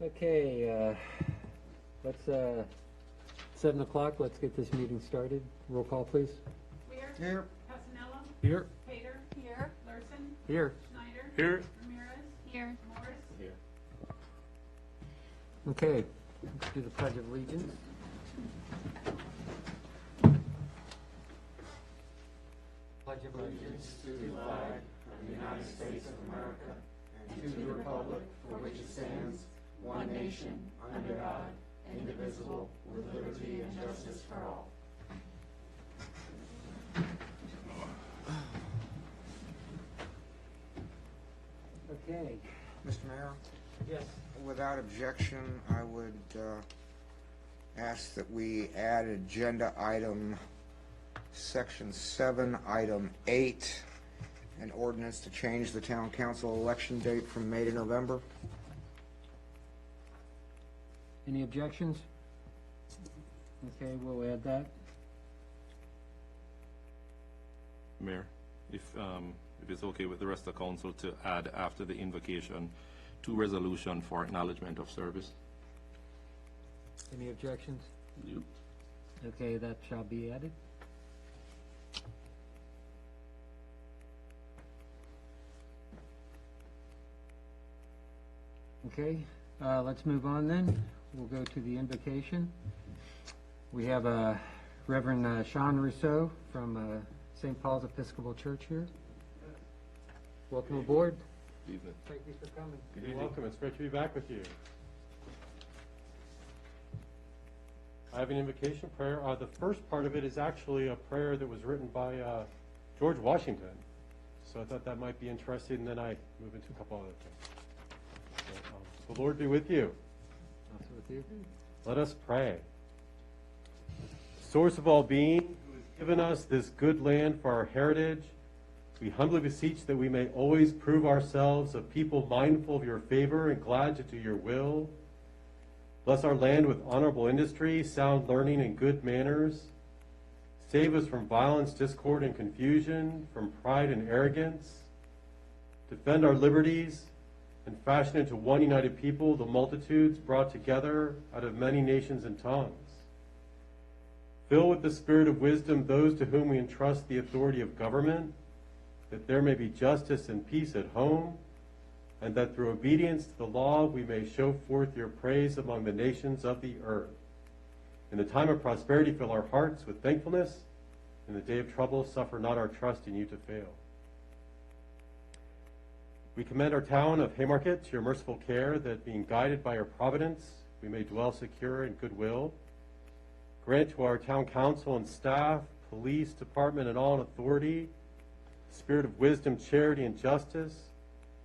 Okay, let's, 7 o'clock, let's get this meeting started. Roll call, please. Weir. Here. Casanello. Here. Pater. Here. Larson. Here. Schneider. Here. Ramirez. Here. Morris. Here. Okay, let's do the Pledge of Allegiance. Pledge of Allegiance To the flag of the United States of America and to the republic for which it stands, one nation, under God, indivisible, with liberty and justice for all. Okay. Mr. Mayor, Yes. without objection, I would ask that we add agenda item section 7, item 8, an ordinance to change the town council election date from May to November. Any objections? Okay, we'll add that. Mayor, if it's okay with the rest of the council to add after the invocation to resolution for acknowledgement of service. Any objections? You. Okay, that shall be added. Okay, let's move on then. We'll go to the invocation. We have Reverend Sean Rousseau from St. Paul's Episcopal Church here. Welcome aboard. Good evening. Thank you for coming. Good You're evening. welcome. It's great to be back with you. I have an invocation prayer. The first part of it is actually a prayer that was written by George Washington. So I thought that might be interesting, and then I move into a couple other things. So, the Lord be with you. Also with you. Let us pray. Source of all being, who has given us this good land for our heritage, we humbly beseech that we may always prove ourselves a people mindful of your favor and glad to do your will. Bless our land with honorable industry, sound learning, and good manners. Save us from violence, discord, and confusion, from pride and arrogance. Defend our liberties, and fashion into one united people the multitudes brought together out of many nations and tongues. Fill with the spirit of wisdom those to whom we entrust the authority of government, that there may be justice and peace at home, and that through obedience to the law we may show forth your praise among the nations of the earth. In the time of prosperity, fill our hearts with thankfulness. In the day of trouble, suffer not our trust in you to fail. We commend our town of Haymarket to your merciful care, that being guided by your providence, we may dwell secure in goodwill. Grant to our town council and staff, police department, and all in authority, spirit of wisdom, charity, and justice,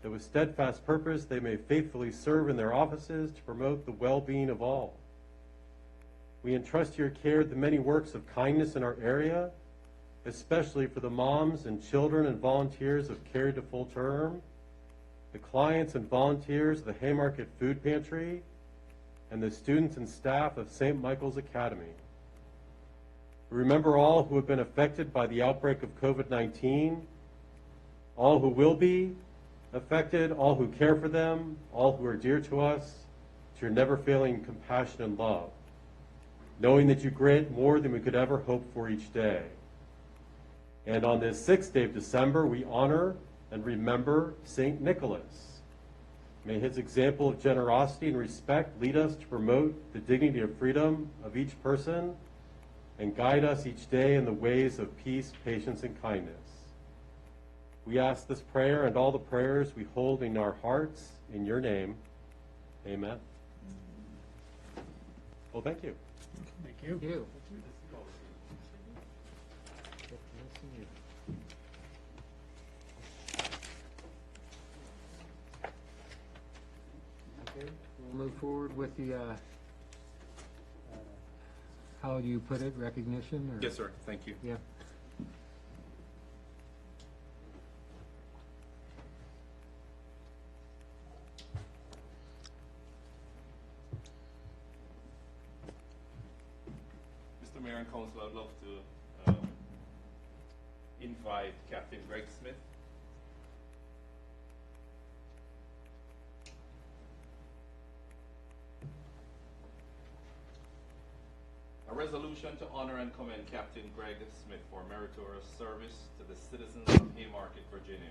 that with steadfast purpose they may faithfully serve in their offices to promote the well-being of all. We entrust to your care the many works of kindness in our area, especially for the moms and children and volunteers of Carry to Full Term, the clients and volunteers of the Haymarket Food Pantry, and the students and staff of St. Michael's Academy. We remember all who have been affected by the outbreak of COVID-19, all who will be affected, all who care for them, all who are dear to us, to your never-failing compassion and love, knowing that you grant more than we could ever hope for each day. And on this 6th day of December, we honor and remember St. Nicholas. May his example of generosity and respect lead us to promote the dignity of freedom of each person and guide us each day in the ways of peace, patience, and kindness. We ask this prayer and all the prayers we hold in our hearts in your name. Amen. Well, thank you. Thank you. Good to see you. Okay, we'll move forward with the, how do you put it, recognition? Or? Yes, sir. Thank you. Yeah. Mr. Mayor and Council, I'd love to invite Captain Greg Smith. A resolution to honor and commend Captain Greg Smith for meritorious service to the citizens of Haymarket, Virginia.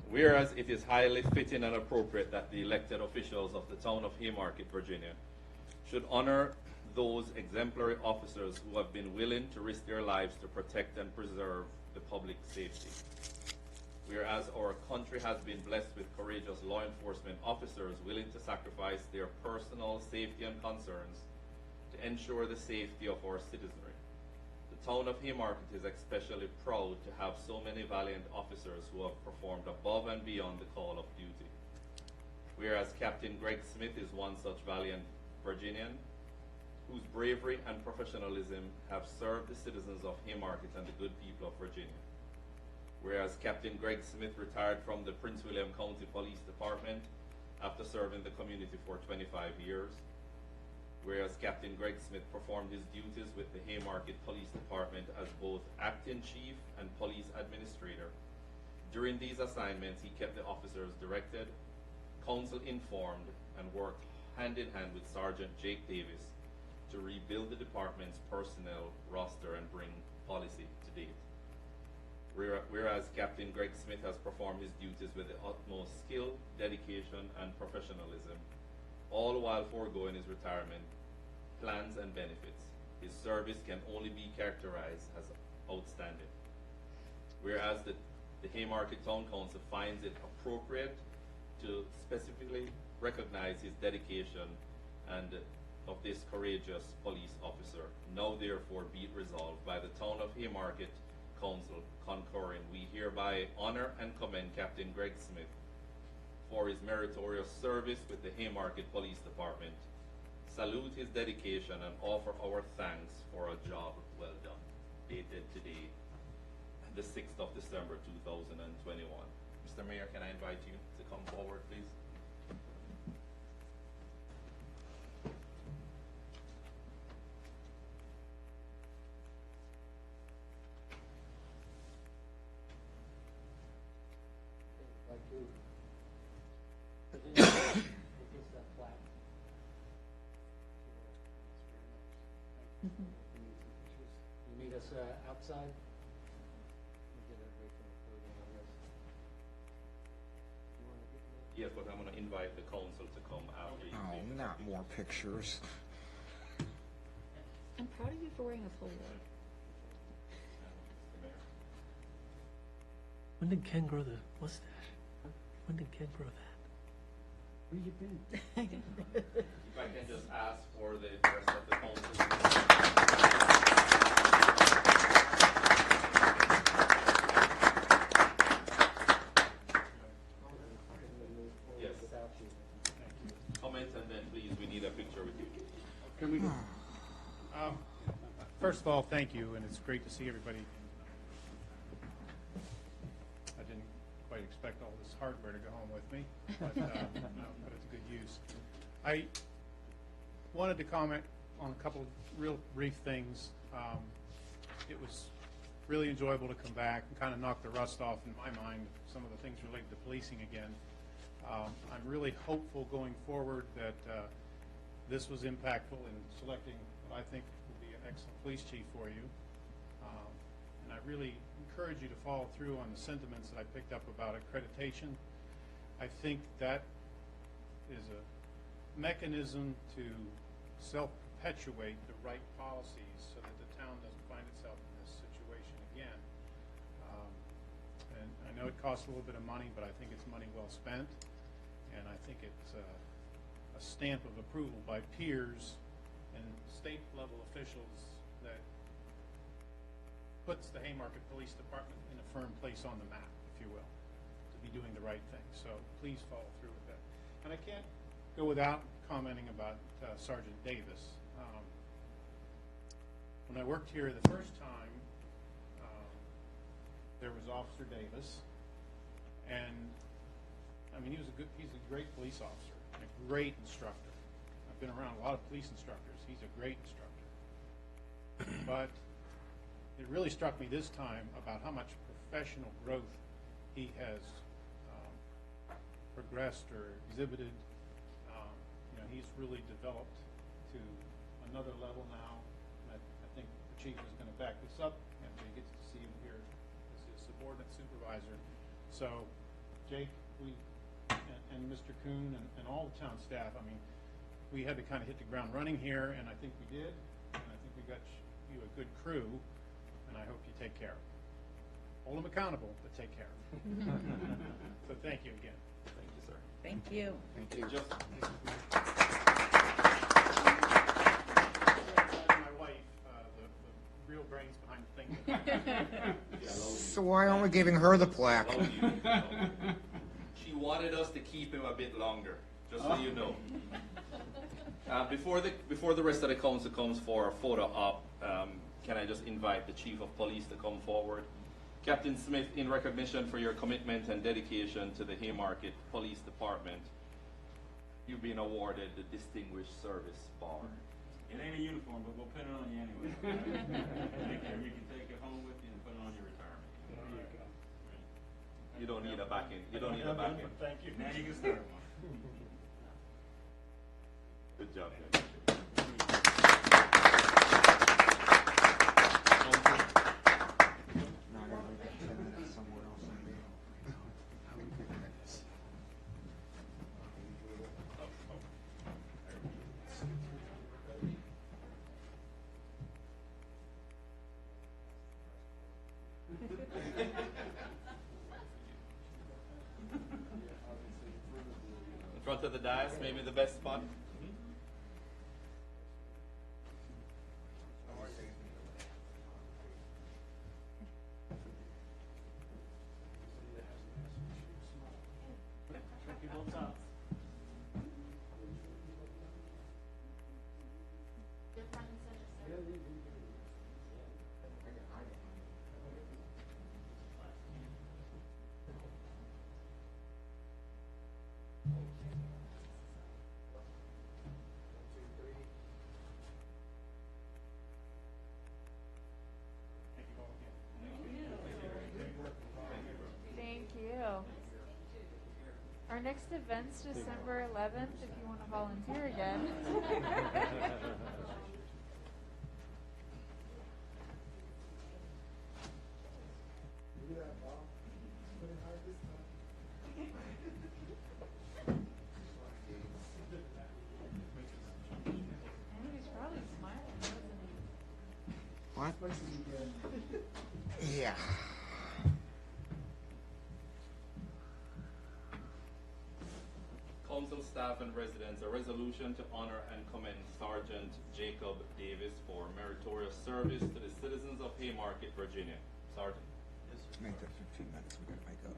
Whereas it is highly fitting and appropriate that the elected officials of the town of Haymarket, Virginia, should honor those exemplary officers who have been willing to risk their lives to protect and preserve the public safety. Whereas our country has been blessed with courageous law enforcement officers willing to sacrifice their personal safety and concerns to ensure the safety of our citizenry. The town of Haymarket is especially proud to have so many valiant officers who have performed above and beyond the call of duty. Whereas Captain Greg Smith is one such valiant Virginian whose bravery and professionalism have served the citizens of Haymarket and the good people of Virginia. Whereas Captain Greg Smith retired from the Prince William County Police Department after serving the community for 25 years. Whereas Captain Greg Smith performed his duties with the Haymarket Police Department as both acting chief and police administrator. During these assignments, he kept the officers directed, counsel informed, and worked hand in hand with Sergeant Jake Davis to rebuild the department's personnel roster and bring policy to date. Whereas Captain Greg Smith has performed his duties with the utmost skill, dedication, and professionalism, all while foregoing his retirement plans and benefits. His service can only be characterized as outstanding. Whereas the Haymarket Town Council finds it appropriate to specifically recognize his dedication and of this courageous police officer. Now therefore be it resolved by the Town of Haymarket Council concurring, we hereby honor and commend Captain Greg Smith for his meritorious service with the Haymarket Police Department, salute his dedication, and offer our thanks for a job well done. Dated today, the 6th of December 2021. Mr. Mayor, can I invite you to come forward, please? You meet us outside? We'll get everybody from the podium, I guess. You wanna get that? Yes, but I'm going to invite the council to come after you. Oh, not more pictures. I'm proud of you for wearing a polo. Mr. Mayor. When did Ken grow the mustache? When did Ken grow that? Where you been? If I can just ask for the rest of the council. Yes. Comment and then please, we need a picture with you. Can we? First of all, thank you, and it's great to see everybody. I didn't quite expect all this hardware to go home with me, but it's a good use. I wanted to comment on a couple of real brief things. It was really enjoyable to come back and kind of knock the rust off in my mind, some of the things related to policing again. I'm really hopeful going forward that this was impactful in selecting what I think will be an excellent police chief for you. And I really encourage you to follow through on the sentiments that I picked up about accreditation. I think that is a mechanism to self-perpetuate the right policies so that the town doesn't find itself in this situation again. And I know it costs a little bit of money, but I think it's money well spent. And I think it's a stamp of approval by peers and state level officials that puts the Haymarket Police Department in a firm place on the map, if you will, to be doing the right thing. So please follow through with that. And I can't go without commenting about Sergeant Davis. When I worked here the first time, there was Officer Davis, and I mean, he's a great police officer and a great instructor. I've been around a lot of police instructors. He's a great instructor. But it really struck me this time about how much professional growth he has progressed or exhibited. He's really developed to another level now. And I think the chief is gonna back this up, and we get to see him here as his subordinate supervisor. So, Jake, and Mr. Kuhn and all the town staff, I mean, we had to kind of hit the ground running here, and I think we did. And I think we got you a good crew, and I hope you take care of them. Hold them accountable, but take care of them. So thank you again. Thank you, sir. Thank you. Thank you. Just, My wife, the real brains behind the thing. So why aren't we giving her the plaque? love you. She wanted us to keep him a bit longer, just so you know. Before the rest of the council comes for a photo op, can I just invite the Chief of Police to come forward? Captain Smith, in recognition for your commitment and dedication to the Haymarket Police Department, you've been awarded the Distinguished Service Bar. It ain't a uniform, but we'll put it on you anyway. You can take it home with you and put it on your retirement. You don't need a backing. You don't need a backing. Thank you. Now you can start one. Good job. No, I gotta leave it 10 minutes somewhere else. In front of the dais, maybe the best spot. Thank you. Our next event's December 11th, if you want to volunteer again. And he was probably smiling, wasn't he? What? Yeah. Council staff and residents, a resolution to honor and commend Sergeant Jacob Davis for meritorious service to the citizens of Haymarket, Virginia. Sergeant. Make that 15 minutes, we gotta make up.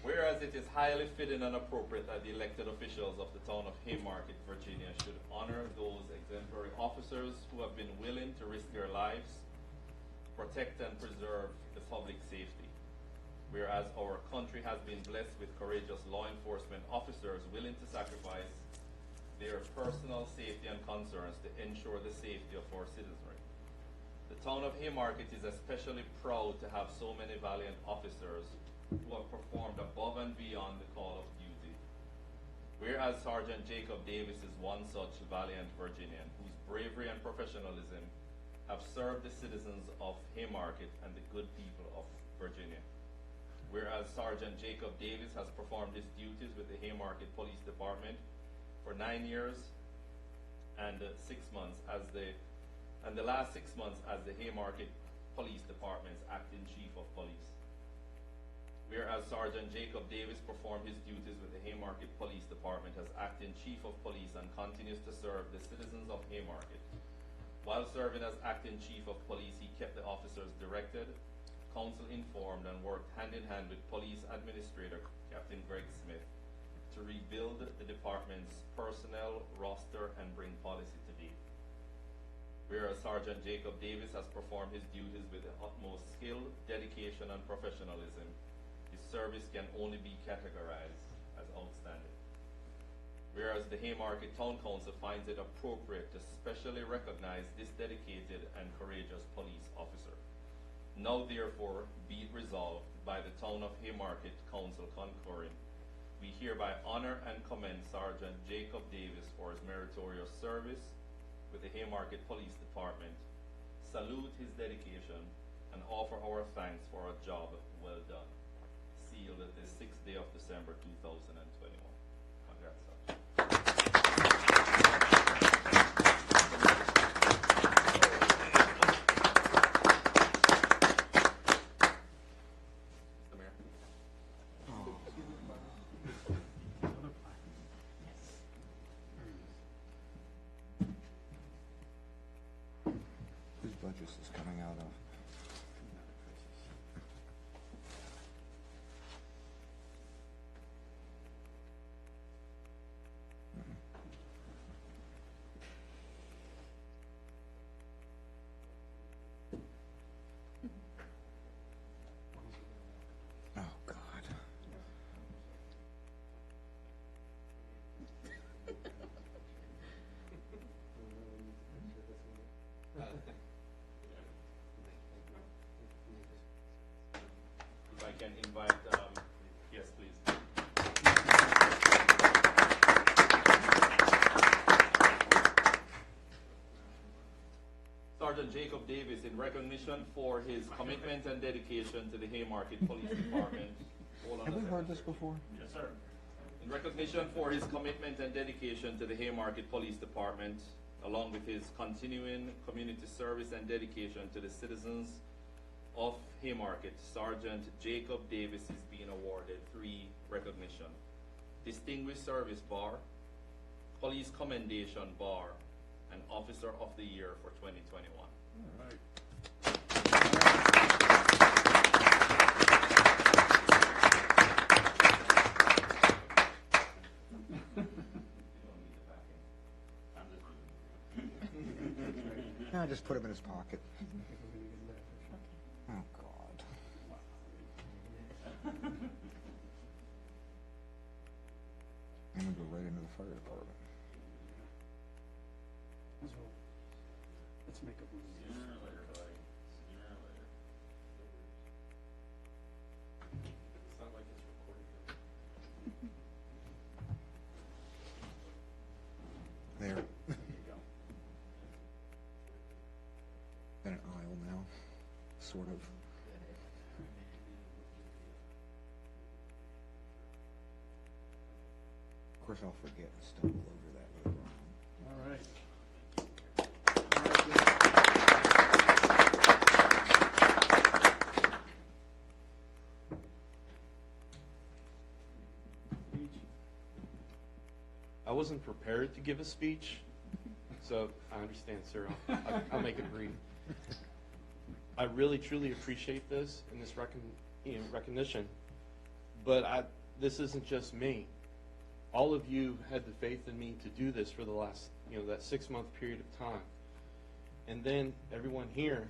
Whereas it is highly fitting and appropriate that the elected officials of the town of Haymarket, Virginia should honor those exemplary officers who have been willing to risk their lives, protect and preserve the public safety. Whereas our country has been blessed with courageous law enforcement officers willing to sacrifice their personal safety and concerns to ensure the safety of our citizenry. The town of Haymarket is especially proud to have so many valiant officers who have performed above and beyond the call of duty. Whereas Sergeant Jacob Davis is one such valiant Virginian whose bravery and professionalism have served the citizens of Haymarket and the good people of Virginia. Whereas Sergeant Jacob Davis has performed his duties with the Haymarket Police Department for 9 years and 6 months as the last 6 months as the Haymarket Police Department's acting chief of police. Whereas Sergeant Jacob Davis performed his duties with the Haymarket Police Department as acting chief of police and continues to serve the citizens of Haymarket. While serving as acting chief of police, he kept the officers directed, council informed, and worked hand in hand with Police Administrator Captain Greg Smith to rebuild the department's personnel roster and bring policy to date. Whereas Sergeant Jacob Davis has performed his duties with the utmost skill, dedication, and professionalism, his service can only be categorized as outstanding. Whereas the Haymarket Town Council finds it appropriate to specially recognize this dedicated and courageous police officer. Now therefore be it resolved by the Town of Haymarket Council concurring, we hereby honor and commend Sergeant Jacob Davis for his meritorious service with the Haymarket Police Department, salute his dedication, and offer our thanks for a job well done. Sealed the 6th day of December 2021. Congrats, Sergeant. Mr. Mayor. Whose budget is this coming out of? Oh, God. If I can invite, yes, please. Sergeant Jacob Davis, in recognition for his commitment and dedication to the Haymarket Police Department. Hold on a Have we second. heard this before? Yes, sir. In recognition for his commitment and dedication to the Haymarket Police Department, along with his continuing community service and dedication to the citizens of Haymarket, Sergeant Jacob Davis is being awarded 3 recognition: Distinguished Service Bar, Police Commendation Bar, and Officer of the Year for 2021. All right. I'm just No, just put him in his pocket. Oh, God. I'm gonna go right into the fire department. Let's make a move. sooner or later, buddy. Sooner or later. It's not like it's recorded. There. There you go. In an aisle now, sort of. Of course, I'll forget and stumble over that later on. All right. I wasn't prepared to give a speech, so I understand, sir. I'll make it brief. I really, truly appreciate this and this recognition, but this isn't just me. All of you had the faith in me to do this for the last, that 6-month period of time. And then everyone here,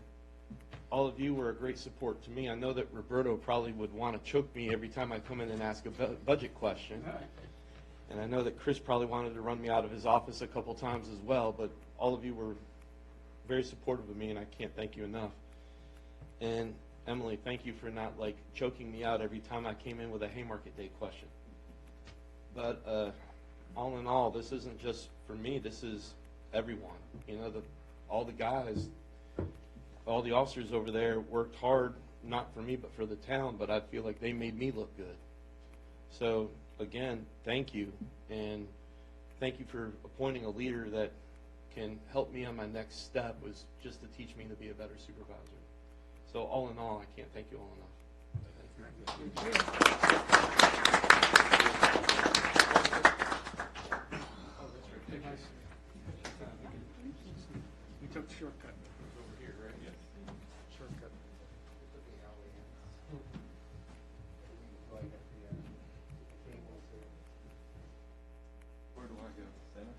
all of you were a great support to me. I know that Roberto probably would want to choke me every time I come in and ask a budget question. And I know that Chris probably wanted to run me out of his office a couple times as well, but all of you were very supportive of me, and I can't thank you enough. And Emily, thank you for not choking me out every time I came in with a Haymarket Day question. But all in all, this isn't just for me, this is everyone. All the guys, all the officers over there worked hard, not for me, but for the town, but I feel like they made me look good. So again, thank you, and thank you for appointing a leader that can help me on my next step, was just to teach me to be a better supervisor. So all in all, I can't thank you all enough. We took the shortcut over here, right? Yes. Shortcut. Where do I go? Center?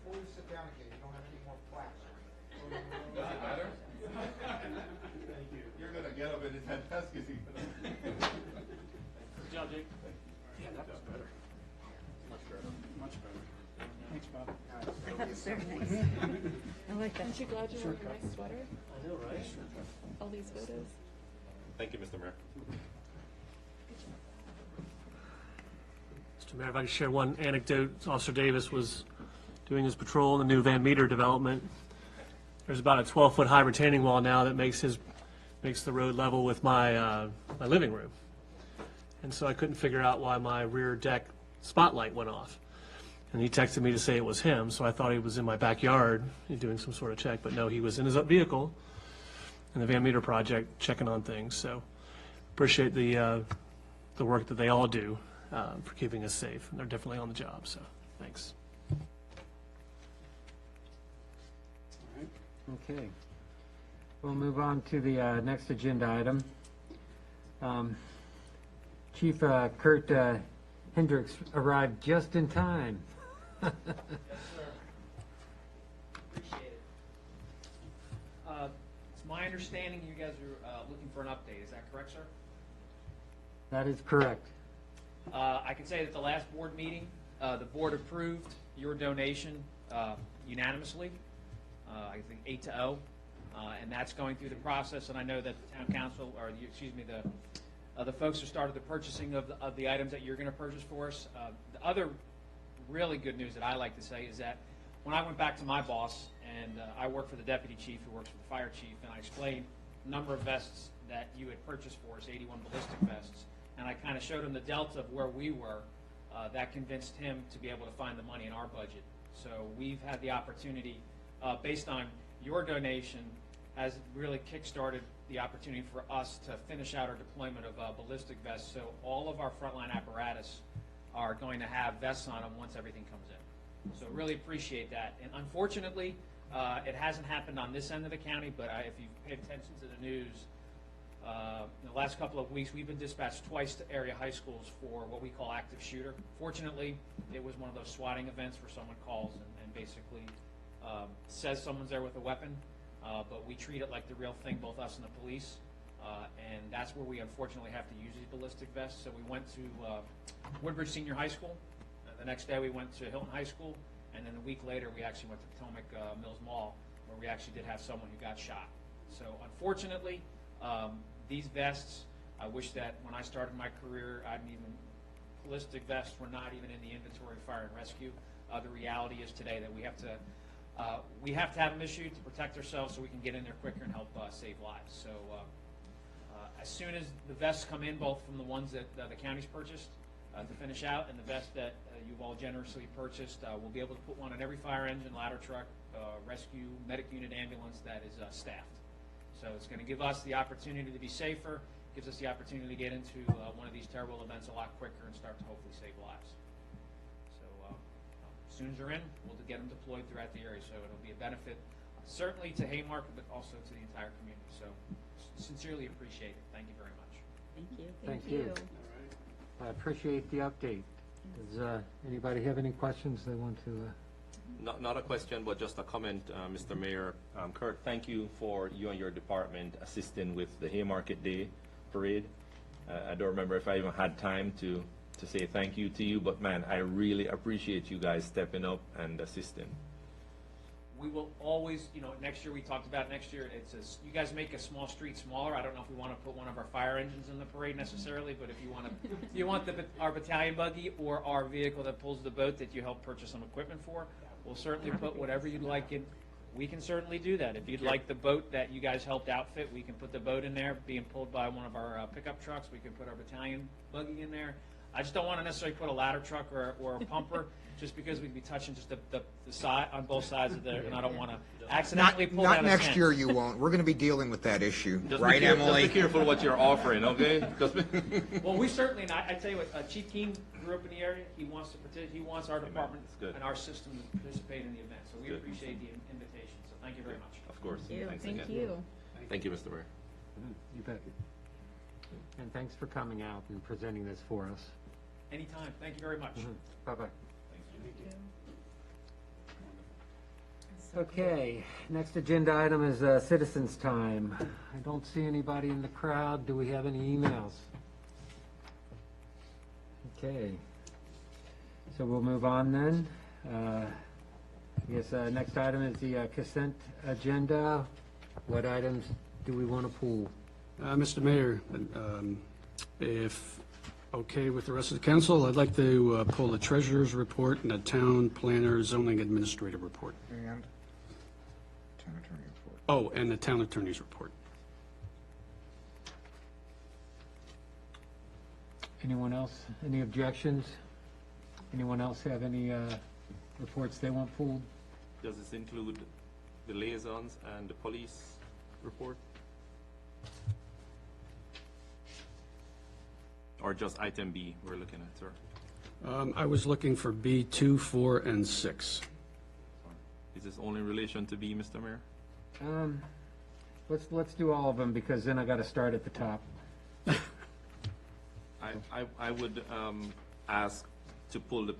Before you sit down again, you don't have any more plaques. Does it matter? Thank you. You're gonna get up and his head desk is even. Good job, Jake. Yeah, that was better. Much better. Much better. Thanks, Bob. It'll be It's very nice. I like that. Aren't you glad you wore your nice sweater? I know, right? All these photos. Thank you, Mr. Mayor. Mr. Mayor, if I could share one anecdote. Officer Davis was doing his patrol in the new Van Meter development. There's about a 12-foot high retaining wall now that makes the road level with my my living room. And so I couldn't figure out why my rear deck spotlight went off. And he texted me to say it was him, so I thought he was in my backyard doing some sort of check, but no, he was in his vehicle in the Van Meter project checking on things. So appreciate the work that they all do for keeping us safe. And they're definitely on the job, so thanks. Okay. We'll move on to the next agenda item. Chief Kurt Hendricks arrived just in time. Yes, sir. Appreciate it. It's my understanding you guys are looking for an update. Is that correct, sir? That is correct. I can say that the last board meeting, the board approved your donation unanimously. I think 8-0, and that's going through the process. And I know that the town council, or the folks who started the purchasing of the items that you're going to purchase for us. The other really good news that I like to say is that when I went back to my boss, and I work for the deputy chief who works for the fire chief, and I explained the number of vests that you had purchased for us, 81 ballistic vests, and I kind of showed him the delta of where we were, that convinced him to be able to find the money in our budget. So we've had the opportunity, based on your donation, has really kick-started the opportunity for us to finish out our deployment of ballistic vests. So all of our frontline apparatus are going to have vests on them once everything comes in. So really appreciate that. And unfortunately, it hasn't happened on this end of the county, but if you've paid attention to the news, in the last couple of weeks, we've been dispatched twice to area high schools for what we call active shooter. Fortunately, it was one of those swatting events where someone calls and basically says someone's there with a weapon, but we treat it like the real thing, both us and the police, and that's where we unfortunately have to use these ballistic vests. So we went to Woodbridge Senior High School. The next day we went to Hilton High School, and then a week later we actually went to Potomac Mills Mall, where we actually did have someone who got shot. So unfortunately, these vests, I wish that when I started my career, ballistic vests were not even in the inventory of fire and rescue. The reality is today that we have to have them issued to protect ourselves so we can get in there quicker and help save lives. So as soon as the vests come in, both from the ones that the county's purchased to finish out and the vest that you've all generously purchased, we'll be able to put one on every fire engine, ladder truck, rescue, medic unit, ambulance that is staffed. So it's going to give us the opportunity to be safer, gives us the opportunity to get into one of these terrible events a lot quicker and start to hopefully save lives. So as soon as they're in, we'll get them deployed throughout the area. So it'll be a benefit certainly to Haymarket, but also to the entire community. So sincerely appreciate it. Thank you very much. Thank you. Thank you. I appreciate the update. Does anybody have any questions they want to? Not a question, but just a comment, Mr. Mayor. Kurt, thank you for you and your department assisting with the Haymarket Day parade. I don't remember if I even had time to say thank you to you, but man, I really appreciate you guys stepping up and assisting. We will always, next year we talked about next year, you guys make a small street smaller. I don't know if we want to put one of our fire engines in the parade necessarily, but if you want our battalion buggy or our vehicle that pulls the boat that you help purchase some equipment for, we'll certainly put whatever you'd like in. We can certainly do that. If you'd like the boat that you guys helped outfit, we can put the boat in there being pulled by one of our pickup trucks. We can put our battalion buggy in there. I just don't want to necessarily put a ladder truck or a pumper just because we'd be touching just the side on both sides of there, and I don't want to accidentally pull Not down a next tent. year you won't. We're going to be dealing with that issue. Just be careful what you're offering, okay? Well, we certainly, and I tell you what, Chief Keen grew up in the area. He wants our department and our system to participate in the event. So we appreciate the invitation. So thank you very much. Of course. Thanks Thank again. you. Thank you, Mr. Mayor. You bet. And thanks for coming out and presenting this for us. Anytime. Thank you very much. Bye-bye. Okay, next agenda item is citizens' time. I don't see anybody in the crowd. Do we have any emails? Okay, so we'll move on then. Yes, next item is the consent agenda. What items do we want to pull? Mr. Mayor, if okay with the rest of the council, I'd like to pull the treasurer's report and the town planner zoning administrative report. And town attorney report. Oh, and the town attorney's report. Anyone else? Any objections? Anyone else have any reports they want pulled? Does this include the liaisons and the police report? Or just item B we're looking at, sir? I was looking for B 2, 4, and 6. Is this only in relation to B, Mr. Mayor? Let's do all of them, because then I got to start at the top. I would ask to pull the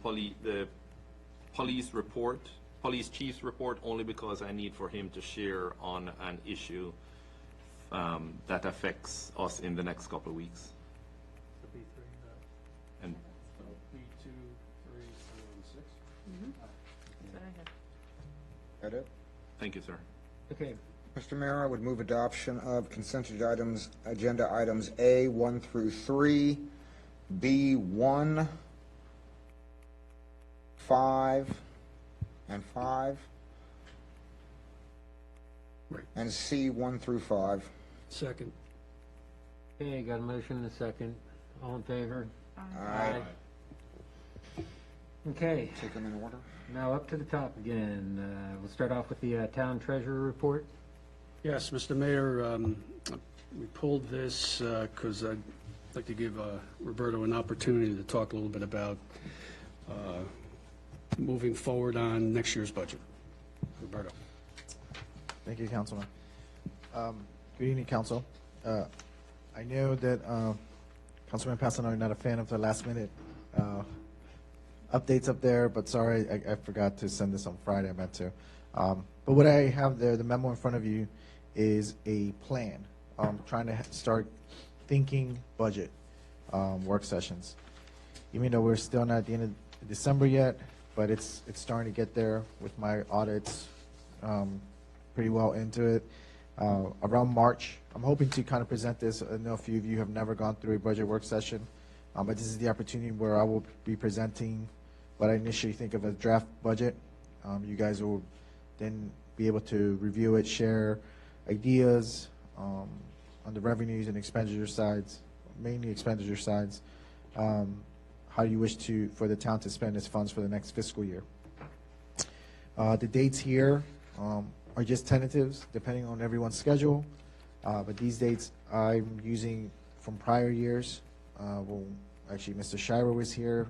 police report, police chief's report, only because I need for him to share on an issue that affects us in the next couple of weeks. B3, And B 2, 3, 4, and 6. That's what I have. That it? thank you, sir. Okay, Mr. Mayor, I would move adoption of consent agenda items A 1 through 3, B 1, 5, and 5, Right. and C 1 through 5. Second. okay, got a motion and a second. All in favor? Aye. Okay, Take them in order. now up to the top again. We'll start off with the town treasurer report. Yes, Mr. Mayor, we pulled this because I'd like to give Roberto an opportunity to talk a little bit about moving forward on next year's budget. Roberto. Thank you, Councilman. Good evening, Council. I know that Councilman Passano, you're not a fan of the last minute updates up there, but sorry, I forgot to send this on Friday. I meant to. But what I have there, the memo in front of you, is a plan. Trying to start thinking budget work sessions. Even though we're still not at the end of December yet, but it's starting to get there with my audits pretty well into it. Around March, I'm hoping to kind of present this. I know a few of you have never gone through a budget work session, but this is the opportunity where I will be presenting what I initially think of as draft budget. You guys will then be able to review it, share ideas on the revenues and expenditure sides, mainly expenditure sides, how you wish for the town to spend its funds for the next fiscal year. The dates here are just tentatives, depending on everyone's schedule, but these dates I'm using from prior years. Actually, Mr. Shira was here.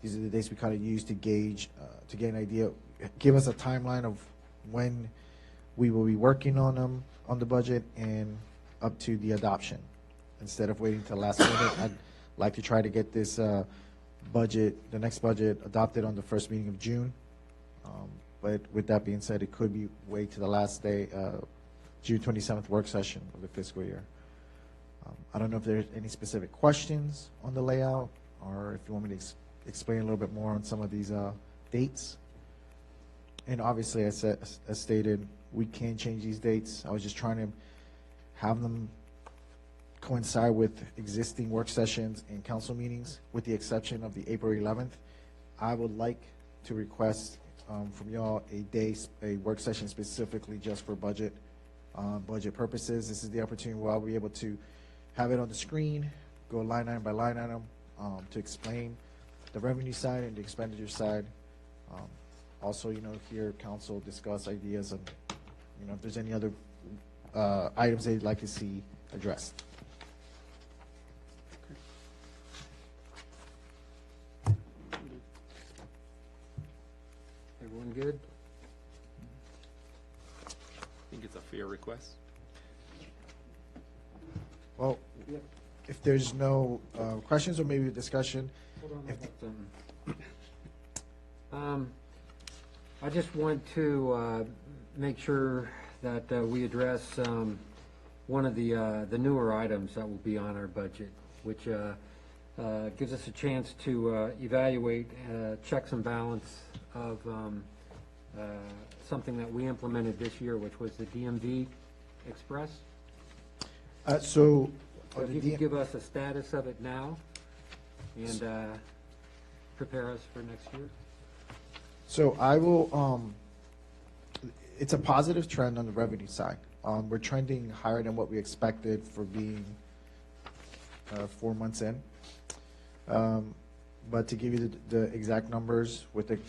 These are the dates we kind of use to gauge, to get an idea, give us a timeline of when we will be working on them, on the budget, and up to the adoption. Instead of waiting till last minute, I'd like to try to get this budget, the next budget, adopted on the first meeting of June. But with that being said, it could be wait to the last day, June 27th work session of the fiscal year. I don't know if there's any specific questions on the layout, or if you want me to explain a little bit more on some of these dates. And obviously, as stated, we can change these dates. I was just trying to have them coincide with existing work sessions and council meetings, with the exception of the April 11th. I would like to request from y'all a work session specifically just for budget purposes. This is the opportunity where I'll be able to have it on the screen, go line item by line item to explain the revenue side and the expenditure side. Also, hear council discuss ideas and, if there's any other items they'd like to see addressed. Everyone good? I think it's a fair request. Well, if there's no questions or maybe a discussion. Hold on, I just want to make sure that we address one of the newer items that will be on our budget, which gives us a chance to evaluate checks and balance of something that we implemented this year, which was the DMV Express. So, So if you could give us a status of it now and prepare us for next year. So I will, it's a positive trend on the revenue side. We're trending higher than what we expected for being 4 months in. But to give you the exact numbers with the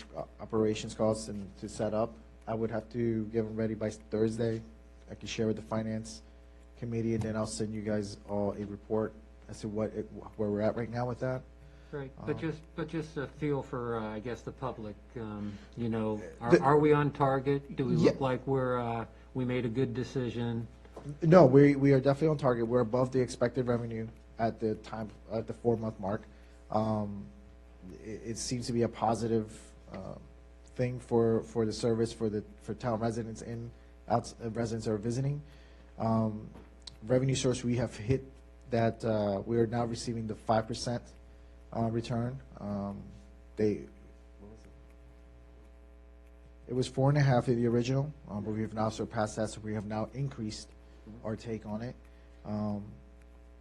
operations costs and to set up, I would have to get them ready by Thursday. I can share with the finance committee, and then I'll send you guys all a report as to where we're at right now with that. Right, but just a feel for, I guess, the public, you know, The- are we on target? Do we Yeah. look like we made a good decision? No, we are definitely on target. We're above the expected revenue at the 4-month mark. It seems to be a positive thing for the service for town residents residents that are visiting. Revenue source, we have hit that we are now receiving the 5% return. It was 4.5 of the original, but we have now surpassed that, so we have now increased our take on it.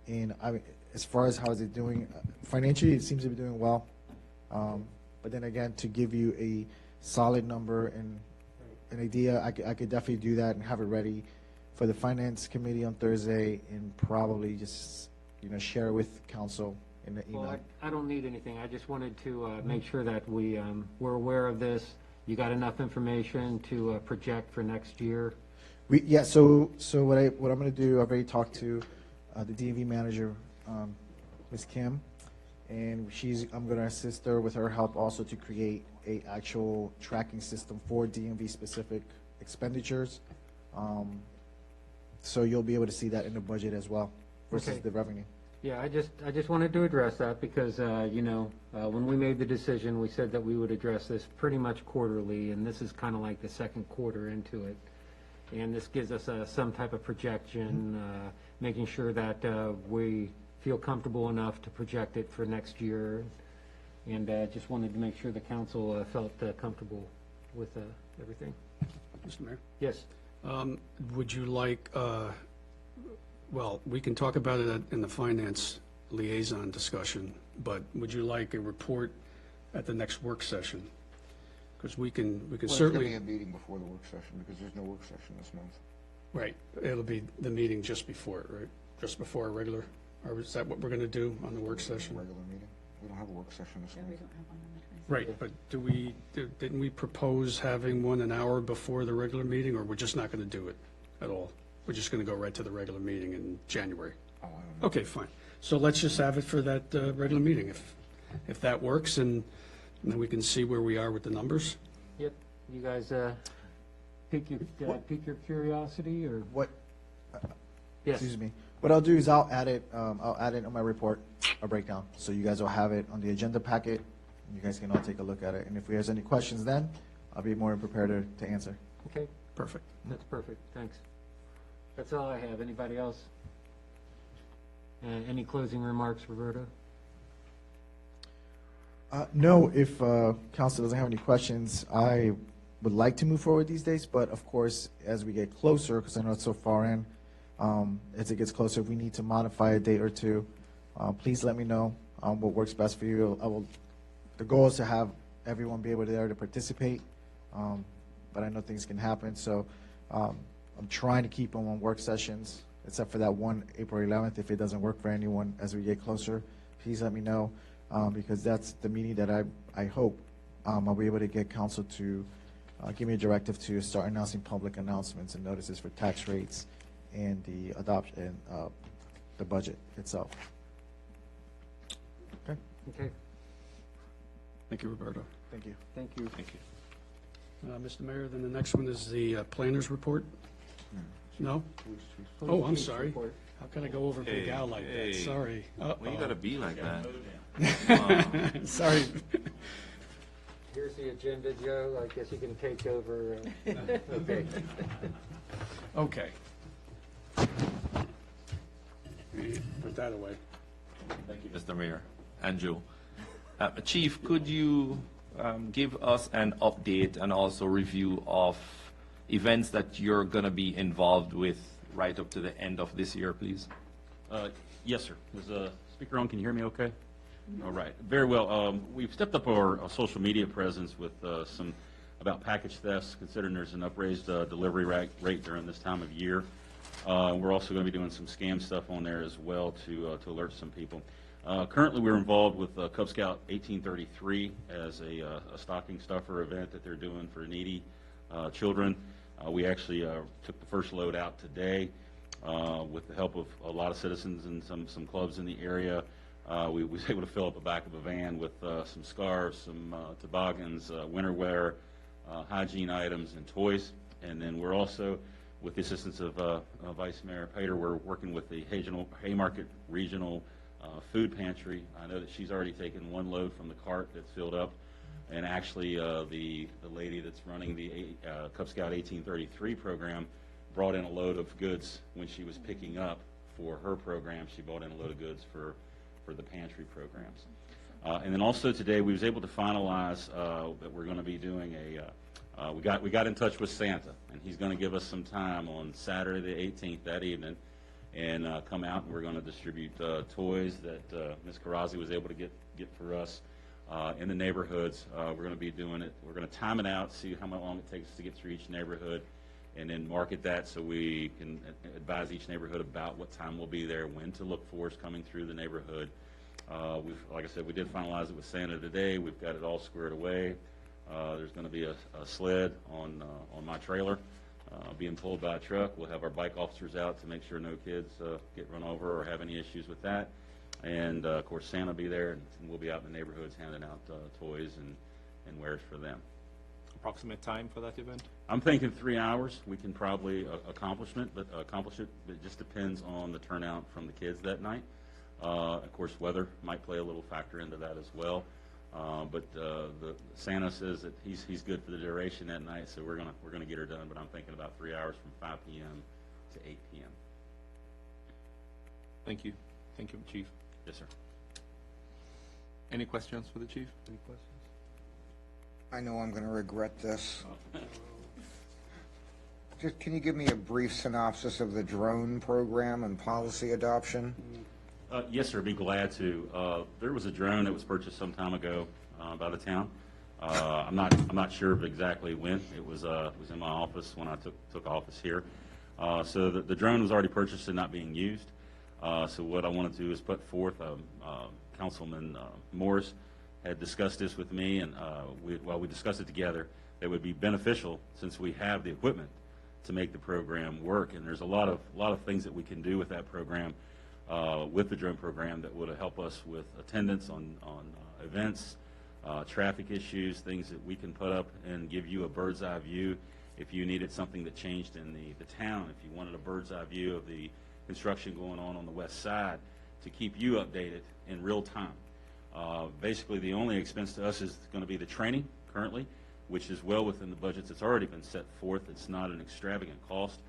And I mean, as far as how is it doing financially, it seems to be doing well. But then again, to give you a solid number and an idea, I could definitely do that and have it ready for the finance committee on Thursday, and probably just share it with council in the email. Well, I don't need anything. I just wanted to make sure that we're aware of this. You got enough information to project for next year? Yeah, so what I'm going to do, I've already talked to the DMV manager, Ms. Kim, and I'm going to assist her with her help also to create a actual tracking system for DMV specific expenditures. So you'll be able to see that in the budget as well versus Okay. the revenue. Yeah, I just wanted to address that because, when we made the decision, we said that we would address this pretty much quarterly, and this is kind of like the second quarter into it. And this gives us some type of projection, making sure that we feel comfortable enough to project it for next year. And just wanted to make sure the council felt comfortable with everything. Mr. Mayor? Yes. Would you like, well, we can talk about it in the finance liaison discussion, but would you like a report at the next work session? Because we can certainly. It's going to be a meeting before the work session, because there's no work session this month. Right, it'll be the meeting just before it, right? Just before our regular, or is that what we're going to do on the work session? Regular meeting. We don't have a work session this month. Right, but didn't we propose having one an hour before the regular meeting, or we're just not going to do it at all? We're just going to go right to the regular meeting in January? Oh, I don't know. Okay, fine. So let's just have it for that regular meeting, if that works, and then we can see where we are with the numbers. Yep. You guys pique your curiosity, or? What? Yes. Excuse me. What I'll do is I'll add it on my report, a breakdown, so you guys will have it on the agenda packet. You guys can all take a look at it, and if there's any questions then, I'll be more than prepared to answer. Okay, Perfect. that's perfect. Thanks. That's all I have. Anybody else? Any closing remarks, Roberto? No, if council doesn't have any questions, I would like to move forward these days, but of course, as we get closer, because I know it's so far in, as it gets closer, if we need to modify a date or two, please let me know what works best for you. The goal is to have everyone be able to there to participate, but I know things can happen, so I'm trying to keep them on work sessions, except for that one April 11th. If it doesn't work for anyone as we get closer, please let me know, because that's the meeting that I hope I'll be able to get council to give me a directive to start announcing public announcements and notices for tax rates and the adoption, the budget itself. Okay. Okay, Thank you, Roberto. Thank you. thank you. Thank you. Mr. Mayor, then the next one is the planner's report? No? Oh, I'm sorry. How can I go over Big Hey, Al like hey. that? Sorry. Well, you gotta be like that. Sorry. Here's the agenda, Joe. I guess you can take over. Okay. Okay. Put that away. Thank you, Mr. Mayor. Andrew. Chief, could you give us an update and also review of events that you're going to be involved with right up to the end of this year, please? Yes, sir. Is the speaker on? Can you hear me okay? All right. Very well. We've stepped up our social media presence with some about package thefts, considering there's an upraised delivery rate during this time of year. We're also going to be doing some scam stuff on there as well to alert some people. Currently, we're involved with Cub Scout 1833 as a stocking stuffer event that they're doing for needy children. We actually took the first load out today with the help of a lot of citizens and some clubs in the area. We was able to fill up the back of a van with some scarves, some toboggans, winter wear, hygiene items, and toys. And then we're also, with the assistance of Vice Mayor Pater, we're working with the Haymarket Regional Food Pantry. I know that she's already taken one load from the cart that's filled up. And actually, the lady that's running the Cub Scout 1833 program brought in a load of goods when she was picking up for her program. She brought in a load of goods for the pantry programs. And then also today, we was able to finalize that we're going to be doing we got in touch with Santa, and he's going to give us some time on Saturday the 18th that evening, and come out, and we're going to distribute toys that Ms. Karazi was able to get for us in the neighborhoods. We're going to be doing it. We're going to time it out, see how long it takes to get through each neighborhood, and then market that so we can advise each neighborhood about what time we'll be there, when to look for us coming through the neighborhood. Like I said, we did finalize it with Santa today. We've got it all squared away. There's going to be a sled on my trailer being pulled by a truck. We'll have our bike officers out to make sure no kids get run over or have any issues with that. And, of course, Santa will be there, and we'll be out in the neighborhoods handing out toys and wares for them. Approximate time for that event? I'm thinking 3 hours. We can probably accomplish it, but it just depends on the turnout from the kids that night. Of course, weather might play a little factor into that as well. But the Santa says that he's good for the duration that night, so we're gonna get her done. But I'm thinking about 3 hours from 5 p.m. to 8 p.m. Thank you. Thank you, Chief. Yes, sir. Any questions for the Chief? Any questions? I know I'm going to regret this. Just, can you give me a brief synopsis of the drone program and policy adoption? Yes, sir. I'd be glad to. There was a drone that was purchased some time ago by the town. I'm not sure of exactly when. It was in my office when I took office here. So the drone was already purchased and not being used. So what I want to do is put forth. Councilman Morris had discussed this with me, and we discussed it together. It would be beneficial, since we have the equipment, to make the program work. And there's a lot of things that we can do with that program. With the drone program that would help us with attendance on events, traffic issues, things that we can put up and give you a bird's eye view. If you needed something that changed in the town, if you wanted a bird's eye view of the construction going on the west side, to keep you updated in real time. Basically, the only expense to us is going to be the training currently, which is well within the budgets that's already been set forth. It's not an extravagant cost.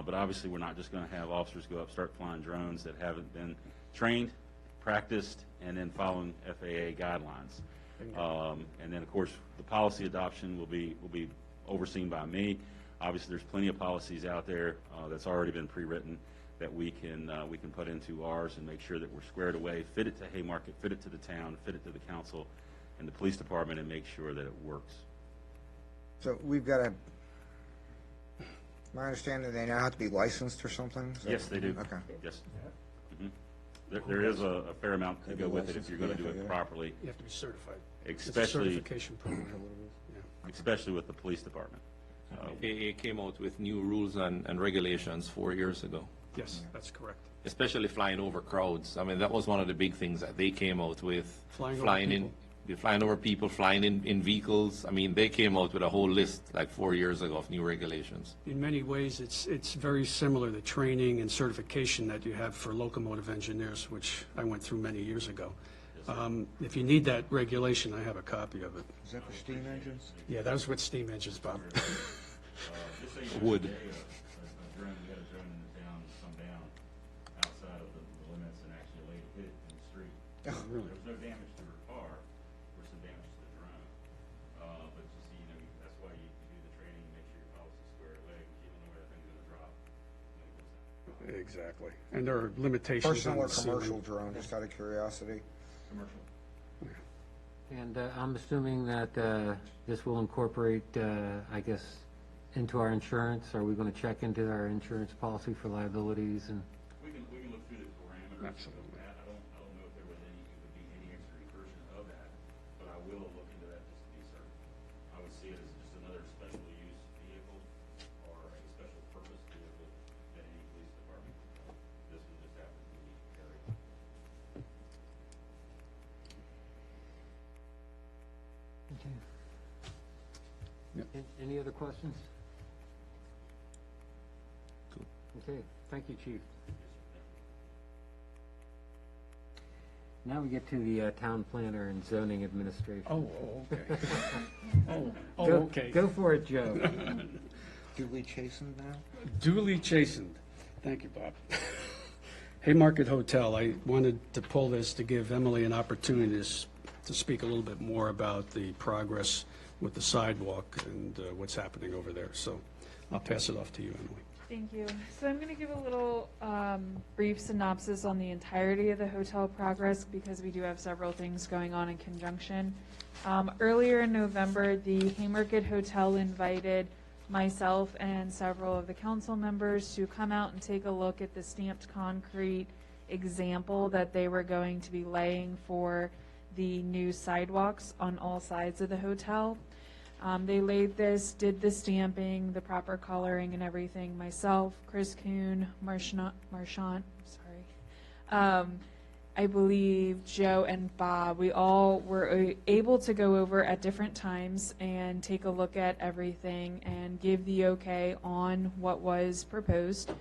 But obviously, we're not just going to have officers go up, start flying drones that haven't been trained, practiced, and then following FAA guidelines. And then, of course, the policy adoption will be overseen by me. Obviously, there's plenty of policies out there that's already been pre-written that we can put into ours and make sure that we're squared away, fit it to Haymarket, fit it to the town, fit it to the council and the police department, and make sure that it works. So we've got to. My understanding, they now have to be licensed or something? Yes, they do. Okay. Yes. Mm-hmm. There is a fair amount to go with it if you're going to do it properly. You have to be certified. Especially, it's a certification program. Especially with the police department. AA came out with new rules and regulations 4 years ago. Yes, that's correct. Especially flying over crowds. I mean, that was one of the big things that they came out with. Flying over people, flying in vehicles. I mean, they came out with a whole list like 4 years ago of new regulations. In many ways, it's very similar to training and certification that you have for locomotive engineers, which I went through many years ago. If you need that regulation, I have a copy of it. Is that for steam engines? Yeah, that was with steam engines, Bob. Wood. We had a drone in the town come down outside of the limits and actually hit it in the street. Really? There was no damage to her car, or some damage to the drone. But you see, that's why you do the training, make sure your policy's squared Exactly. And there are limitations on Personal or the ceiling. commercial drone, just out of curiosity? Commercial. And I'm assuming that this will incorporate, I guess, into our insurance. Are we going to check into our insurance policy for liabilities and? We can look through the parameters. Absolutely. Of that. I don't know if there was any, it would be any extra incursion of that, but I will look into that just to be certain. I would see it as just another special use vehicle or a special purpose vehicle at any police department. This would just happen to be carried. Okay. Yep. Any other questions? Okay, thank you, Chief. Now we get to the town planner and zoning administration. Oh, okay. Oh, Go- okay. Go for it, Joe. Duly chastened now? Duly chastened. Thank you, Bob. Haymarket Hotel, I wanted to pull this to give Emily an opportunity to speak a little bit more about the progress with the sidewalk and what's happening over there. So I'll pass it off to you, Emily. Thank you. So I'm going to give a little brief synopsis on the entirety of the hotel progress because we do have several things going on in conjunction. Earlier in November, the Haymarket Hotel invited myself and several of the council members to come out and take a look at the stamped concrete example that they were going to be laying for the new sidewalks on all sides of the hotel. They laid this, did the stamping, the proper coloring and everything. Myself, Chris Kuhn, Marchant, I believe Joe and Bob, we all were able to go over at different times and take a look at everything and give the okay on what was proposed.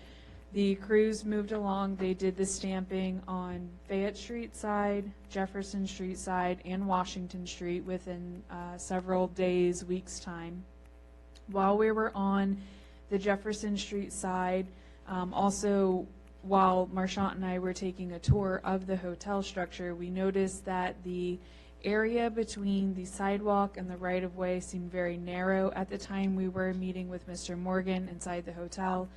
The crews moved along. They did the stamping on Fayette Street side, Jefferson Street side, and Washington Street within several days, weeks' time. While we were on the Jefferson Street side, also while Marchant and I were taking a tour of the hotel structure, we noticed that the area between the sidewalk and the right-of-way seemed very narrow at the time we were meeting with Mr. Morgan inside the hotel.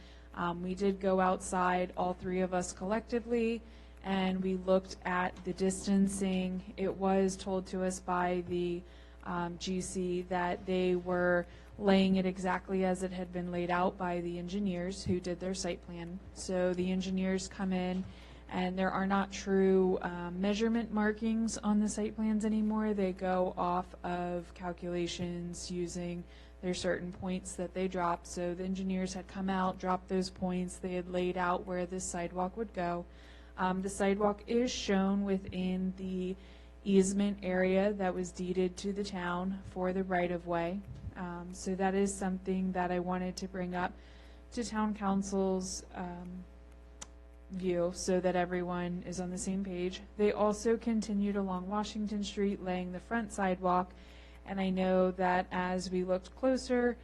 We did go outside, all three of us collectively, and we looked at the distancing. It was told to us by the GC that they were laying it exactly as it had been laid out by the engineers who did their site plan. So the engineers come in, and there are not true measurement markings on the site plans anymore. They go off of calculations using there's certain points that they drop. So the engineers had come out, dropped those points. They had laid out where this sidewalk would go. The sidewalk is shown within the easement area that was deeded to the town for the right-of-way. So that is something that I wanted to bring up to town council's view so that everyone is on the same page. They also continued along Washington Street, laying the front sidewalk. And I know that as we looked closer,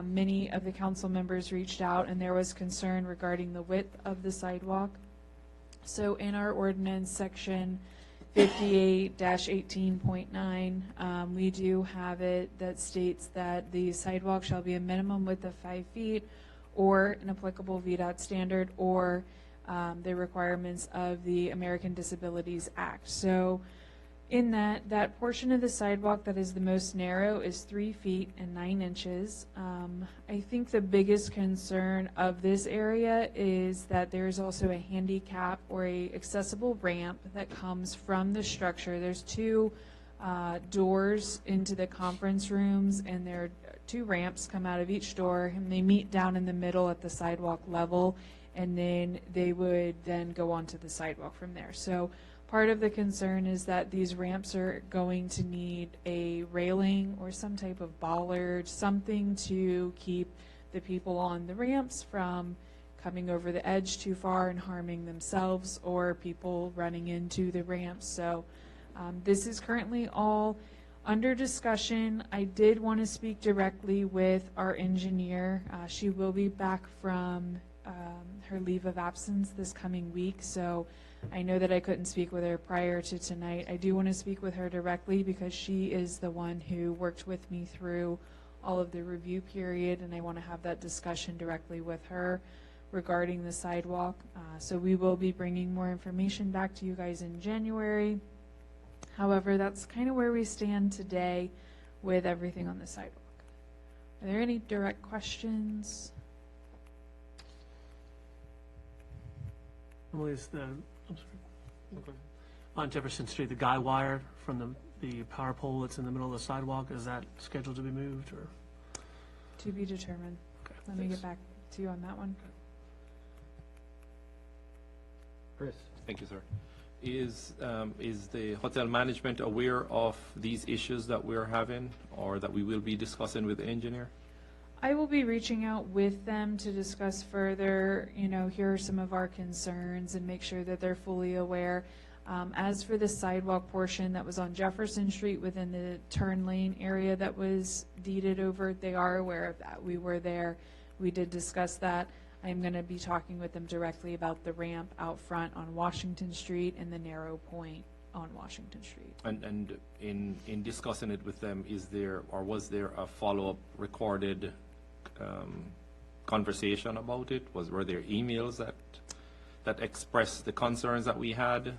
many of the council members reached out and there was concern regarding the width of the sidewalk. So in our ordinance section 58-18.9, we do have it that states that the sidewalk shall be a minimum width of 5 feet or an applicable VDOT standard or the requirements of the American Disabilities Act. So in that portion of the sidewalk that is the most narrow is 3 feet and 9 inches. I think the biggest concern of this area is that there's also a handicap or a accessible ramp that comes from the structure. There's 2 doors into the conference rooms, and there are 2 ramps come out of each door, and they meet down in the middle at the sidewalk level, and then they would then go onto the sidewalk from there. So part of the concern is that these ramps are going to need a railing or some type of bollard, something to keep the people on the ramps from coming over the edge too far and harming themselves or people running into the ramps. So this is currently all under discussion. I did want to speak directly with our engineer. She will be back from her leave of absence this coming week, so I know that I couldn't speak with her prior to tonight. I do want to speak with her directly because she is the one who worked with me through all of the review period, and I want to have that discussion directly with her. regarding the sidewalk. So we will be bringing more information back to you guys in January. However, that's kind of where we stand today with everything on the sidewalk. Are there any direct questions? Emily, is I'm sorry. On Jefferson Street, the guy wire from the power pole that's in the middle of the sidewalk, is that scheduled to be moved, or? To be determined. Okay, Let me thanks. get back to you on that one. Chris? Thank you, sir. Is the hotel management aware of these issues that we're having or that we will be discussing with the engineer? I will be reaching out with them to discuss further, here are some of our concerns and make sure that they're fully aware. As for the sidewalk portion that was on Jefferson Street within the turn lane area that was deeded over, they are aware of that. We were there. We did discuss that. I'm going to be talking with them directly about the ramp out front on Washington Street and the narrow point on Washington Street. And in discussing it with them, is there or was there a follow-up recorded conversation about it? Were there emails that expressed the concerns that we had?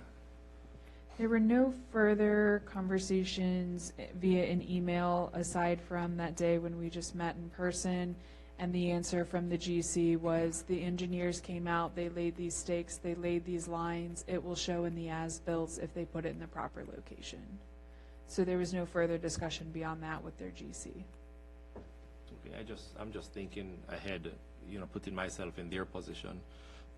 There were no further conversations via an email aside from that day when we just met in person. And the answer from the GC was the engineers came out, they laid these stakes, they laid these lines. It will show in the as-built if they put it in the proper location. So there was no further discussion beyond that with their GC. Okay, I'm just thinking ahead, putting myself in their position,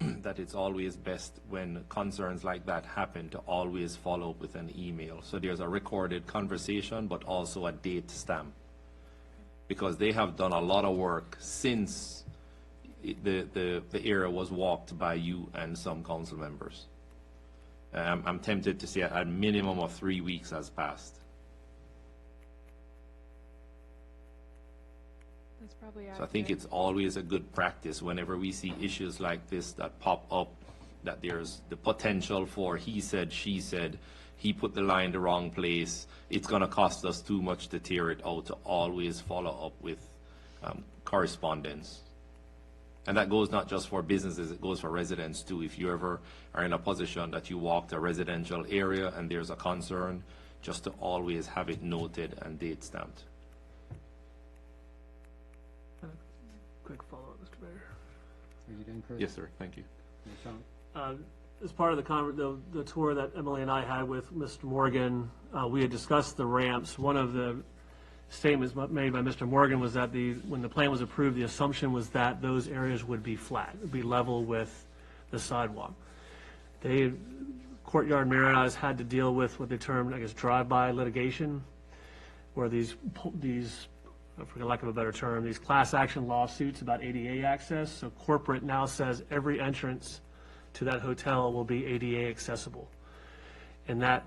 that it's always best when concerns like that happen to always follow up with an email. So there's a recorded conversation, but also a date stamp. Because they have done a lot of work since the area was walked by you and some council members. I'm tempted to say a minimum of 3 weeks has passed. That's probably So I think it's always a good practice whenever we see issues like this that pop up, that there's the potential for he said, she said, he put the line the wrong place, it's going to cost us too much to tear it out, to always follow up with correspondence. And that goes not just for businesses, it goes for residents too. If you ever are in a position that you walked a residential area and there's a concern, just to always have it noted and date stamped. Quick follow-up, Mr. Mayor. Are you done, Chris? Yes, sir. Thank you. Sean? As part of the tour that Emily and I had with Mr. Morgan, we had discussed the ramps. One of the statements made by Mr. Morgan was that when the plan was approved, the assumption was that those areas would be flat, would be level with the sidewalk. Courtyard Marriott has had to deal with what they termed, drive-by litigation, where these, for lack of a better term, these class action lawsuits about ADA access. So corporate now says every entrance to that hotel will be ADA accessible. And that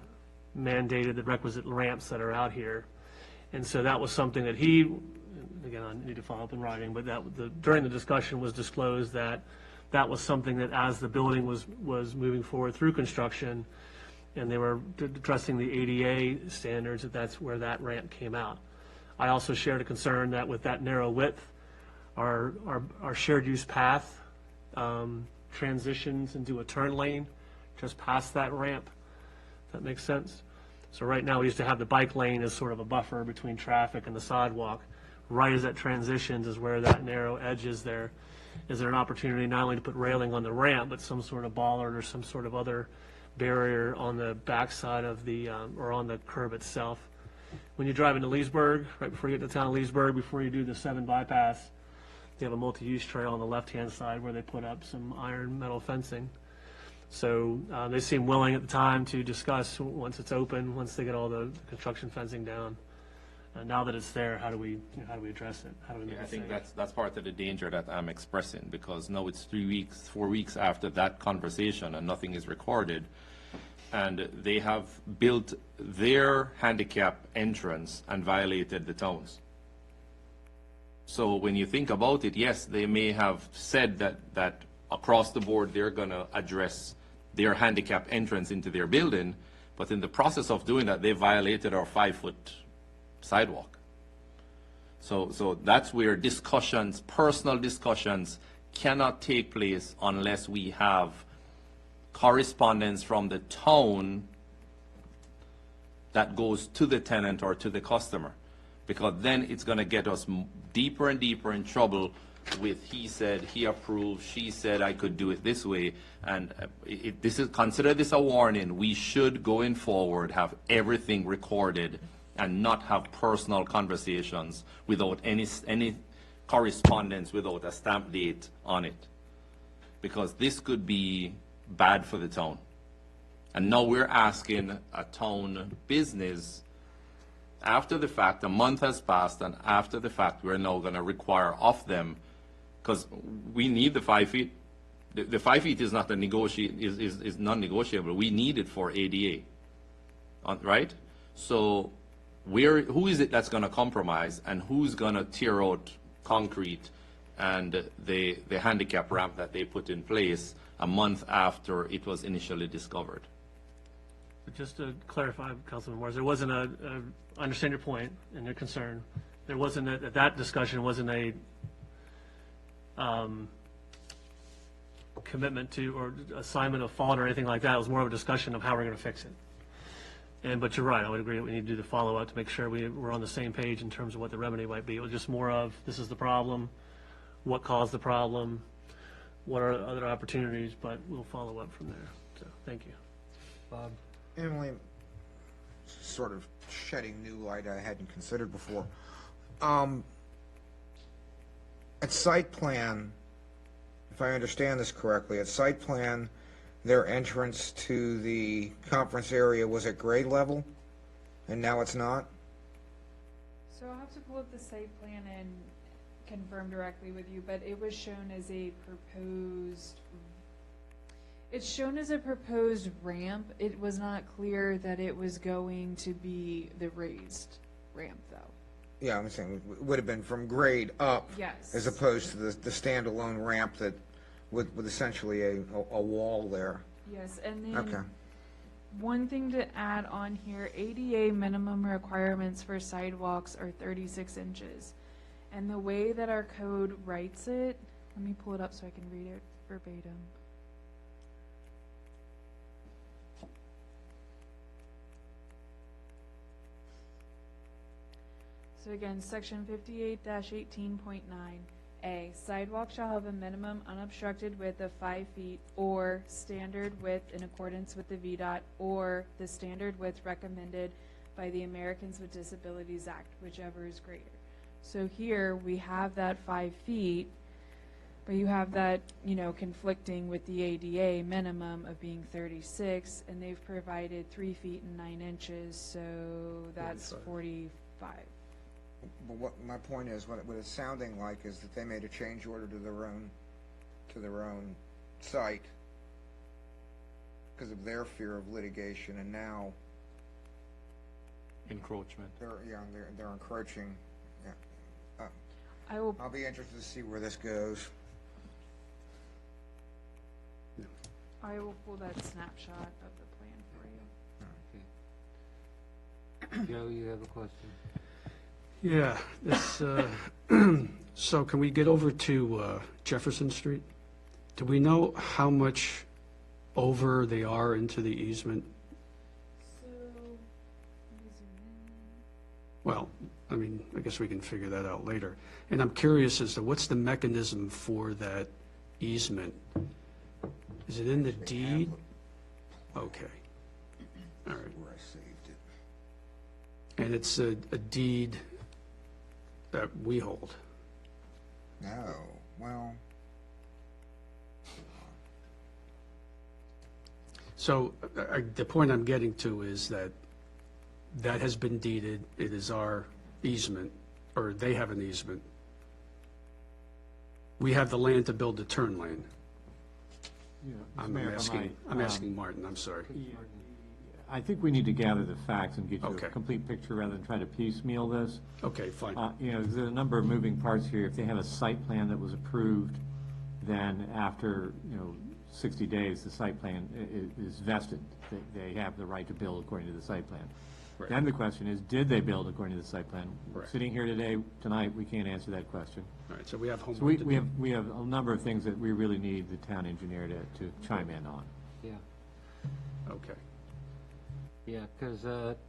mandated the requisite ramps that are out here. And so that was something that again, I need to follow up in writing, but during the discussion was disclosed that was something that as the building was moving forward through construction and they were addressing the ADA standards, that's where that ramp came out. I also shared a concern that with that narrow width, our shared use path transitions into a turn lane just past that ramp. If that makes sense. So right now we used to have the bike lane as sort of a buffer between traffic and the sidewalk. Right as that transitions is where that narrow edge is there. Is there an opportunity not only to put railing on the ramp, but some sort of bollard or some sort of other barrier on the backside of the, or on the curb itself? When you drive into Leesburg, right before you get to town of Leesburg, before you do the 7 bypass, they have a multi-use trail on the left-hand side where they put up some iron metal fencing. So they seem willing at the time to discuss once it's open, once they get all the construction fencing down. Now that it's there, how do we address it? How do we make it I think safe? that's part of the danger that I'm expressing, because now it's 3 weeks, 4 weeks after that conversation and nothing is recorded. And they have built their handicap entrance and violated the town's. So when you think about it, yes, they may have said that across the board they're going to address their handicap entrance into their building, but in the process of doing that, they violated our 5-foot sidewalk. So that's where discussions, personal discussions, cannot take place unless we have correspondence from the town that goes to the tenant or to the customer, because then it's going to get us deeper and deeper in trouble with he said, he approved, she said I could do it this way, and consider this a warning. We should, going forward, have everything recorded and not have personal conversations without any correspondence, without a stamp date on it, because this could be bad for the town. And now we're asking a town business, after the fact, a month has passed, and after the fact, we're now going to require of them, because we need the 5 feet. The 5 feet is not is non-negotiable. We need it for ADA, right? So who is it that's going to compromise, and who's going to tear out concrete and the handicap ramp that they put in place a month after it was initially discovered? But just to clarify, Councilman Morris, there wasn't I understand your point and your concern. There wasn't that discussion wasn't a commitment to or assignment of fault or anything like that. It was more of a discussion of how we're going to fix it. But you're right. I would agree that we need to do the follow-up to make sure we're on the same page in terms of what the remedy might be. It was just more of, this is the problem, what caused the problem, what are other opportunities, but we'll follow up from there. So, thank you. Bob? Emily, sort of shedding new light I hadn't considered before. At site plan, if I understand this correctly, at site plan, their entrance to the conference area was at grade level, and now it's not? So I'll have to pull up the site plan and confirm directly with you, but it was shown as a proposed, it's shown as a proposed ramp. It was not clear that it was going to be the raised ramp, though. Yeah, I'm saying it would have been from grade up. Yes. As opposed to the standalone ramp that with essentially a wall there. Yes, and then Okay. one thing to add on here, ADA minimum requirements for sidewalks are 36 inches. And the way that our code writes it, let me pull it up so I can read it verbatim. So again, section 58-18.9A, sidewalk shall have a minimum unobstructed width of 5 feet or standard width in accordance with the VDOT or the standard width recommended by the Americans with Disabilities Act, whichever is greater. So here we have that 5 feet, but you have that, conflicting with the ADA minimum of being 36, and they've provided 3 feet and 9 inches, so that's 45. But what my point is, what it's sounding like is that they made a change order to their own site because of their fear of litigation, and now Encroachment. they're encroaching. Yeah. I'll be interested to see where this goes. I will pull that snapshot of the plan for you. Joe, you have a question? Yeah, this, so can we get over to Jefferson Street? Do we know how much over they are into the easement? So, let me zoom in. Well, I mean, I guess we can figure that out later. And I'm curious as to what's the mechanism for that easement? Is it in the deed? Okay. All right. Where I saved it. And it's a deed that we hold. No. Well. So the point I'm getting to is that has been deeded. It is our easement, or they have an easement. We have the land to build the turn lane. Yeah, I'm Mayor, asking Martin, I'm sorry. I think we need to gather the facts and get you Okay. a complete picture rather than try to piecemeal this. Okay, fine. There's a number of moving parts here. If they have a site plan that was approved, then after, 60 days, the site plan is vested. They have the right to build according to the site plan. Right. Then the question is, did they build according to the site plan? Right. Sitting here tonight, we can't answer that question. All right, so we have So homework to do. we have a number of things that we really need the town engineer to chime in on. Yeah. Okay. Yeah, because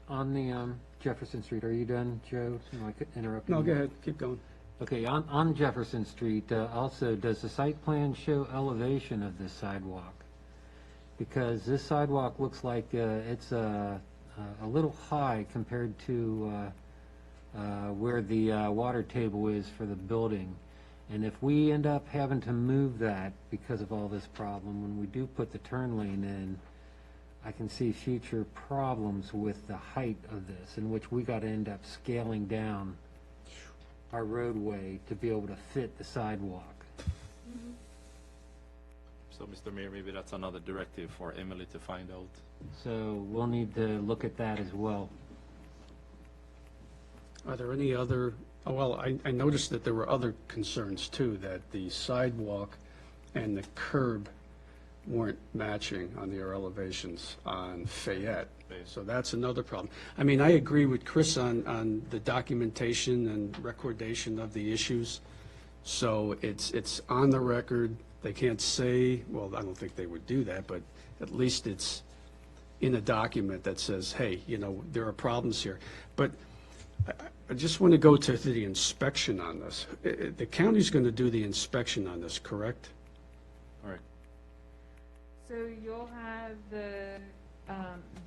on the Jefferson Street, are you done, Joe? Am I interrupting No, you? go ahead, keep going. Okay, on Jefferson Street, also, does the site plan show elevation of this sidewalk? Because this sidewalk looks like it's a little high compared to where the water table is for the building. And if we end up having to move that because of all this problem, when we do put the turn lane in, I can see future problems with the height of this, in which we got to end up scaling down our roadway to be able to fit the sidewalk. So, Mr. Mayor, maybe that's another directive for Emily to find out. So we'll need to look at that as well. Are there any other, oh, well, I noticed that there were other concerns too, that the sidewalk and the curb weren't matching on the air elevations on Fayette. So that's another problem. I mean, I agree with Chris on the documentation and recordation of the issues. So it's on the record. They can't say, well, I don't think they would do that, but at least it's in a document that says, hey, you know, there are problems here. But I just want to go to the inspection on this. The county's going to do the inspection on this, correct? All right. So you'll have the,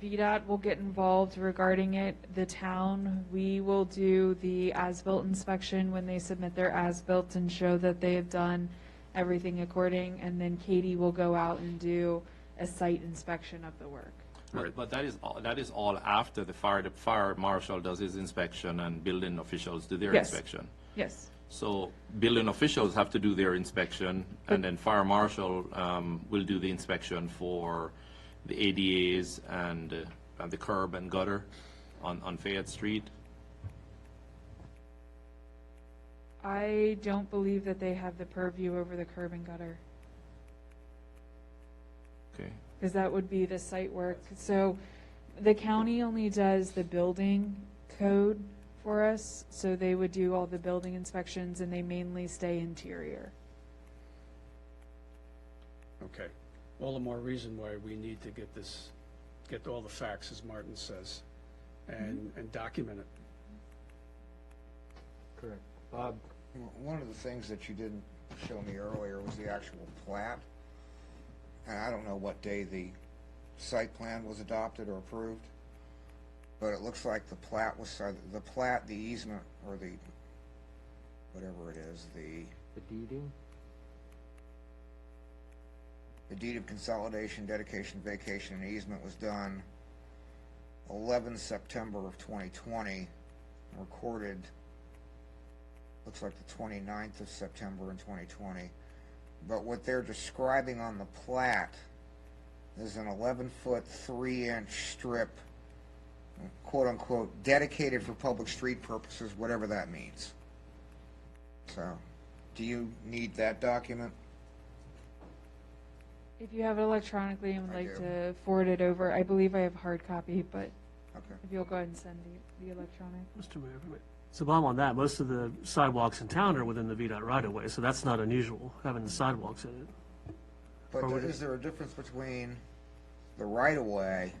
VDOT will get involved regarding it. The town, we will do the as-built inspection when they submit their as-built and show that they have done everything according, and then Katie will go out and do a site inspection of the work. But that is all after the fire marshal does his inspection and building officials do their Yes. inspection. Yes. So building officials have to do their inspection, and then fire marshal will do the inspection for the ADAs and the curb and gutter on Fayette Street. I don't believe that they have the purview over the curb and gutter, Okay. because that would be the site work. So the county only does the building code for us, so they would do all the building inspections, and they mainly stay interior. Okay. All the more reason why we need to get this, get all the facts, as Martin says, and document it. Correct. Bob? One of the things that you didn't show me earlier was the actual plat. And I don't know what day the site plan was adopted or approved, but it looks like the plat, the easement, or the, whatever it is, the deeding? The deed of consolidation, dedication, vacation, and easement was done 11 September of 2020, recorded, looks like the 29th of September in 2020. But what they're describing on the plat is an 11-foot, 3-inch strip, quote-unquote, dedicated for public street purposes, whatever that means. So, do you need that document? If you have it electronically and would I like do. to forward it over, I believe I have hard copy, but Okay. if you'll go ahead and send the electronic. Mr. Mayor, so Bob, on that, most of the sidewalks in town are within the VDOT right-of-way, so that's not unusual, having the sidewalks in it. But Or would is there a difference between the right-of-way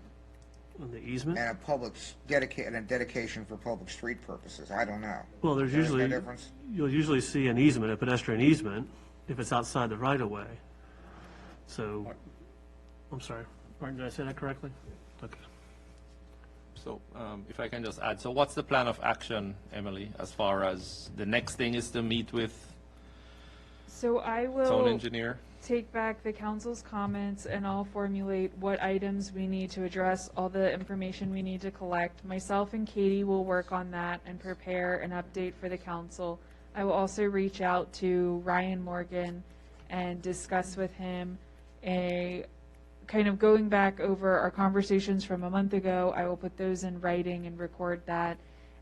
On the easement? and a dedication for public street purposes? I don't know. Well, there's Is there usually, a difference? you'll usually see an easement, a pedestrian easement, if it's outside the right-of-way. So, I'm sorry, Martin, did I say that correctly? Okay. So if I can just add, so what's the plan of action, Emily, as far as the next thing is to meet with So I town will engineer? take back the council's comments, and I'll formulate what items we need to address, all the information we need to collect. Myself and Katie will work on that and prepare an update for the council. I will also reach out to Ryan Morgan and discuss with him a kind of going back over our conversations from a month ago. I will put those in writing and record that.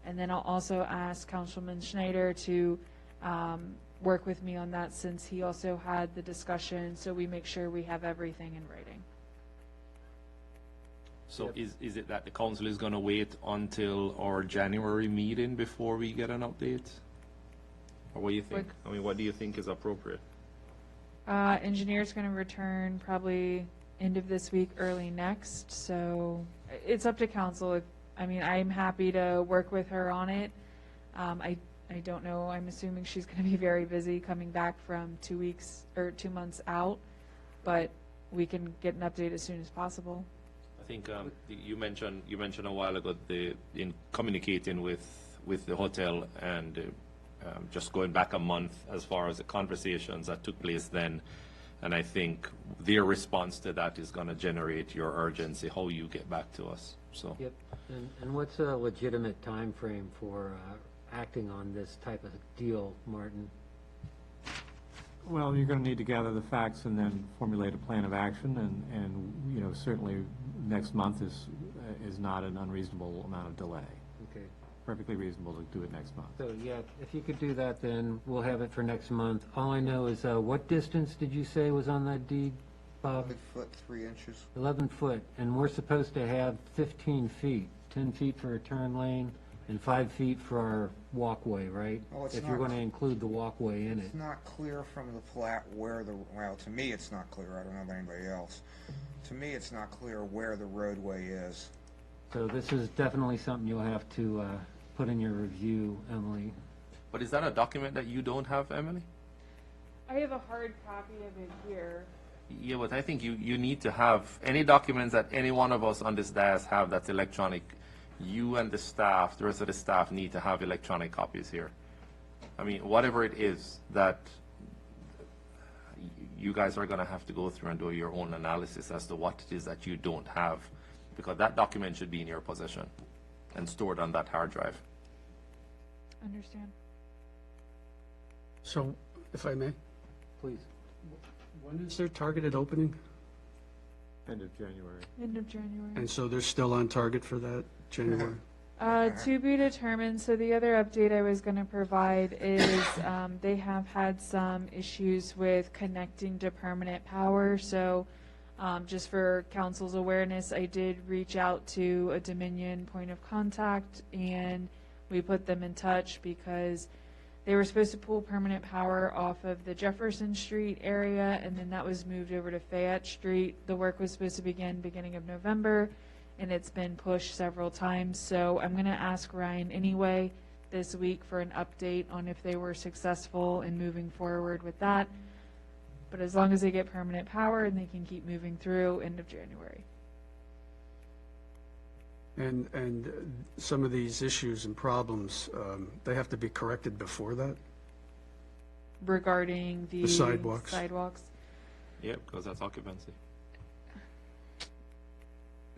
And then I'll also ask Councilman Schneider to work with me on that, since he also had the discussion, so we make sure we have everything in writing. So is it that the council is gonna wait until our January meeting before we get an update? Or what do you think? I mean, what do you think is appropriate? Engineer's going to return probably end of this week, early next, so it's up to council. I mean, I'm happy to work with her on it. I don't know, I'm assuming she's going to be very busy coming back from 2 weeks or 2 months out, but we can get an update as soon as possible. I think you mentioned a while ago in communicating with the hotel and just going back a month as far as the conversations that took place then, and I think their response to that is going to generate your urgency, how you get back to us. So. Yep. And what's a legitimate time frame for acting on this type of deal, Martin? Well, you're going to need to gather the facts and then formulate a plan of action, and you know, certainly next month is not an unreasonable amount of delay. Okay. Perfectly reasonable to do it next month. So, yeah, if you could do that, then we'll have it for next month. All I know is, what distance did you say was on that deed, Bob? 11 foot 3 inches. 11 foot, and we're supposed to have 15 feet, 10 feet for a turn lane, and 5 feet for our walkway, right? Oh, it's if not- you're going to include the walkway in it. It's not clear from the plat where well, to me, it's not clear. I don't know about anybody else. To me, it's not clear where the roadway is. So this is definitely something you'll have to put in your review, Emily. But is that a document that you don't have, Emily? I have a hard copy of it here. Yeah, but I think you need to have any documents that any one of us on this dais have that's electronic. You and the staff, the rest of the staff, need to have electronic copies here. I mean, whatever it is that you guys are going to have to go through and do your own analysis as to what it is that you don't have, because that document should be in your possession and stored on that hard drive. Understand. So, if I may, Please. when is their targeted opening? End of January. End of January. And so they're still on target for that, January? To be determined. So the other update I was going to provide is they have had some issues with connecting to permanent power. So just for council's awareness, I did reach out to a Dominion point of contact, and we put them in touch because they were supposed to pull permanent power off of the Jefferson Street area, and then that was moved over to Fayette Street. The work was supposed to begin beginning of November, and it's been pushed several times. So I'm going to ask Ryan anyway this week for an update on if they were successful in moving forward with that. But as long as they get permanent power and they can keep moving through, end of January. And some of these issues and problems, they have to be corrected before that? Regarding the sidewalks. Yeah, because that's occupancy.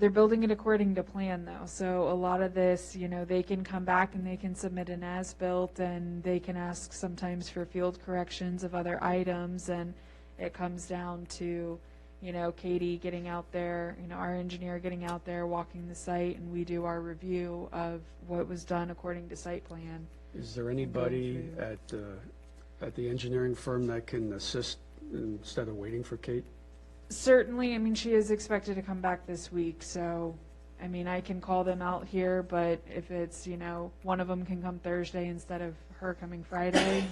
They're building it according to plan, though. So a lot of this, you know, they can come back and they can submit an as-built, and they can ask sometimes for field corrections of other items, and it comes down to, you know, Katie getting out there, you know, our engineer getting out there, walking the site, and we do our review of what was done according to site plan. Is there anybody at the engineering firm that can assist instead of waiting for Kate? Certainly, I mean, she is expected to come back this week, so, I mean, I can call them out here, but if it's, you know, one of them can come Thursday instead of her coming Friday,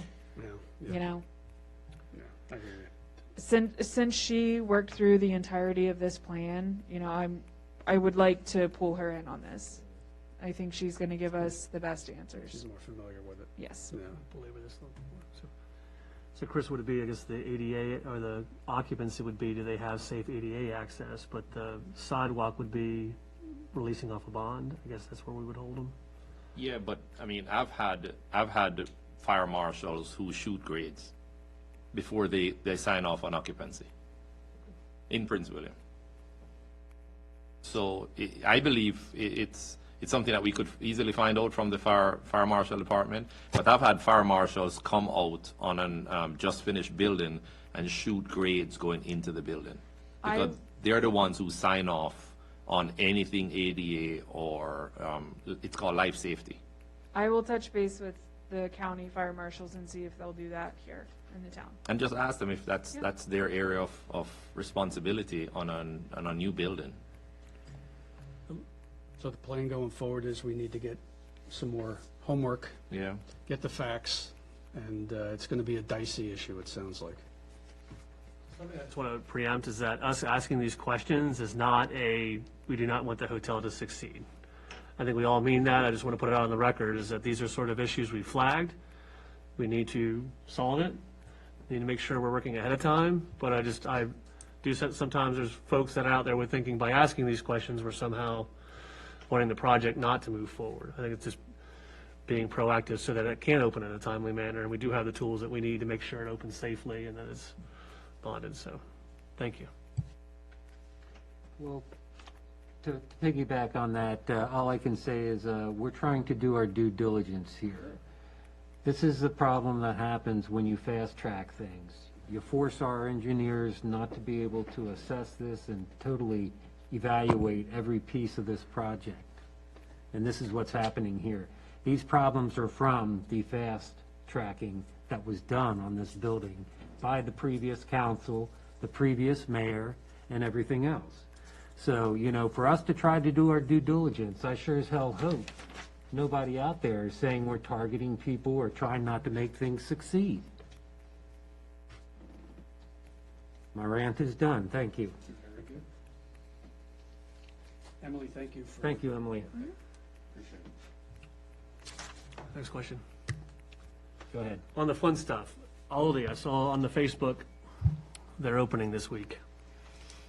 you know. Yeah, I hear you. Since she worked through the entirety of this plan, you know, I would like to pull her in on this. I think she's going to give us the best answers. She's more familiar with it. Yes. Yeah. Belabor this a little more. So Chris, would it be, I guess, the ADA or the occupancy would be, do they have safe ADA access? But the sidewalk would be releasing off a bond. I guess that's where we would hold them. Yeah, but I mean, I've had fire marshals who shoot grades before they sign off on occupancy in Prince William. So I believe it's something that we could easily find out from the fire marshal department. But I've had fire marshals come out on an just finished building and shoot grades going into the building, because they're the ones who sign off on anything ADA or it's called life safety. I will touch base with the county fire marshals and see if they'll do that here in the town. And just ask them if that's their area of responsibility on a new building. So the plan going forward is we need to get some more homework, Yeah. get the facts, and it's going to be a dicey issue, it sounds like. Something I just want to preempt is that us asking these questions is not we do not want the hotel to succeed. I think we all mean that. I just want to put it out on the record, is that these are sort of issues we flagged. We need to solve it. We need to make sure we're working ahead of time. But I do sometimes there's folks that are out there with thinking by asking these questions, we're somehow wanting the project not to move forward. I think it's just being proactive so that it can open in a timely manner, and we do have the tools that we need to make sure it opens safely and that it's bonded. So, thank you. Well, to piggyback on that, all I can say is we're trying to do our due diligence here. This is the problem that happens when you fast-track things. You force our engineers not to be able to assess this and totally evaluate every piece of this project. And this is what's happening here. These problems are from the fast-tracking that was done on this building by the previous council, the previous mayor, and everything else. So, you know, for us to try to do our due diligence, I sure as hell hope nobody out there is saying we're targeting people or trying not to make things succeed. My rant is done. Thank you. Very good. Emily, thank you for... Thank you, Emily. Appreciate it. Next question. Go ahead. On the fun stuff, Aldi, I saw on the Facebook they're opening this week.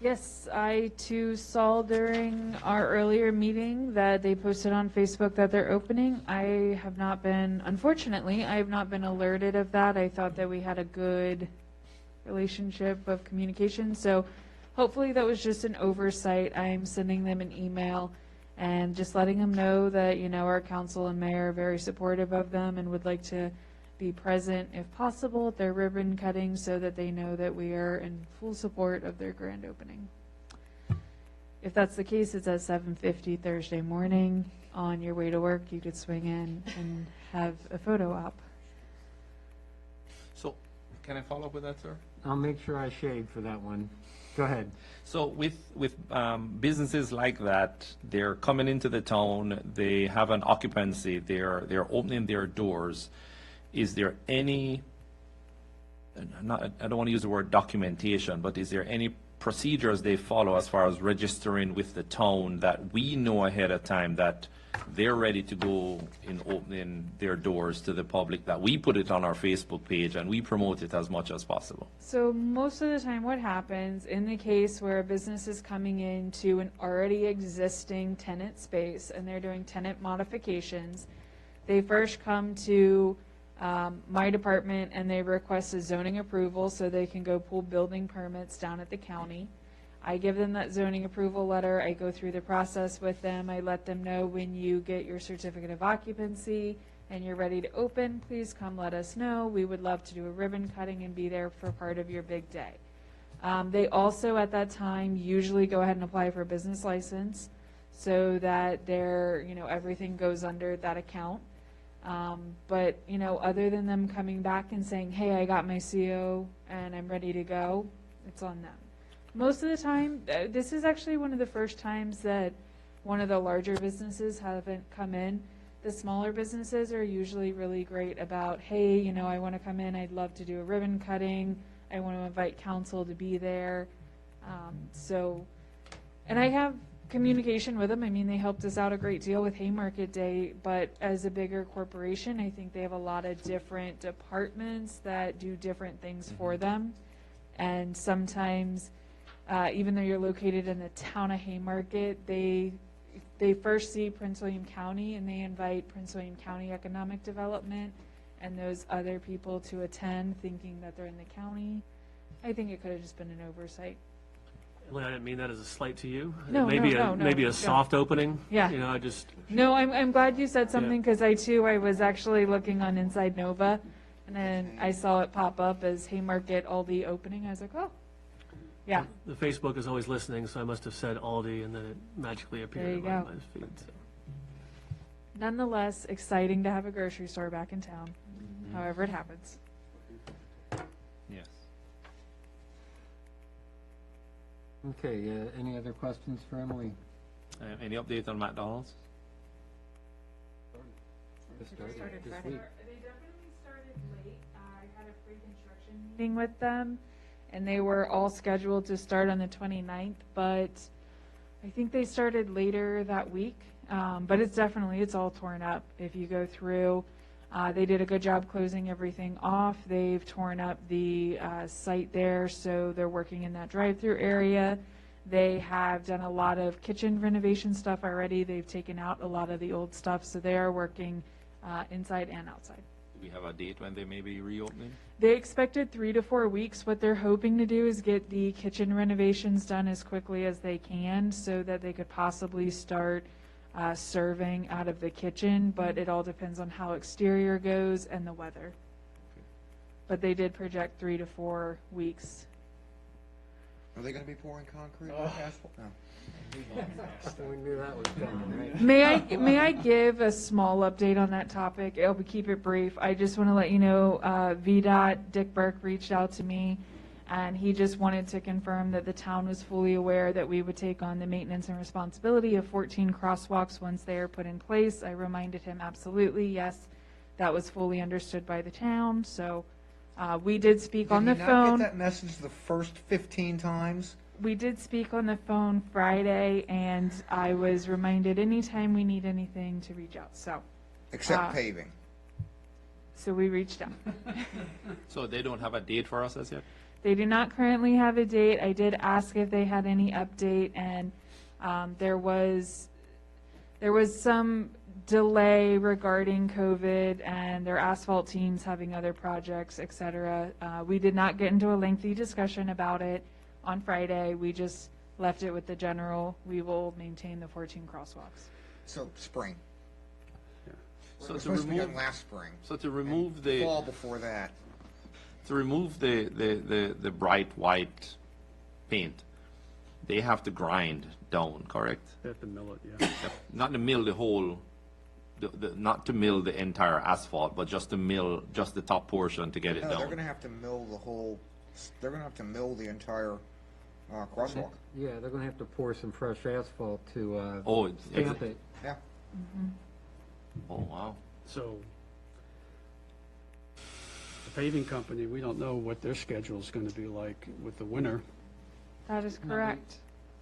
Yes, I too saw during our earlier meeting that they posted on Facebook that they're opening. I have not been, unfortunately, I have not been alerted of that. I thought that we had a good relationship of communication, so hopefully that was just an oversight. I'm sending them an email and just letting them know that, you know, our council and mayor are very supportive of them and would like to be present if possible at their ribbon cutting so that they know that we are in full support of their grand opening. If that's the case, it's at 7:50 Thursday morning. On your way to work, you could swing in and have a photo op. So, can I follow up with that, sir? I'll make sure I shade for that one. Go ahead. So with businesses like that, they're coming into the town, they have an occupancy, they're opening their doors. Is there any, I don't want to use the word documentation, but is there any procedures they follow as far as registering with the town that we know ahead of time that they're ready to go in opening their doors to the public, that we put it on our Facebook page and we promote it as much as possible? So most of the time what happens in the case where a business is coming into an already existing tenant space and they're doing tenant modifications, they first come to my department and they request a zoning approval so they can go pull building permits down at the county. I give them that zoning approval letter. I go through the process with them. I let them know when you get your certificate of occupancy and you're ready to open, please come let us know. We would love to do a ribbon cutting and be there for part of your big day. They also at that time usually go ahead and apply for a business license so that their, you know, everything goes under that account. But, you know, other than them coming back and saying, hey, I got my CO and I'm ready to go, it's on them. Most of the time, this is actually one of the first times that one of the larger businesses haven't come in. The smaller businesses are usually really great about, hey, you know, I want to come in, I'd love to do a ribbon cutting, I want to invite council to be there. And I have communication with them. I mean, they helped us out a great deal with Haymarket Day, but as a bigger corporation, I think they have a lot of different departments that do different things for them. And sometimes, even though you're located in the town of Haymarket, they first see Prince William County and they invite Prince William County Economic Development and those other people to attend thinking that they're in the county. I think it could have just been an oversight. Emily, I didn't mean that as a slight to you. No, maybe no, maybe a soft opening. Yeah. You know, I just. No, I'm glad you said something because I was actually looking on Inside Nova and then I saw it pop up as Haymarket Aldi opening. I was like, oh, yeah. The Facebook is always listening, so I must have said Aldi and then it magically appeared There you in my go. feed. So. Nonetheless, exciting to have a grocery store back in town, however it happens. Yes. Okay, any other questions for Emily? Any update on McDonald's? Just started this They week. definitely started late. I had a pre-construction meeting with them, and they were all scheduled to start on the 29th, but I think they started later that week. But it's all torn up. If you go through, they did a good job closing everything off. They've torn up the site there, so they're working in that drive-through area. They have done a lot of kitchen renovation stuff already. They've taken out a lot of the old stuff, so they are working inside and outside. Do we have a date when they may be reopening? They expected 3 to 4 weeks. What they're hoping to do is get the kitchen renovations done as quickly as they can so that they could possibly start serving out of the kitchen, but it all depends on how exterior goes and the weather. But they did project 3 to 4 weeks. Are they going to be pouring concrete or asphalt? No. We knew that was coming, right? May I give a small update on that topic? I'll keep it brief. I just want to let you know, VDOT, Dick Burke reached out to me, and he just wanted to confirm that the town was fully aware that we would take on the maintenance and responsibility of 14 crosswalks once they are put in place. I reminded him, absolutely, yes, that was fully understood by the town. So we did speak on the Did you phone. not get that message the first 15 times? We did speak on the phone Friday, and I was reminded anytime we need anything to reach out. So, Except paving. so we reached out. So they don't have a date for us as yet? They do not currently have a date. I did ask if they had any update, and there was some delay regarding COVID and their asphalt teams having other projects, et cetera. We did not get into a lengthy discussion about it on Friday. We just left it with the general, we will maintain the 14 crosswalks. So spring. So It was to supposed to be done remove, last spring. so to remove And the, fall before that. to remove the bright white paint, they have to grind down, correct? They have to mill it, yeah. Not to mill the whole, not to mill the entire asphalt, but just to mill just the top portion to get it No, they're down. going to have to mill the whole, they're going to have to mill the entire crosswalk. Yeah, they're gonna have to pour some fresh asphalt to Oh, stamp it. Yeah. Oh, wow. So the paving company, we don't know what their schedule is going to be like with the winter. That is correct.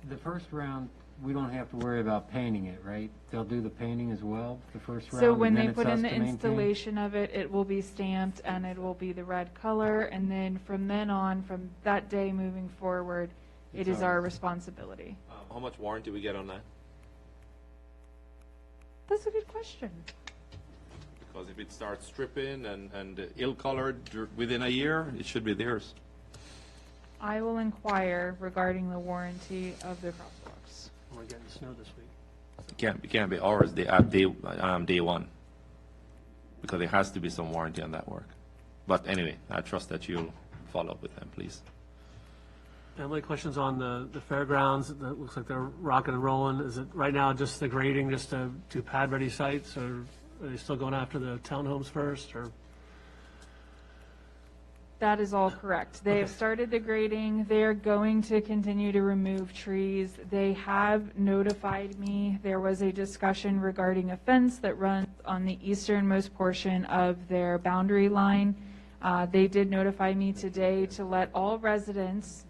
The first round, we don't have to worry about painting it, right? They'll do the painting as well, the first round? So when and then they it's put us in the to maintain? installation of it, it will be stamped and it will be the red color. And then from then on, from that day moving forward, it is our responsibility. How much warranty we get on that? That's a good question. Because if it starts stripping and ill-colored within a year, it should be theirs. I will inquire regarding the warranty of the crosswalks. We're getting snow this week. It can't be ours day one, because there has to be some warranty on that work. But anyway, I trust that you'll follow up with them, please. Emily, questions on the fairgrounds? It looks like they're rocking and rolling. Is it right now just the grading, just to do pad-ready sites, or are they still going after the townhomes first, or? That is all correct. They have started the grading. They are going to continue to remove trees. They have notified me. There was a discussion regarding a fence that runs on the easternmost portion of their boundary line. They did notify me today to let all residents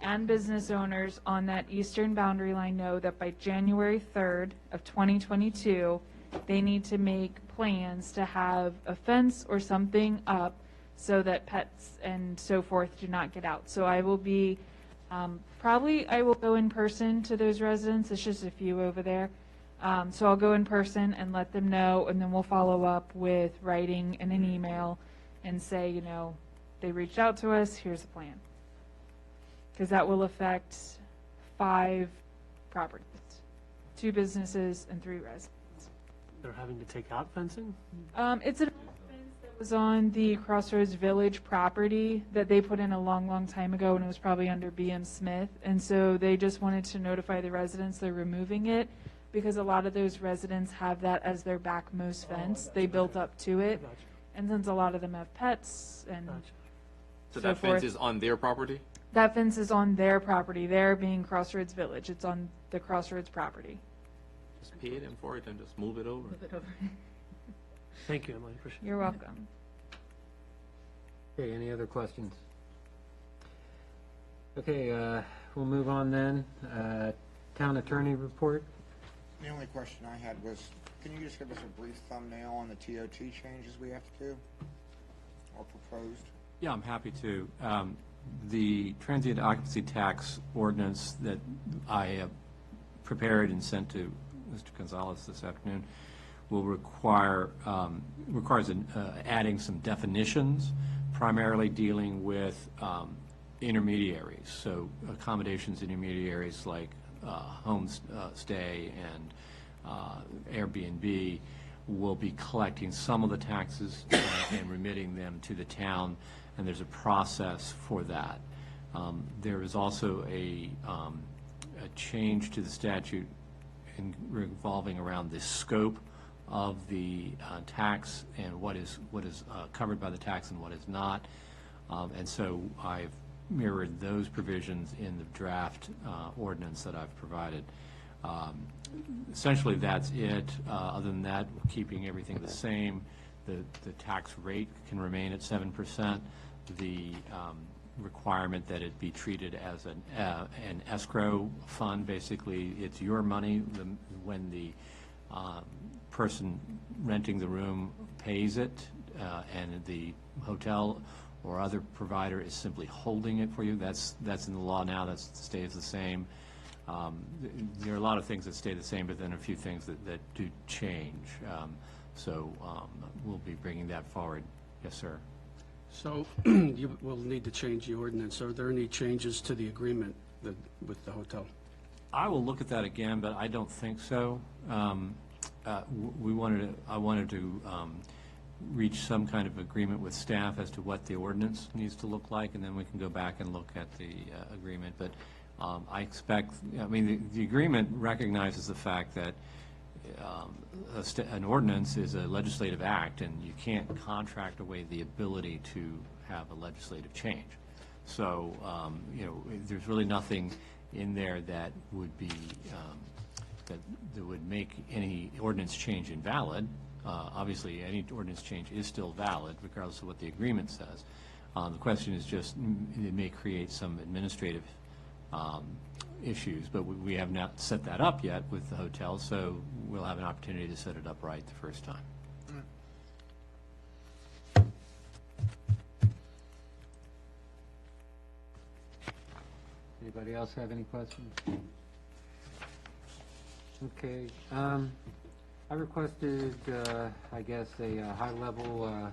and business owners on that eastern boundary line know that by January 3rd of 2022, they need to make plans to have a fence or something up so that pets and so forth do not get out. So I will be, probably I will go in person to those residents. It's just a few over there. So I'll go in person and let them know, and then we'll follow up with writing and an email and say, you know, they reached out to us, here's a plan. Because that will affect 5 properties, 2 businesses and 3 residents. They're having to take out fencing? It's an old fence that was on the Crossroads Village property that they put in a long, long time ago, and it was probably under BM Smith. And so they just wanted to notify the residents they're removing it, because a lot of those residents have that as their backmost fence. They built up to it. Gotcha. And since a lot of them have pets and Gotcha. So so that fence forth. is on their property? That fence is on their property, there being Crossroads Village. It's on the Crossroads property. Just pay them for it and just move it over. Move it over. Thank you, Emily. Appreciate it. You're welcome. Okay, any other questions? Okay, we'll move on then. Town attorney report. The only question I had was, can you just give us a brief thumbnail on the TOT changes we have to do, or proposed? Yeah, I'm happy to. The transient occupancy tax ordinance that I have prepared and sent to Mr. Gonzalez this afternoon will requires adding some definitions, primarily dealing with intermediaries. So accommodations intermediaries like home stay and Airbnb will be collecting some of the taxes and remitting them to the town, and there's a process for that. There is also a change to the statute revolving around the scope of the tax and what is covered by the tax and what is not. And so I've mirrored those provisions in the draft ordinance that I've provided. Essentially, that's it. Other than that, we're keeping everything the same. The tax rate can remain at 7%. The requirement that it be treated as an escrow fund, basically, it's your money. When the person renting the room pays it, and the hotel or other provider is simply holding it for you, that's in the law now. That stays the same. There are a lot of things that stay the same, but then a few things that do change. So we'll be bringing that forward. Yes, sir. So you will need to change the ordinance. Are there any changes to the agreement with the hotel? I will look at that again, but I don't think so. I wanted to reach some kind of agreement with staff as to what the ordinance needs to look like, and then we can go back and look at the agreement. But I expect, the agreement recognizes the fact that an ordinance is a legislative act, and you can't contract away the ability to have a legislative change. So, there's really nothing in there that would be, that would make any ordinance change invalid. Obviously, any ordinance change is still valid, regardless of what the agreement says. The question is just, it may create some administrative issues, but we have not set that up yet with the hotel, so we'll have an opportunity to set it up right the first time. Anybody else have any questions? Okay, I requested, I guess, a high-level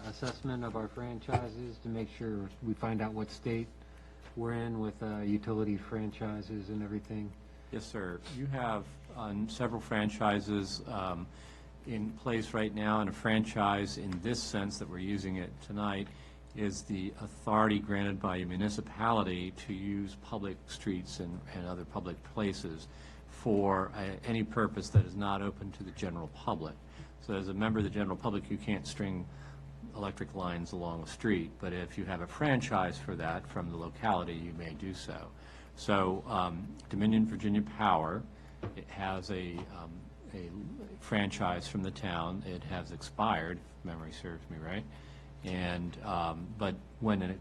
assessment of our franchises to make sure we find out what state we're in with utility franchises and everything. Yes, sir. You have several franchises in place right now, and a franchise in this sense that we're using it tonight is the authority granted by a municipality to use public streets and other public places for any purpose that is not open to the general public. So as a member of the general public, you can't string electric lines along a street, but if you have a franchise for that from the locality, you may do so. So Dominion Virginia Power, it has a franchise from the town. It has expired, if memory serves me right. And but when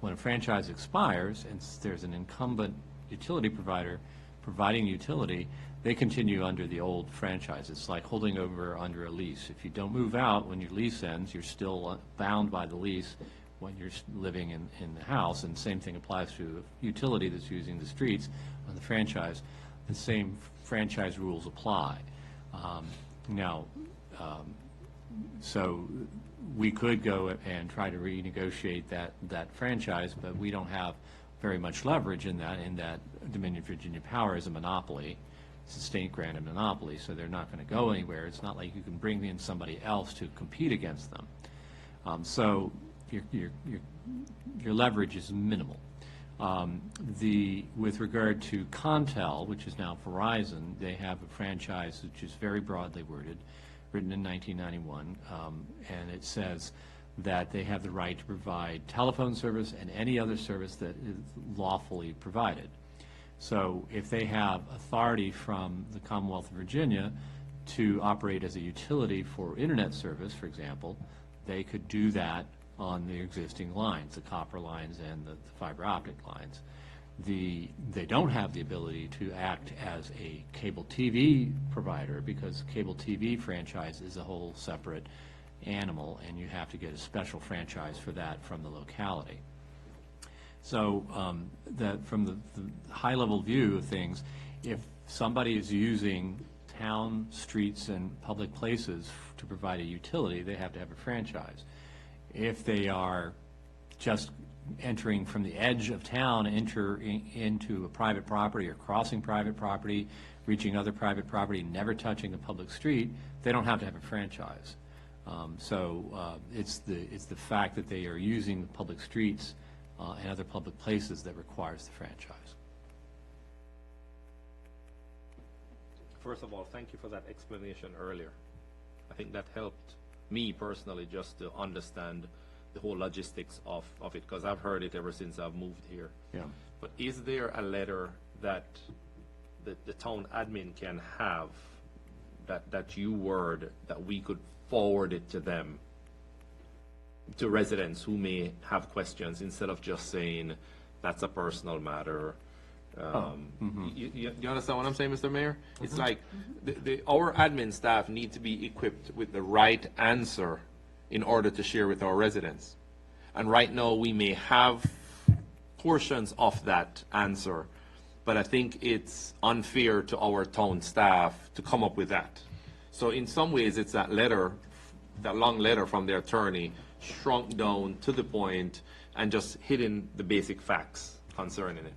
a franchise expires and there's an incumbent utility provider providing utility, they continue under the old franchise. It's like holding over under a lease. If you don't move out when your lease ends, you're still bound by the lease when you're living in the house, and same thing applies to a utility that's using the streets on the franchise. The same franchise rules apply. So we could go and try to renegotiate that franchise, but we don't have very much leverage in that Dominion Virginia Power is a monopoly. It's a state-granted monopoly, so they're not going to go anywhere. It's not like you can bring in somebody else to compete against them. So your leverage is minimal. With regard to Contel, which is now Verizon, they have a franchise which is very broadly worded, written in 1991, and it says that they have the right to provide telephone service and any other service that is lawfully provided. So if they have authority from the Commonwealth of Virginia to operate as a utility for internet service, for example, they could do that on the existing lines, the copper lines and the fiber optic lines. They don't have the ability to act as a cable TV provider because cable TV franchise is a whole separate animal, and you have to get a special franchise for that from the locality. So that from the high-level view of things, if somebody is using town streets and public places to provide a utility, they have to have a franchise. If they are just entering from the edge of town, into a private property or crossing private property, reaching other private property, never touching a public street, they don't have to have a franchise. It's the fact that they are using the public streets and other public places that requires the franchise. First of all, thank you for that explanation earlier. I think that helped me personally just to understand the whole logistics of it, because I've heard it ever since I've moved here. Yeah. But is there a letter that the town admin can have that you word that we could forward it to them, to residents who may have questions, instead of just saying that's a personal matter? You understand what I'm saying, Mr. Mayor? It's like our admin staff need to be equipped with the right answer in order to share with our residents. And right now, we may have portions of that answer, but I think it's unfair to our town staff to come up with that. So in some ways, it's that letter, that long letter from the attorney, shrunk down to the point and just hitting the basic facts concerning it.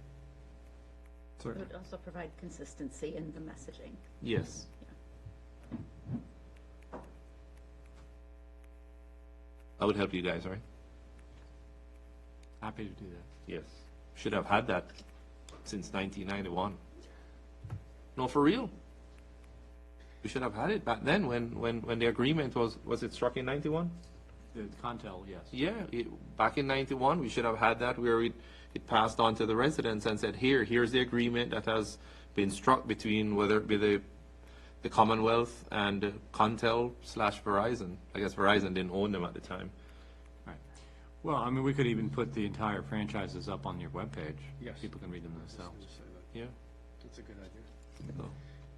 It would also provide consistency in the messaging. Yes. I would help you guys, right? Happy to do that. Yes. Should have had that since 1991. No, for real. We should have had it back then when the agreement was it struck in 91? The Contel, yes. Yeah, back in 91, we should have had that where it passed on to the residents and said, here's the agreement that has been struck between whether it be the Commonwealth and Contel/Verizon. I guess Verizon didn't own them at the time. Right. Well, I mean, we could even put the entire franchises up on your webpage. Yes. People can read them themselves. Yeah. That's a good idea.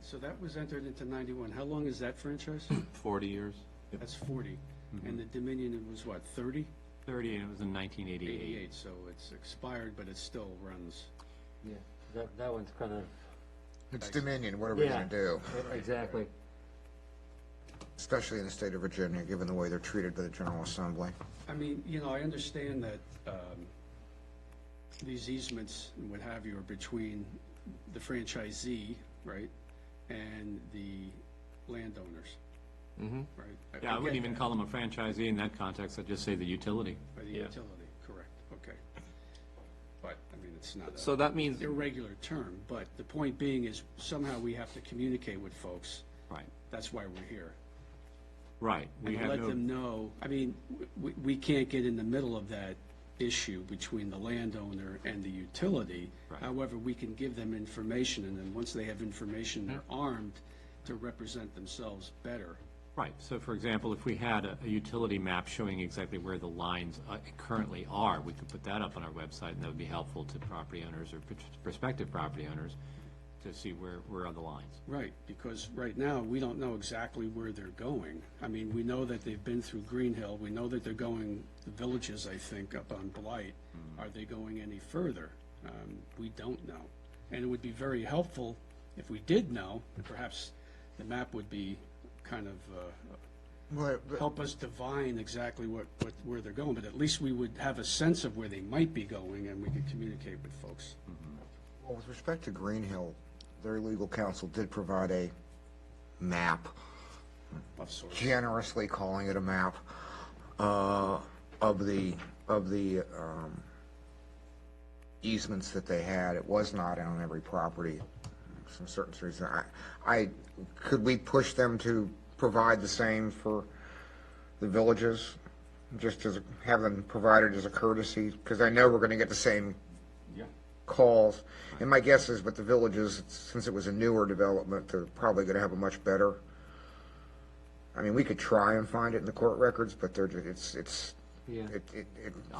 So, So that was entered into 91. How long is that franchise? 40 years. That's 40. And the Dominion was what, 30? 30, and it was in 1988. 88, so it's expired, but it still runs. Yeah, that one's kind of. It's Dominion, what are we gonna do? Exactly. Especially in the state of Virginia, given the way they're treated by the General Assembly. I mean, I understand that these easements and what have you are between the franchisee, right, and the landowners, right? Yeah, I wouldn't even call them a franchisee in that context. I'd just say the utility. Or the utility, correct, okay. But, I mean, it's not So that means a irregular term, but the point being is somehow we have to communicate with folks. Right. That's why we're here. Right. We And have let no, them know, I mean, we can't get in the middle of that issue between the landowner and the utility. Right. However, we can give them information, and then once they have information, they're armed to represent themselves better. right. So, for example, if we had a utility map showing exactly where the lines currently are, we could put that up on our website, and that would be helpful to property owners or prospective property owners to see where are the lines. Right, because right now, we don't know exactly where they're going. I mean, we know that they've been through Green Hill, we know that they're going, the villages, I think, up on Blight. Are they going any further? We don't know. And it would be very helpful if we did know, and perhaps the map would be kind of, help us divine exactly where they're going, but at least we would have a sense of where they might be going, and we could communicate with folks. Well, with respect to Green Hill, their legal counsel did provide a map, Of sorts. generously calling it a map, of the easements that they had. It was not on every property. Some certain streets. Could we push them to provide the same for the villages, just as have them provided as a courtesy? Because I know we're going to get the same calls. And my guess is with the villages, since it was a newer development, they're probably going to have a much better. I mean, we could try and find it in the court records, but it's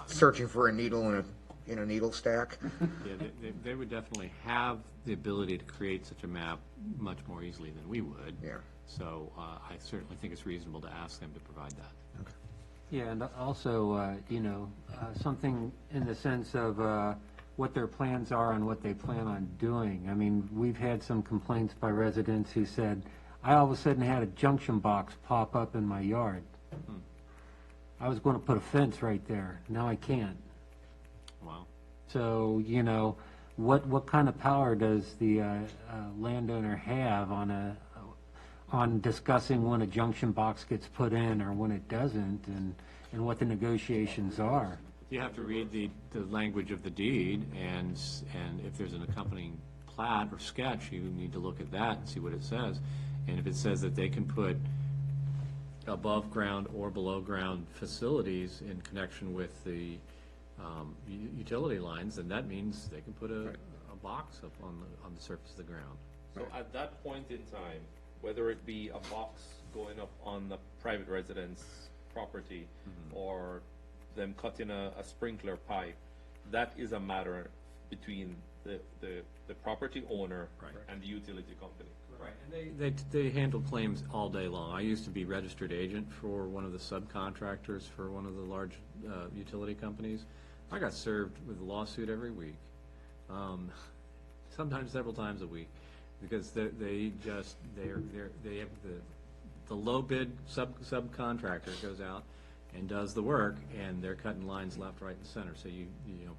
searching for a needle in a needle stack. Yeah, they would definitely have the ability to create such a map much more easily than we would. Yeah. So I certainly think it's reasonable to ask them to provide that. Yeah, and also, something in the sense of what their plans are and what they plan on doing. I mean, we've had some complaints by residents who said, I all of a sudden had a junction box pop up in my yard. I was going to put a fence right there. Now I can't. Wow. So, what kind of power does the landowner have on discussing when a junction box gets put in or when it doesn't, and what the negotiations are? You have to read the language of the deed, and if there's an accompanying plat or sketch, you need to look at that and see what it says. And if it says that they can put above ground or below ground facilities in connection with the utility lines, then that means they can put a box up on the surface of the ground. So at that point in time, whether it be a box going up on the private residence property or them cutting a sprinkler pipe, that is a matter between the property owner and the utility company. Right, and they handle claims all day long. I used to be registered agent for one of the subcontractors for one of the large utility companies. I got served with a lawsuit every week, sometimes several times a week, because they have the low bid subcontractor goes out and does the work, and they're cutting lines left, right, and center. So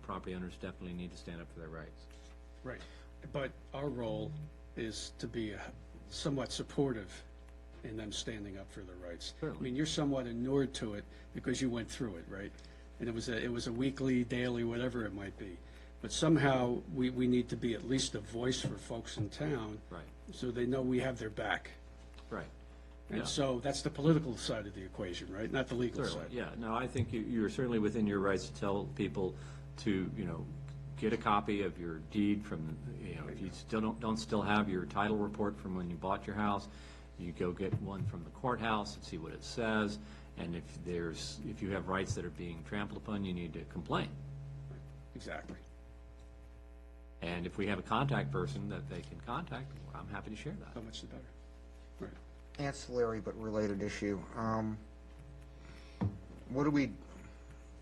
property owners definitely need to stand up for their rights. Right, but our role is to be somewhat supportive in them standing up for their rights. Certainly. I mean, you're somewhat inured to it because you went through it, right? And it was a weekly, daily, whatever it might be. But somehow, we need to be at least a voice for folks in town. Right. So they know we have their back. Right. And Yeah. so that's the political side of the equation, right? Not the legal Certainly, side. yeah. No, I think you're certainly within your rights to tell people to, get a copy of your deed from, if you still don't still have your title report from when you bought your house, you go get one from the courthouse and see what it says. And if you have rights that are being trampled upon, you need to complain. Exactly. And if we have a contact person that they can contact, I'm happy to share that. So much the better. Right. Ancillary but related issue.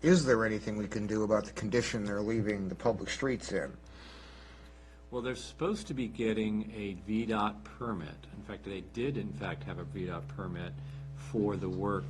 Is there anything we can do about the condition they're leaving the public streets in? Well, they're supposed to be getting a VDOT permit. In fact, they did, in fact, have a VDOT permit for the work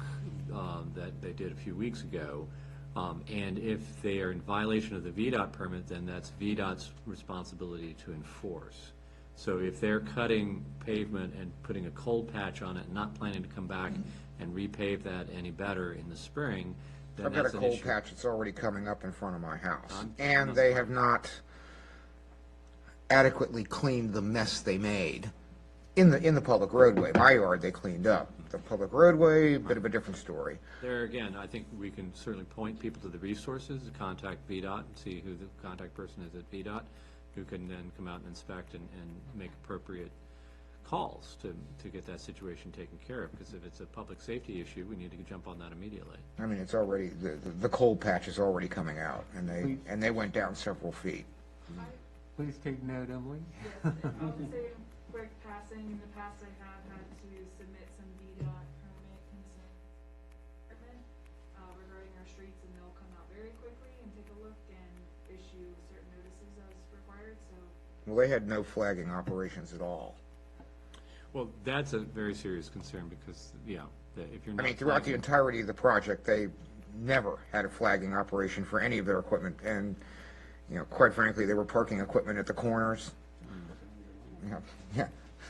that they did a few weeks ago. And if they are in violation of the VDOT permit, then that's VDOT's responsibility to enforce. So if they're cutting pavement and putting a cold patch on it and not planning to come back and repave that any better in the spring, then I've got a that's an cold issue. patch that's already coming up in front of my house. I'm And not they surprised. have not adequately cleaned the mess they made in the public roadway. My yard, they cleaned up. The public roadway, a bit of a different story. There again, I think we can certainly point people to the resources, contact VDOT and see who the contact person is at VDOT, who can then come out and inspect and make appropriate calls to get that situation taken care of. Because if it's a public safety issue, we need to jump on that immediately. I mean, it's already, the cold patch is already coming out, and they went down several feet. Please take note, Emily. Yes, and I'll just say quick passing, in the past I have had to submit some VDOT permit concerns regarding our streets, and they'll come out very quickly and take a look and issue certain notices as required, so. Well, they had no flagging operations at all. Well, that's a very serious concern because, if you're I not. mean, throughout the flagging- entirety of the project, they never had a flagging operation for any of their equipment, and, quite frankly, they were parking equipment at the corners. Yeah,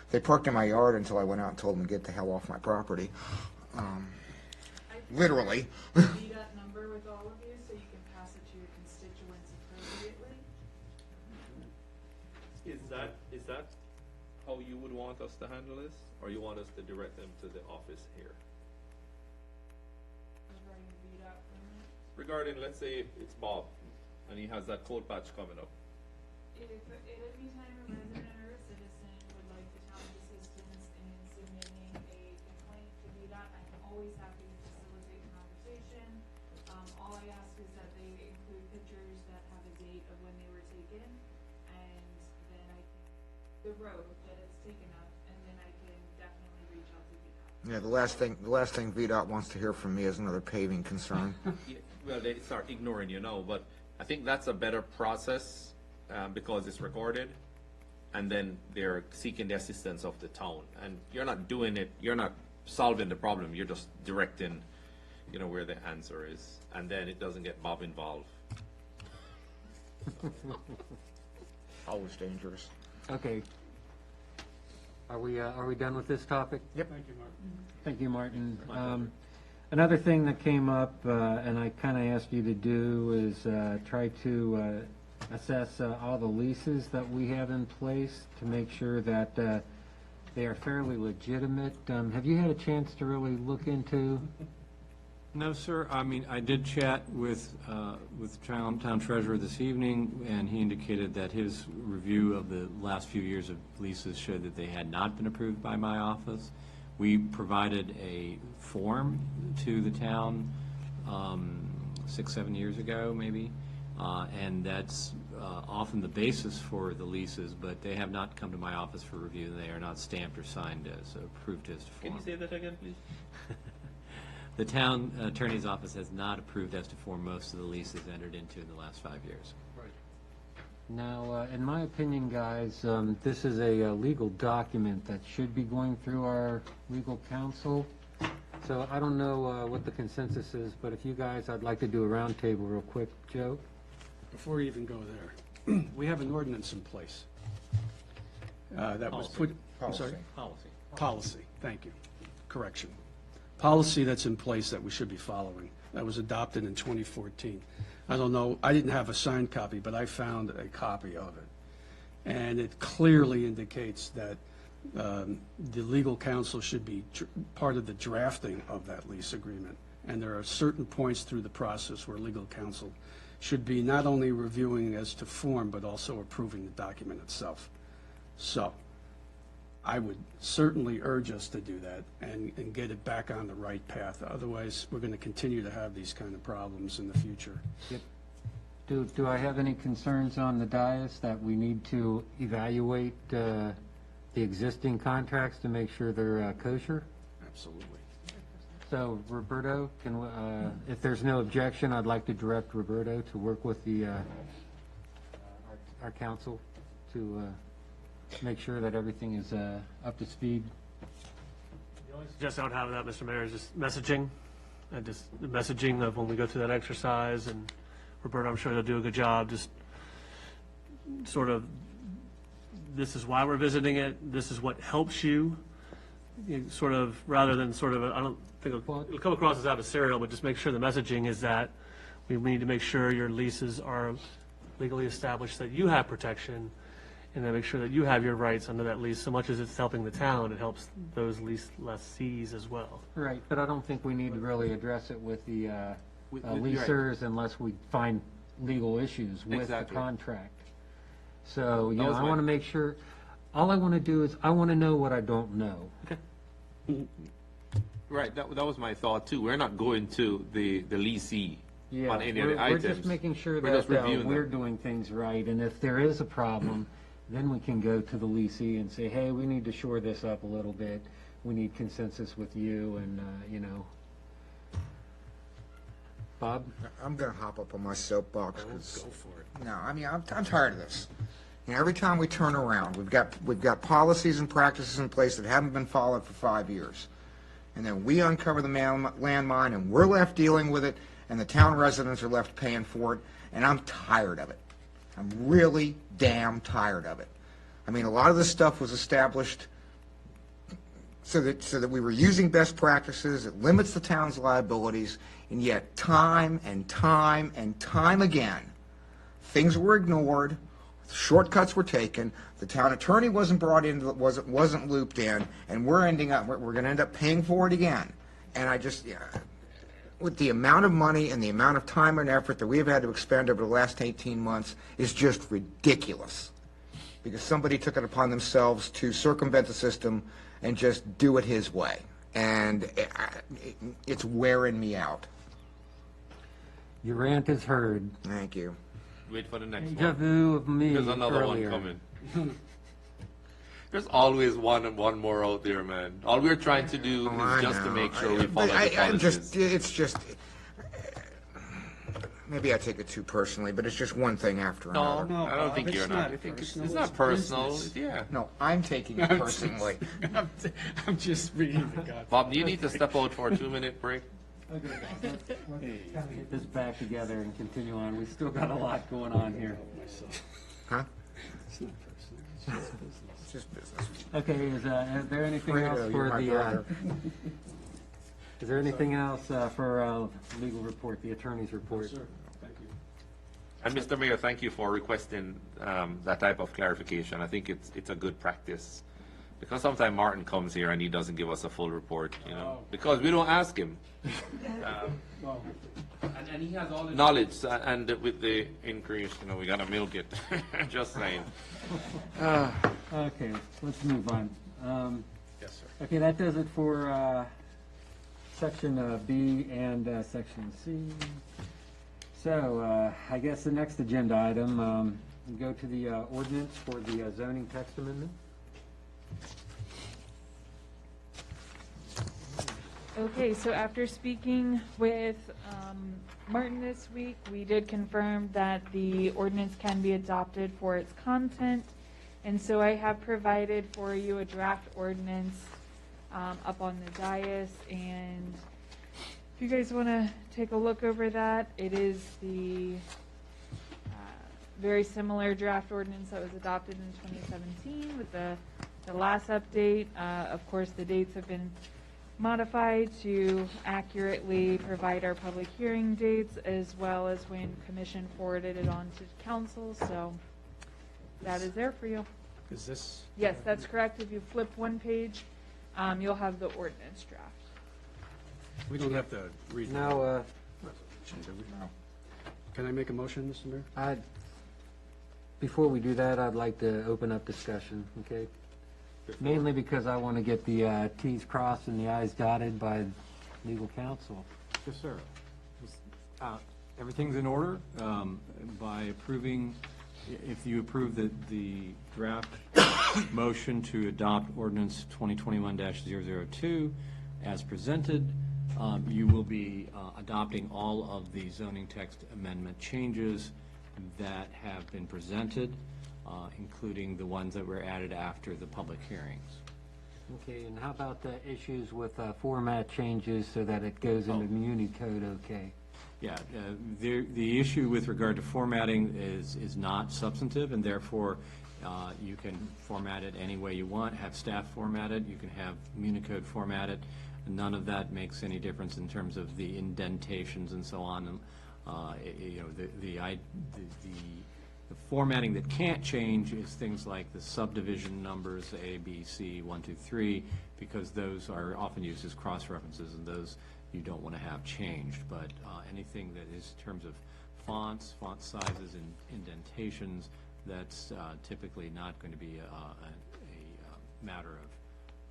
they parked in my yard until I went out and told them to get the hell off my property. Literally. VDOT number with all of you, so you can pass it to your constituents appropriately. Is that how you would want us to handle this, or you want us to direct them to the office here? Regarding the VDOT permit. Regarding, let's say it's Bob, and he has that cold patch coming up. that it's taken up, and then I can definitely reach out to VDOT. Yeah, the last thing VDOT wants to hear from me is another paving concern. Yeah, well, they start ignoring you now, but I think that's a better process because it's recorded, and then they're seeking the assistance of the town. And you're not doing it, you're not solving the problem, you're just directing, you know, where the answer is, and then it doesn't get Bob involved. Always dangerous. Okay. Are we done with this topic? Yep. Thank you, Martin. Thank you, Martin. Another thing that came up, and I kind of asked you to do, is try to assess all the leases that we have in place to make sure that they are fairly legitimate. Have you had a chance to really look into? No, sir. I mean, I did chat with town treasurer this evening, and he indicated that his review of the last few years of leases showed that they had not been approved by my office. We provided a form to the town 6-7 years ago, maybe, and that's often the basis for the leases, but they have not come to my office for review. They are not stamped or signed as approved as to form. Can you say that again, please? The town attorney's office has not approved as to form most of the leases entered into in the last 5 years. Now, in my opinion, guys, this is a legal document that should be going through our legal counsel. So I don't know what the consensus is, but if you guys, I'd like to do a roundtable real quick. Joe? Before you even go there, we have an ordinance in place that was put. I'm sorry? Policy, thank you. Correction. Policy that's in place that we should be following, that was adopted in 2014. I don't know, I didn't have a signed copy, but I found a copy of it. And it clearly indicates that the legal counsel should be part of the drafting of that lease agreement. And there are certain points through the process where legal counsel should be not only reviewing as to form, but also approving the document itself. So I would certainly urge us to do that and get it back on the right path. Otherwise, we're going to continue to have these kind of problems in the future. Yep. Do I have any concerns on the dais that we need to evaluate the existing contracts to make sure they're kosher? Absolutely. So Roberto, if there's no objection, I'd like to direct Roberto to work with our council to make sure that everything is up to speed. The only suggestion I would have with that, Mr. Mayor, is just messaging, and just the messaging of when we go through that exercise, and Roberta, I'm sure they'll do a good job, just sort of, this is why we're visiting it, this is what helps you, sort of, rather than sort of, I don't think it'll come across as adversarial, but just make sure the messaging is that we need to make sure your leases are legally established, that you have protection, and then make sure that you have your rights under that lease. So much as it's helping the town, it helps those lessees as well. Right, but I don't think we need to really address it with the With leasers unless we find legal issues with the Exactly. contract. So, That was I my- want to make sure, all I want to do is, I want to know what I don't know. Right, that was my thought too. We're not going to the leasee Yeah, on any of the we're items. just making sure We're just that reviewing we're them. doing things right, and if there is a problem, then we can go to the leasee and say, hey, we need to shore this up a little bit. We need consensus with you, and, Bob? I'm going to hop up on my soapbox. Go for it. No, I mean, I'm tired of this. Every time we turn around, we've got policies and practices in place that haven't been followed for 5 years. And then we uncover the landmine, and we're left dealing with it, and the town residents are left paying for it, and I'm tired of it. I'm really damn tired of it. I mean, a lot of this stuff was established so that we were using best practices. It limits the town's liabilities, and yet time and time and time again, things were ignored, shortcuts were taken, the town attorney wasn't brought in, wasn't looped in, and we're going to end up paying for it again. And I just, with the amount of money and the amount of time and effort that we have had to expend over the last 18 months is just ridiculous. Because somebody took it upon themselves to circumvent the system and just do it his way. And it's wearing me out. Your rant is heard. Thank you. Wait for the next Deja one. vu of me There's another earlier. one coming. There's always one more out there, man. All we're trying to do is just to make sure we follow the policies. It's just, maybe I take it too personally, but it's just one thing after another. No, I don't think you're not. It's not personal. Yeah. No, I'm taking it personally. I'm just reading the God. Bob, do you need to step out for a 2-minute break? Okay, let's kind of get this back together and continue on. We still got a lot going on here. Huh? It's not personal, it's just business. It's just business. Okay, is there anything else Fredo, for you're my the, brother. is there anything else for legal report, the attorney's report? Sir, thank you. And Mr. Mayor, thank you for requesting that type of clarification. I think it's a good practice. Because sometimes Martin comes here and he doesn't give us a full report, you know, because we don't ask him. And he has all the knowledge, and with the increase, you know, we gotta milk it. Just saying. Okay, let's move on. Yes, sir. Okay, that does it for section B and section C. So I guess the next agenda item, we go to the ordinance for the zoning text amendment. Okay, so after speaking with Martin this week, we did confirm that the ordinance can be adopted for its content. And so I have provided for you a draft ordinance up on the dais. And if you guys want to take a look over that, it is the very similar draft ordinance that was adopted in 2017 with the last update. Of course, the dates have been modified to accurately provide our public hearing dates as well as when commission forwarded it on to council. So that is there for you. Is this? Yes, that's correct. If you flip one page, you'll have the ordinance draft. We don't have to read. Now, Can I make a motion, Mr. Mayor? before we do that, I'd like to open up discussion, okay? Mainly because I want to get the Ts crossed and the Is dotted by legal counsel. Yes, sir. Everything's in order. By approving, if you approve the draft motion to adopt ordinance 2021-002 as presented, you will be adopting all of the zoning text amendment changes that have been presented, including the ones that were added after the public hearings. Okay, and how about the issues with format changes so that it goes into Muni code okay? Yeah, the issue with regard to formatting is not substantive, and therefore you can format it any way you want, have staff format it, you can have Municode format it. None of that makes any difference in terms of the indentations and so on. You know, the formatting that can't change is things like the subdivision numbers A, B, C, 1, 2, 3, because those are often used as cross-references, and those you don't want to have changed. But anything that is in terms of fonts, font sizes, and indentations, that's typically not going to be a matter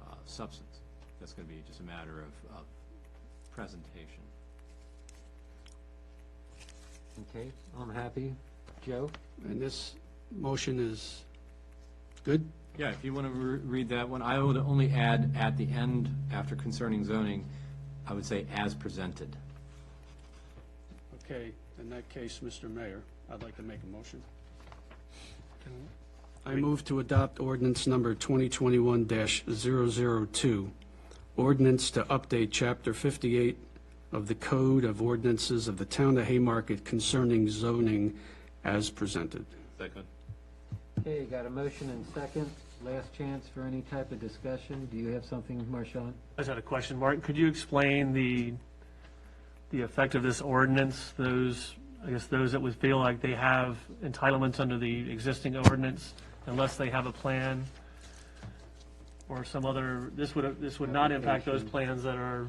of substance. That's going to be just a matter of presentation. Okay, I'm happy. Joe? And this motion is good? Yeah, if you want to read that one, I would only add at the end, after concerning zoning, I would say as presented. Okay, in that case, Mr. Mayor, I'd like to make a motion. I move to adopt ordinance number 2021-002, ordinance to update Chapter 58 of the Code of Ordinances of the Town of Haymarket concerning zoning as presented. Second. Okay, got a motion and second. Last chance for any type of discussion. Do you have something, Marshawn? I just had a question, Martin. Could you explain the effect of this ordinance? Those that would feel like they have entitlements under the existing ordinance, unless they have a plan or some other. This would not impact those plans that are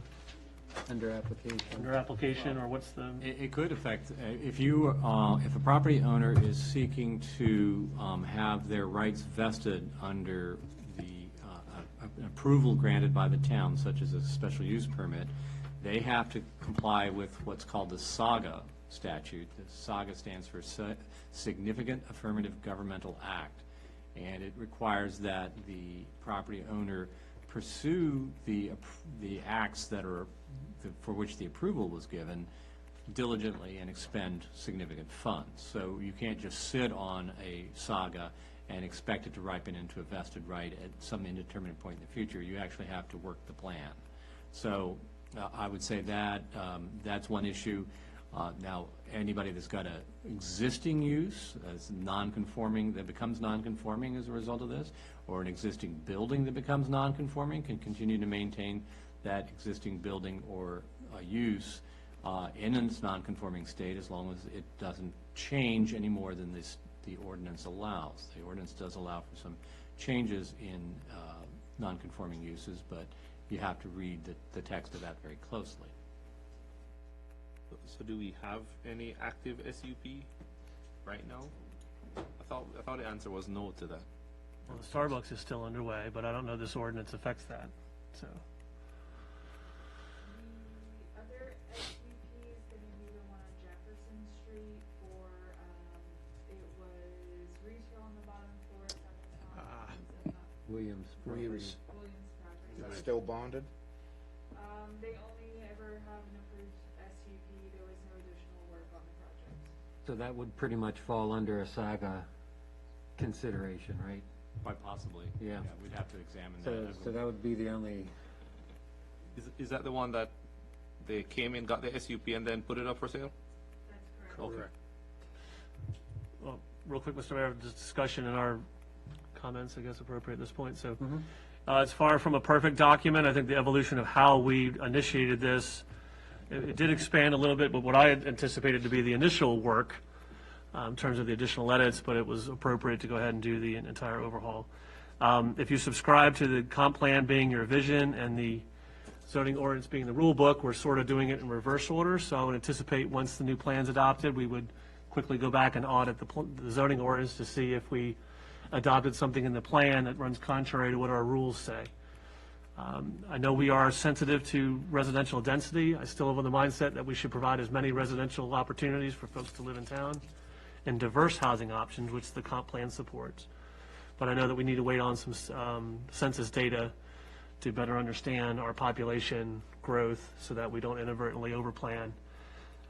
under application, or what's the? It could affect, if a property owner is seeking to have their rights vested under the approval granted by the town, such as a special use permit, they have to comply with what's called the SAGA statute. The SAGA stands for Significant Affirmative Governmental Act. And it requires that the property owner pursue the acts that are, for which the approval was given diligently and expend significant funds. So you can't just sit on a saga and expect it to ripen into a vested right at some indeterminate point in the future. You actually have to work the plan. So I would say that that's one issue. Now, anybody that's got a existing use as non-conforming, that becomes non-conforming as a result of this, or an existing building that becomes non-conforming, can continue to maintain that existing building or use in its non-conforming state as long as it doesn't change any more than the ordinance allows. The ordinance does allow for some changes in non-conforming uses, but you have to read the text of that very closely. So do we have any active SUP right now? I thought the answer was no to that. Well, the Starbucks is still underway, but I don't know this ordinance affects that, so. The other SUPs, gonna be the one on Jefferson Street for, it was retail on the bottom floor, 7 times. Williams. Williams. Williams property. Is that still bonded? They only ever have an approved SUP, there was no additional work on the project. So that would pretty much fall under a saga consideration, right? Quite possibly. Yeah. We'd have to examine So, that. so that would be the only, Is that the one that they came in, got the SUP, and then put it up for sale? That's correct. Okay. Well, real quick, Mr. Mayor, this discussion and our comments, I guess, appropriate at this point. So it's far from a perfect document. I think the evolution of how we initiated this, it did expand a little bit, but what I had anticipated to be the initial work in terms of the additional edits, but it was appropriate to go ahead and do the entire overhaul. If you subscribe to the comp plan being your vision and the zoning ordinance being the rule book, we're sort of doing it in reverse order. So I would anticipate once the new plan's adopted, we would quickly go back and audit the zoning ordinance to see if we adopted something in the plan that runs contrary to what our rules say. I know we are sensitive to residential density. I still have the mindset that we should provide as many residential opportunities for folks to live in town and diverse housing options, which the comp plan supports. But I know that we need to wait on some census data to better understand our population growth so that we don't inadvertently overplan.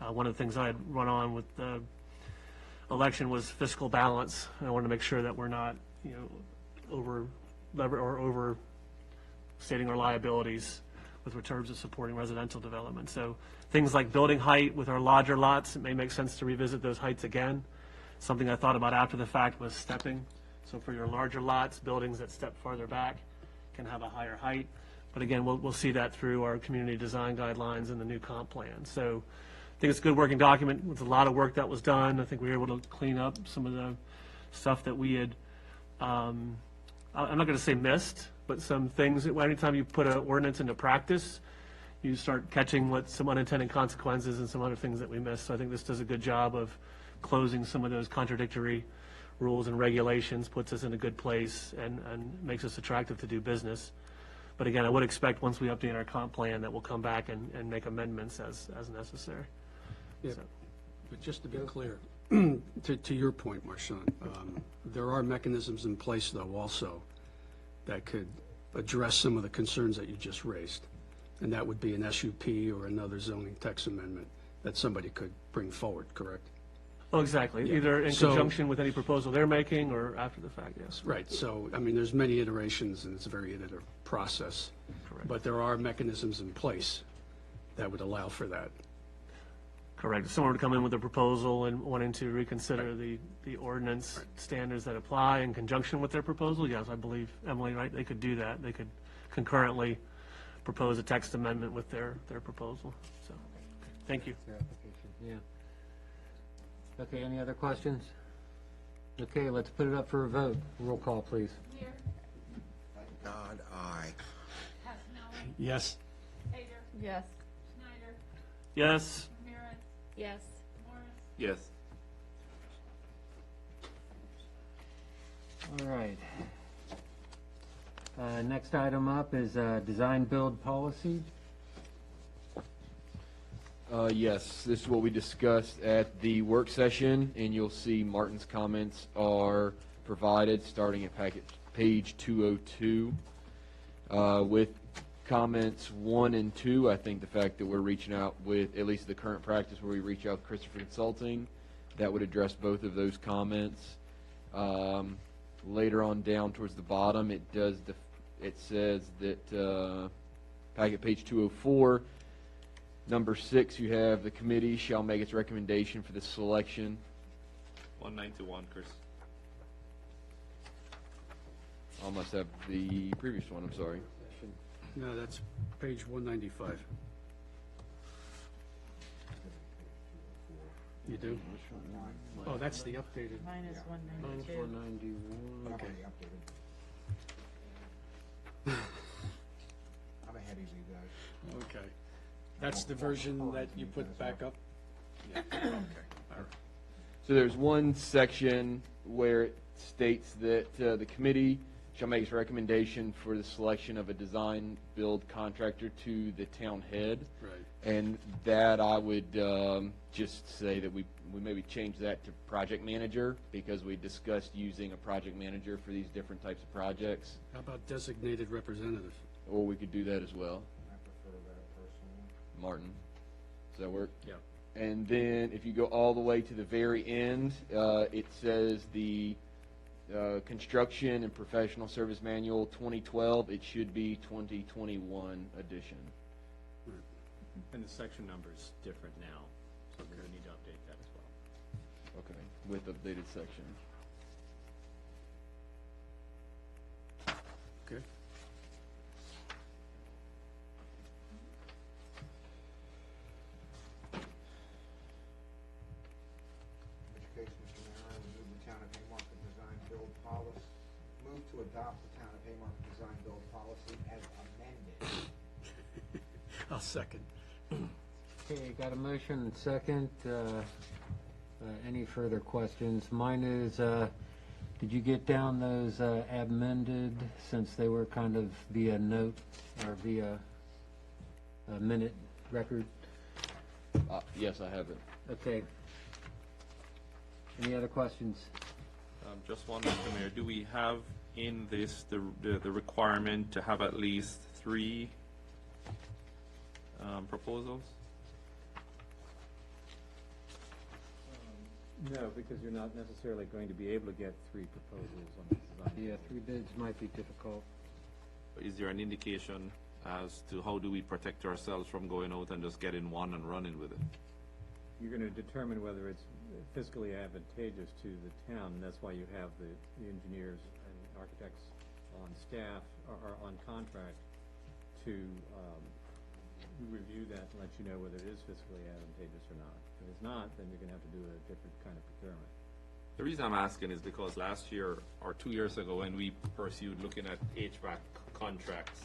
One of the things I had run on with the election was fiscal balance. I wanted to make sure that we're not, overstating our liabilities with terms of supporting residential development. So things like building height with our larger lots, it may make sense to revisit those heights again. Something I thought about after the fact was stepping. So for your larger lots, buildings that step farther back can have a higher height. But again, we'll see that through our community design guidelines and the new comp plan. So I think it's a good working document with a lot of work that was done. I think we were able to clean up some of the stuff that we had, I'm not going to say missed, but some things, anytime you put an ordinance into practice, you start catching what some unintended consequences and some other things that we missed. So I think this does a good job of closing some of those contradictory rules and regulations, puts us in a good place and makes us attractive to do business. But again, I would expect once we update our comp plan that we'll come back and make amendments as necessary. Yeah, So. but just to be clear, to your point, Marshawn, there are mechanisms in place, though, also, that could address some of the concerns that you just raised. And that would be an SUP or another zoning text amendment that somebody could bring forward, correct? Oh, exactly. Yeah. Either in So- conjunction with any proposal they're making or after the fact, yes. Right, so, I mean, there's many iterations, and it's a very iterative process. Correct. But there are mechanisms in place that would allow for that. Correct. If someone were to come in with a proposal and wanting to reconsider the ordinance standards that apply in conjunction with their proposal, yes, I believe, Emily, right, they could do that. They could concurrently propose a text amendment with their proposal. So, thank you. their application, yeah. Okay, any other questions? Okay, let's put it up for a vote. Roll call, please. God, aye. Yes. Yes. Yes. Yes. Yes. All right. Next item up is design build policy. Yes, this is what we discussed at the work session, and you'll see Martin's comments are provided, starting at page 202. With comments 1 and 2, I think the fact that we're reaching out with, at least the current practice where we reach out to Christopher Consulting, that would address both of those comments. Later on down towards the bottom, it says that packet page 204, number 6, you have the committee shall make its recommendation for the selection. 1921, Chris. I must have the previous one, I'm sorry. No, that's page 195. You do? Oh, that's the updated. Mine is 192. 491. Okay. I'm ahead of you guys. Okay. That's the version that you put back up? Yeah. Okay. All right. So there's one section where it states that the committee shall make its recommendation for the selection of a design build contractor to the town head. Right. And that I would just say that we maybe change that to project manager, because we discussed using a project manager for these different types of projects. How about designated representative? Or we could do that as well. I prefer that personally. Martin, does that work? Yeah. And then if you go all the way to the very end, it says the Construction and Professional Service Manual 2012. It should be 2021 edition. And the section number's different now, so we need to update that as well. Okay, with updated section. Okay. In which case, Mr. Mayor, I would move the Town of Haymarket Design Build Policy, move to adopt the Town of Haymarket Design Build Policy as amended. I'll second. Okay, got a motion and second. Any further questions? Mine is, did you get down those amended, since they were kind of via note or via a minute record? Yes, I have it. Okay. Any other questions? Just one, Mr. Mayor. Do we have in this the requirement to have at least 3 proposals? No, because you're not necessarily going to be able to get 3 proposals on the design. Yeah, 3 bids might be difficult. Is there an indication as to how do we protect ourselves from going out and just getting one and running with it? You're going to determine whether it's fiscally advantageous to the town, and that's why you have the engineers and architects on staff, or on contract, to review that and let you know whether it is fiscally advantageous or not. If it's not, then you're going to have to do a different kind of procurement. The reason I'm asking is because last year or 2 years ago, when we pursued looking at HVAC contracts,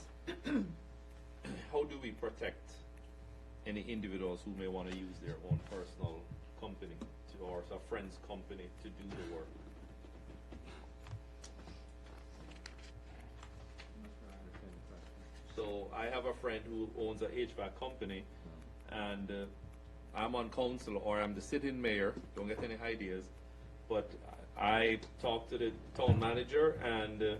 how do we protect any individuals who may want to use their own personal company or a friend's company to do the work? So I have a friend who owns a HVAC company, and I'm on council, or I'm the sitting mayor, don't get any ideas, but I talked to the town manager, and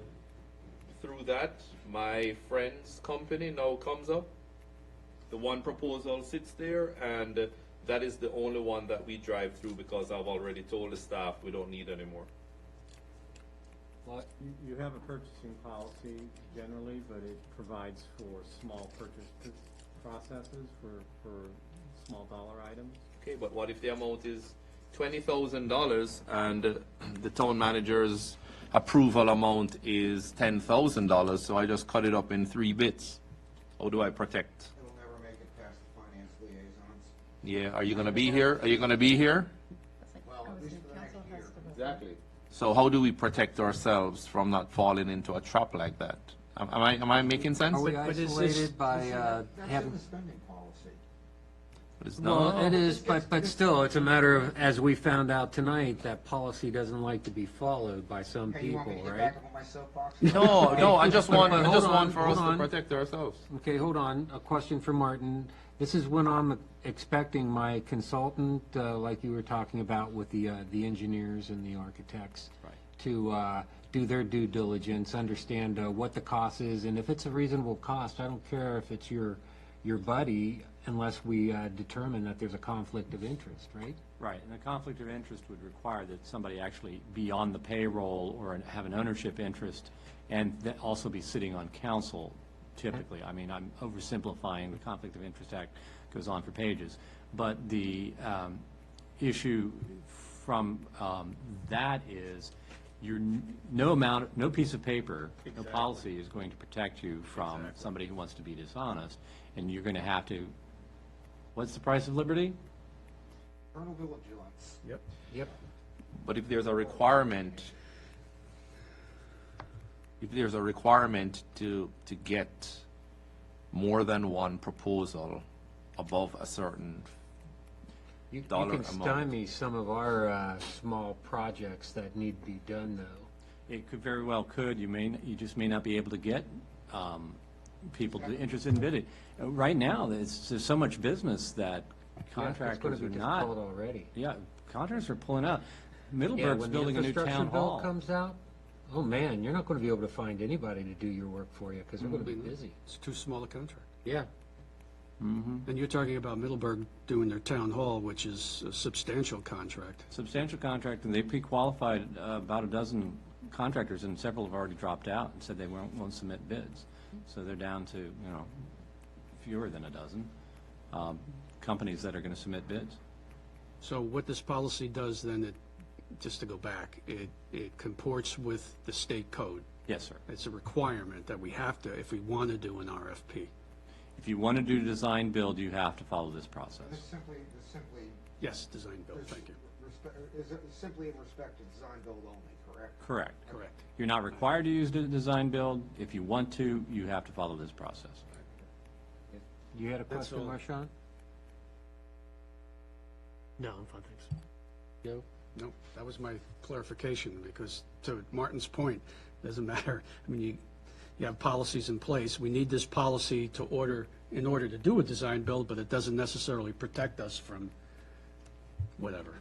through that, my friend's company now comes up. The one proposal sits there, and that is the only one that we drive through, because I've already told the staff we don't need any more. You have a purchasing policy generally, but it provides for small purchase processes for small dollar items. Okay, but what if the amount is $20,000 and the town manager's approval amount is $10,000, so I just cut it up in 3 bits? How do I protect? It'll never make it past the finance liaisons. Yeah, are you going to be here? Are you going to be here? Well, at least for the next year. Exactly. So how do we protect ourselves from not falling into a trap like that? Am I making sense? Are we But is this- isolated by That's in having... the spending policy. But it's Well, not. it is, but still, it's a matter of, as we found out tonight, that policy doesn't like to be followed by some Hey, you want me people, to get right? back up on my soapbox? No, I just want But hold on, for us hold to on. protect ourselves. Okay, hold on. A question for Martin. This is when I'm expecting my consultant, like you were talking about with the engineers and the architects, Right. to do their due diligence, understand what the cost is, and if it's a reasonable cost, I don't care if it's your buddy, unless we determine that there's a conflict of interest, right? Right, and the conflict of interest would require that somebody actually be on the payroll or have an ownership interest and also be sitting on council typically. I mean, I'm oversimplifying. The Conflict of Interest Act goes on for pages. But the issue from that is no piece of paper, no policy is going to protect you from somebody who wants to be dishonest, and you're going to have to, what's the price of liberty? Eternal vigilance. Yep. Yep. But if there's a requirement, to get more than one proposal above a certain You dollar can amount. stymie some of our small projects that need to be done, though. It could very well you just may not be able to get people interested in bidding. Right now, there's so much business that contractors it's are going to be not. difficult already. Yeah, contractors are pulling out. Yeah, Middleburg's when building a the new town infrastructure bill hall. comes out, oh man, you're not going to be able to find anybody to do your work for you because they're going to be Mm-hmm. busy. It's too small a contract. Yeah. And you're talking about Middleburg doing their town hall, which is a substantial contract. Substantial contract, and they pre-qualified about a dozen contractors, and several have already dropped out and said they won't submit bids. So they're down to, fewer than a dozen companies that are going to submit bids. So what this policy does then, just to go back, it comports with the state code. Yes, sir. It's a requirement that we have to, if we want to do an RFP. If you want to do design build, you have to follow this process. This simply, Yes, design build, thank you. is it simply in respect to design build only, correct? Correct. Correct. You're not required to use design build. If you want to, you have to follow this process. You had a That's question, all. Marshawn? No, I'm fine, thanks. Joe? No, that was my clarification, because to Martin's point, doesn't matter. I mean, you have policies in place. We need this policy in order to do a design build, but it doesn't necessarily protect us from whatever.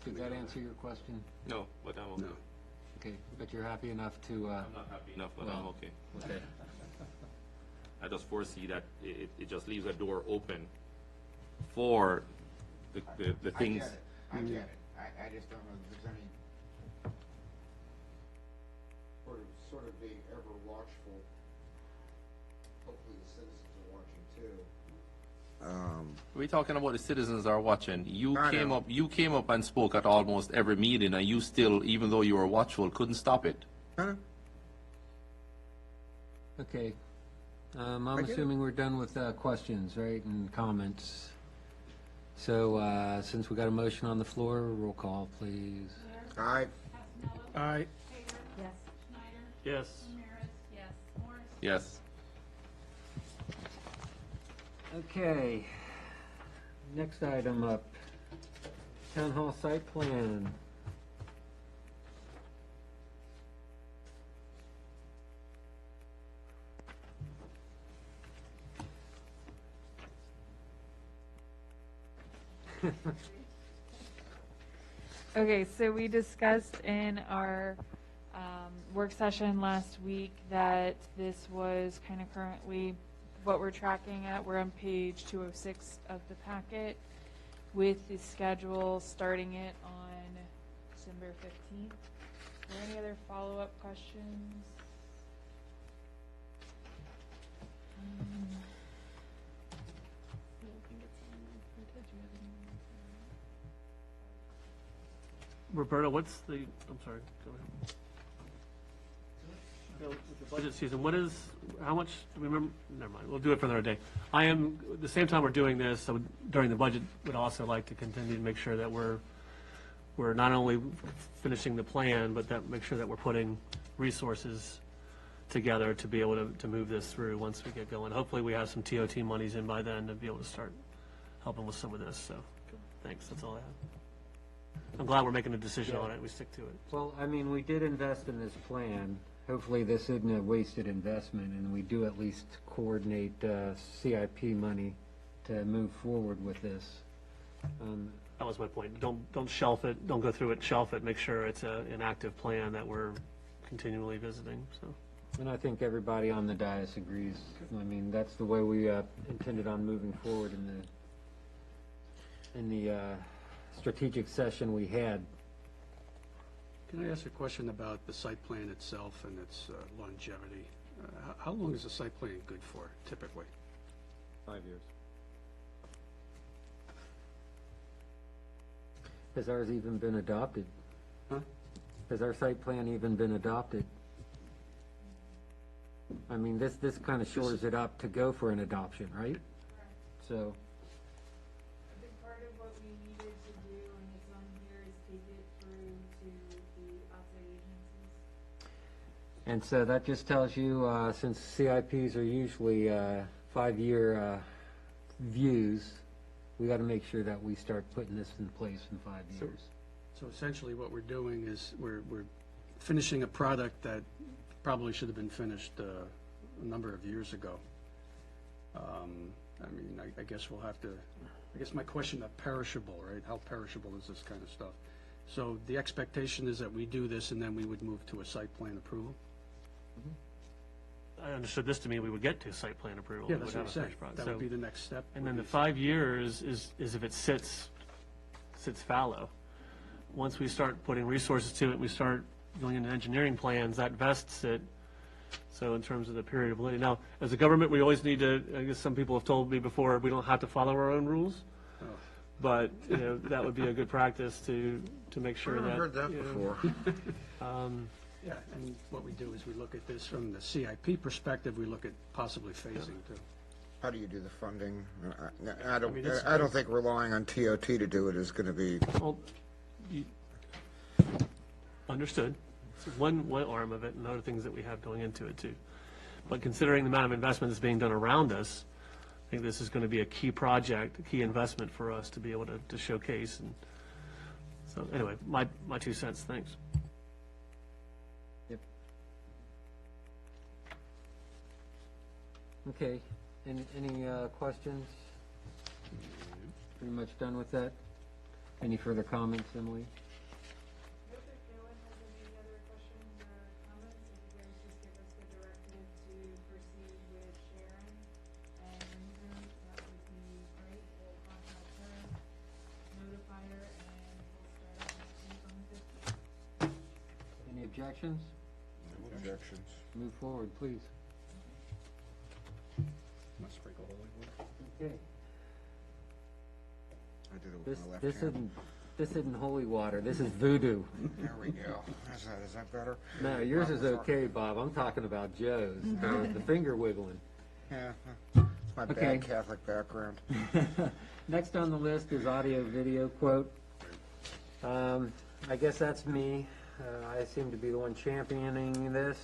Did that answer your question? No, but I'm okay. No. Okay, but you're happy enough to, I'm not happy enough, but I'm okay. okay. I just foresee that it just leaves a door open for the things. I get it. I just don't know if there's any sort of being ever watchful. Hopefully the citizens are watching too. We're talking about the citizens are watching. I know. You came up and spoke at almost every meeting, and you still, even though you were watchful, couldn't stop it. Okay. I'm I get it. assuming we're done with questions, right, and comments. So since we got a motion on the floor, roll call, please. Aye. Aye. Yes. Yes. Yes. Okay. Next item up, Town Hall site plan. Okay, so we discussed in our work session last week that this was kind of currently what we're tracking at. We're on page 206 of the packet with the schedule starting it on December 15th. Are there any other follow-up questions? Roberta, what's the, I'm sorry, go ahead. With the budget season, what is, how much, do we remember, never mind, we'll do it for another day. I am, at the same time we're doing this, I would, during the budget, would also like to continue to make sure that we're not only finishing the plan, but that, make sure that we're putting resources together to be able to move this through once we get going. Hopefully we have some TOT monies in by then to be able to start helping with some of this, so, thanks, that's all I have. I'm glad we're making a decision on it, we stick to it. Well, I mean, we did invest in this plan. Hopefully, this isn't a wasted investment, and we do at least coordinate CIP money to move forward with this. That was my point. Don't shelf it, don't go through it, shelf it, make sure it's an active plan that we're continually visiting, so. And I think everybody on the dais agrees. I mean, that's the way we intended on moving forward in the strategic session we had. Can I ask a question about the site plan itself and its longevity? How long is a site plan good for, typically? 5 years. Has ours even been adopted? Huh? Has our site plan even been adopted? I mean, this kind of shores it up to go for an adoption, right? So, A big part of what we needed to do, and it's on here, is take it through to the outside agencies. and so that just tells you, since CIPs are usually 5-year views, we got to make sure that we start putting this in place in 5 years. So essentially what we're doing is we're finishing a product that probably should have been finished a number of years ago. I mean, I guess we'll have to, I guess my question of perishable, right? How perishable is this kind of stuff? So the expectation is that we do this and then we would move to a site plan approval? I understood this to mean we would get to site plan approval. Yeah, We that's would what I'm have a saying. finished product. That would be the next step. And then the 5 years is if it sits fallow. Once we start putting resources to it, we start going into engineering plans, that vests it. So in terms of the period of validity. Now, as a government, we always need to, I guess some people have told me before, we don't have to follow our own rules. Oh. But, you know, that would be a good practice to make sure that. I've heard that you know, before. Yeah, and what we do is we look at this from the CIP perspective, we look at possibly phasing too. How do you do the funding? mean, it's- I don't think relying on TOT to do it is going to be, Well, understood. It's one arm of it, and other things that we have going into it too. But considering the amount of investment that's being done around us, I think this is going to be a key project, a key investment for us to be able to showcase. And so, anyway, my 2 cents. Thanks. Yep. Okay, any questions? Pretty much done with that? Any further comments, Emily? Nope, if no one has any other questions or comments, if you guys just give us the directive to proceed with Sharon and Lindsay, that would be great. We'll contact her, notify her, and we'll start on next week on the 15th. Any objections? no objections. Move forward, please. Must sprinkle holy water. Okay. I did it with This, my left this hand. isn't holy water, this is voodoo. There we go. Is that better? No, yours is okay, Bob, I'm talking about Joe's, the finger wiggling. Yeah, it's my Okay. bad Catholic background. Next on the list is audio-video quote. I guess that's me. I seem to be the one championing this.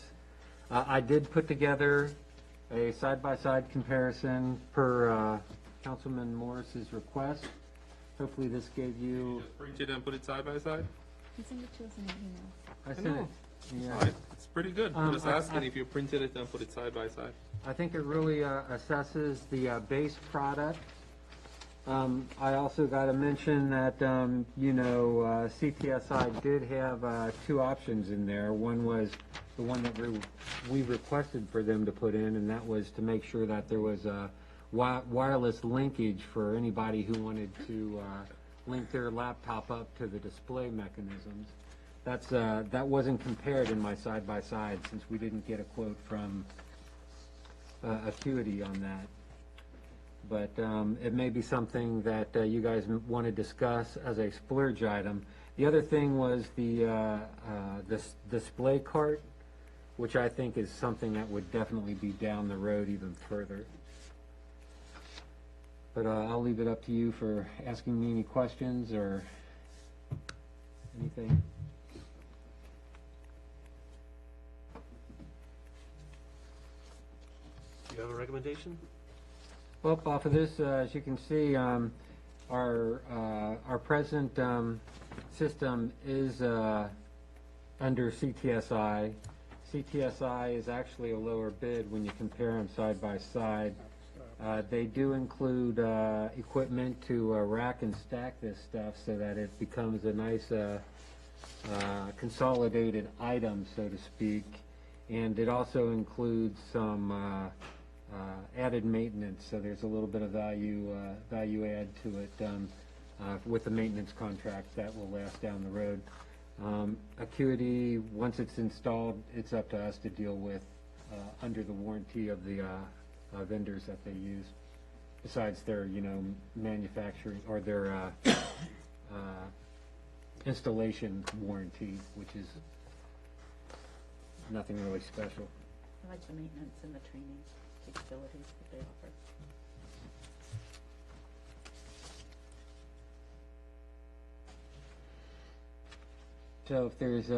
I did put together a side-by-side comparison per Councilman Morris's request. Hopefully this gave you, Just print it and put it side by side? You send it to us in an email. I sent it. Yeah. Alright, it's pretty good. I'm just I- asking if you printed it and put it side by side. I think it really assesses the base product. I also got to mention that, CTSI did have 2 options in there. One was the one that we requested for them to put in, and that was to make sure that there was a wireless linkage for anybody who wanted to link their laptop up to the display mechanisms. That wasn't compared in my side-by-side since we didn't get a quote from Acuity on that. But it may be something that you guys want to discuss as a splurge item. The other thing was the display cart, which I think is something that would definitely be down the road even further. But I'll leave it up to you for asking me any questions or anything. Do you have a recommendation? Well, off of this, as you can see, our present system is under CTSI. CTSI is actually a lower bid when you compare them side by side. They do include equipment to rack and stack this stuff so that it becomes a nice consolidated item, so to speak. And it also includes some added maintenance, so there's a little bit of value add to it with the maintenance contracts that will last down the road. Acuity, once it's installed, it's up to us to deal with under the warranty of the vendors that they use, besides their, manufacturing or their installation warranty, which is nothing really special. I like the maintenance and the training capabilities that they offer. So if there's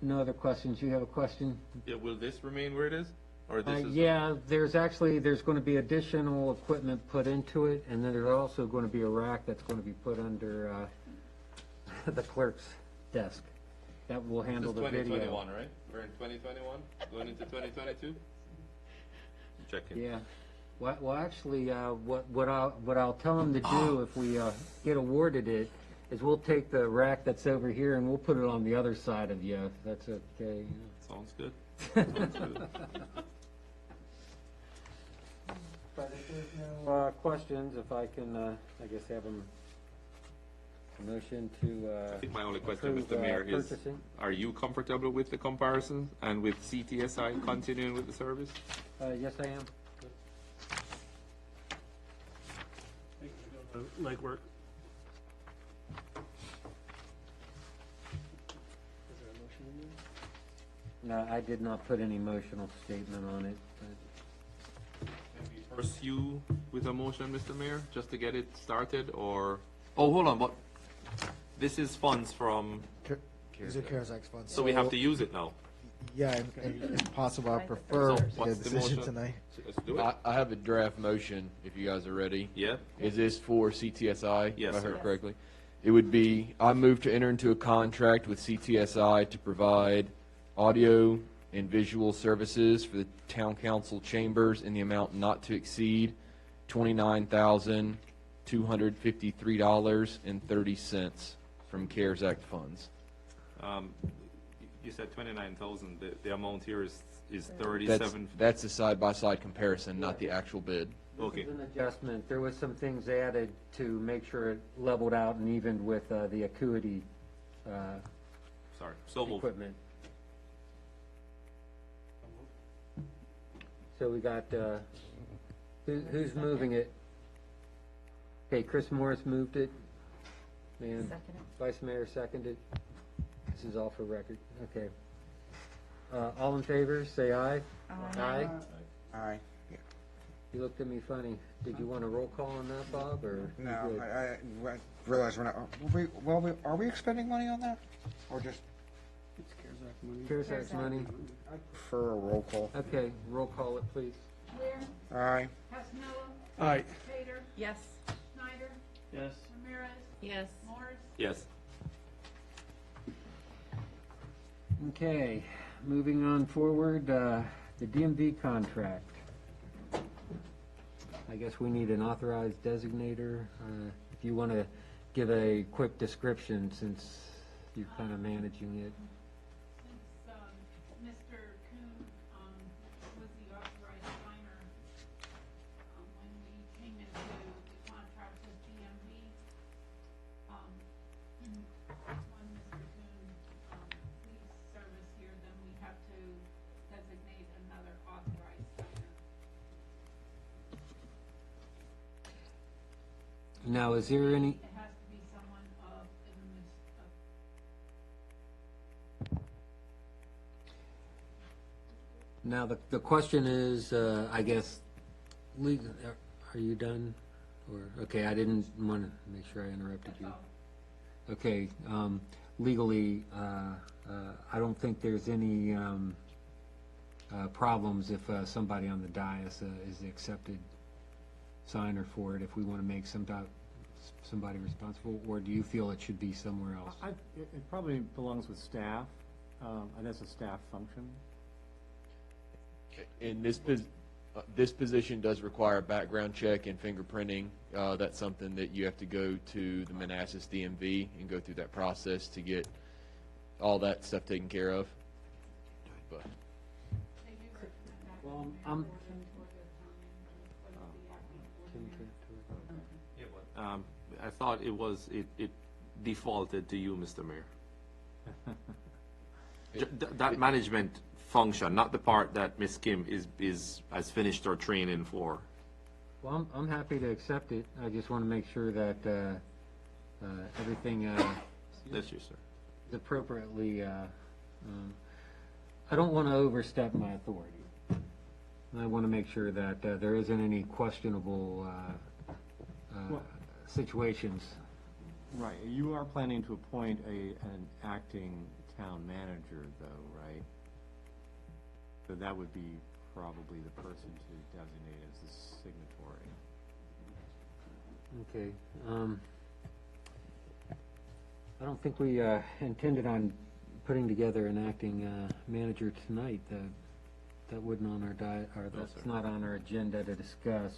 no other questions, you have a question? Yeah, will this remain where it is? Or this is? Yeah, there's going to be additional equipment put into it, and then there's also going to be a rack that's going to be put under the clerk's desk that will handle the This is video. 2021, right? We're in 2021, going into 2022? Checking. Yeah. Well, actually, what I'll tell them to do if we get awarded it is we'll take the rack that's over here and we'll put it on the other side of you, if that's okay. Sounds good. Sounds good. But if there's no questions, if I can, I guess have a motion to I think my only question, approve, Mr. Mayor, is purchasing. are you comfortable with the comparison and with CTSI continuing with the service? Yes, I am. Legwork. No, I did not put any emotional statement on it, but Pursue with a motion, Mr. Mayor, just to get it started, or? Oh, hold on, but this is funds from, These are CARES Act funds. so we have to use it now? Yeah, and if possible, I prefer So to get what's a the decision motion? tonight. Let's do it. I have a draft motion, if you guys are ready. Yeah. Is this for CTSI? Yes, If I sir. heard correctly. It would be, I move to enter into a contract with CTSI to provide audio and visual services for the town council chambers in the amount not to exceed $29,253.30 from CARES Act funds. You said 29,000, the amount here is That's, 37. that's a side-by-side comparison, not the actual bid. Okay. this is an adjustment. There was some things added to make sure it leveled out and evened with the Acuity Sorry, so moved. equipment. So we got, who's moving it? Okay, Chris Morris moved it. And Second it. Vice Mayor seconded. This is all for record. Okay. All in favor, say aye. Aye. Aye. You looked at me funny. Did you want a roll call on that, Bob, or? you No, good? I realize we're not, are we expending money on that? Or just It's CARES Act money. CARES Act money. I prefer a roll call? Okay, roll call it, please. Ware, Aye. Casanella, Aye. Tater, Yes. Snyder, Yes. Ramirez, Yes. Morris, Yes. Okay, moving on forward, the DMV contract. I guess we need an authorized designator. If you want to give a quick description, since you're kind of managing it. since, Mr. Kuhn, was the authorized signer, when we came into the contract with DMV, when Mr. Kuhn, leaves service here, then we have to designate another authorized signer. Now, is there any, It has to be someone of, now the question is, I guess, are you done? Or, okay, I didn't want to make sure I interrupted you. Okay, legally, I don't think there's any problems if somebody on the dais is the accepted signer for it, if we want to make somebody responsible, or do you feel it should be somewhere else? It probably belongs with staff, and that's a staff function. In this This position does require a background check and fingerprinting. That's something that you have to go to the Manassas DMV and go through that process to get all that stuff taken care of. But Well, I'm, I thought it defaulted to you, Mr. Mayor. That management function, not the part that Ms. Kim has finished her training for. well, I'm happy to accept it. I just want to make sure that everything That's you, sir. is appropriately, I don't want to overstep my authority. I want to make sure that there isn't any questionable situations. Right, you are planning to appoint an acting town manager, though, right? So that would be probably the person to designate as the signatory. Okay. I don't think we intended on putting together an acting manager tonight. That wouldn't on our diet, or that's not on our agenda to discuss.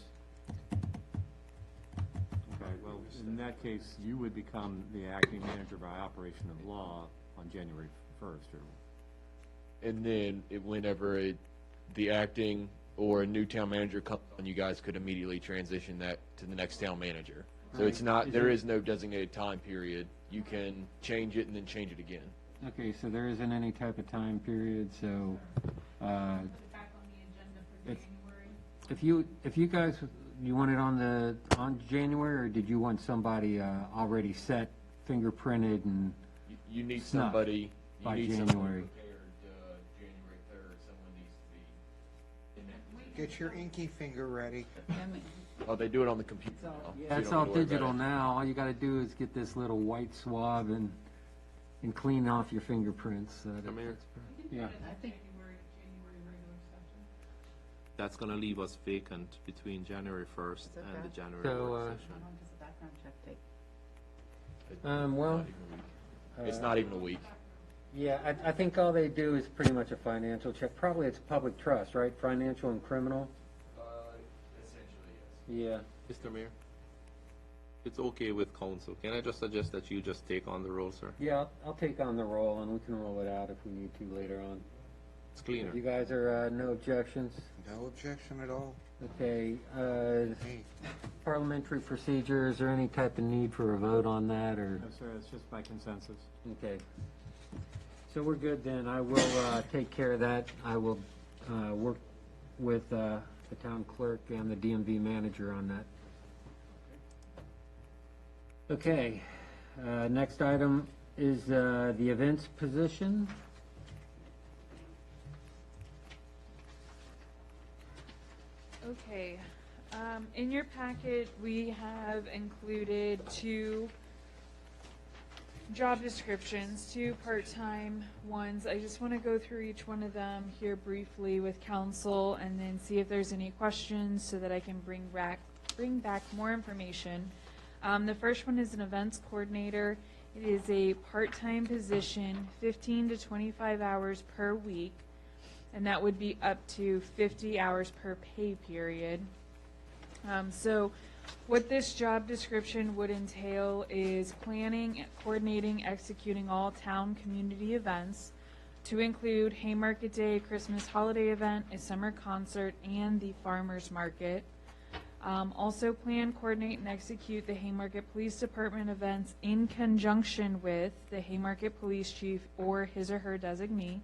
Okay, well, in that case, you would become the acting manager by operation of law on January 1st, or? and then whenever the acting or a new town manager comes on, you guys could immediately transition that to the next town manager. So Right. it's not, Is there it- is no designated time period. You can change it and then change it again. Okay, so there isn't any type of time period, so, if you guys, you want it on January, or did you want somebody, already set, fingerprinted and You need snuffed somebody, you by need January? someone prepared, January 3rd, someone needs to be in that. Get your inky finger ready. Oh, they do it on the computer now. so Yeah, you it's don't all have to worry about digital it. now. All you gotta do is get this little white swab and clean off your fingerprints. Mayor? Yeah. That's gonna leave us vacant between January 1st and the January So, work How session. long does the background check take? Well. It's not even a week. Yeah, I think all they do is pretty much a financial check. Probably it's public trust, right? Financial and criminal? Essentially, yes. Yeah. Mr. Mayor, it's okay with council. Can I just suggest that you just take on the role, sir? Yeah, I'll take on the roll, and we can roll it out if we need to later on. It's cleaner. You guys are, no objections? No objection at all. Okay, parliamentary procedure, is there any type of need for a vote on that, or? No, sir, it's just by consensus. Okay. So we're good then. I will take care of that. I will work with the town clerk and the DMV manager on that. Okay, next item is the events position. Okay, in your packet, we have included two job descriptions, two part-time ones. I just want to go through each one of them here briefly with council and then see if there's any questions so that I can bring back more information. The first one is an events coordinator. It is a part-time position, 15 to 25 hours per week, and that would be up to 50 hours per pay period. So what this job description would entail is planning, coordinating, executing all town community events to include Haymarket Day, Christmas holiday event, a summer concert, and the farmers market. Also plan, coordinate, and execute the Haymarket Police Department events in conjunction with the Haymarket Police Chief or his or her designee.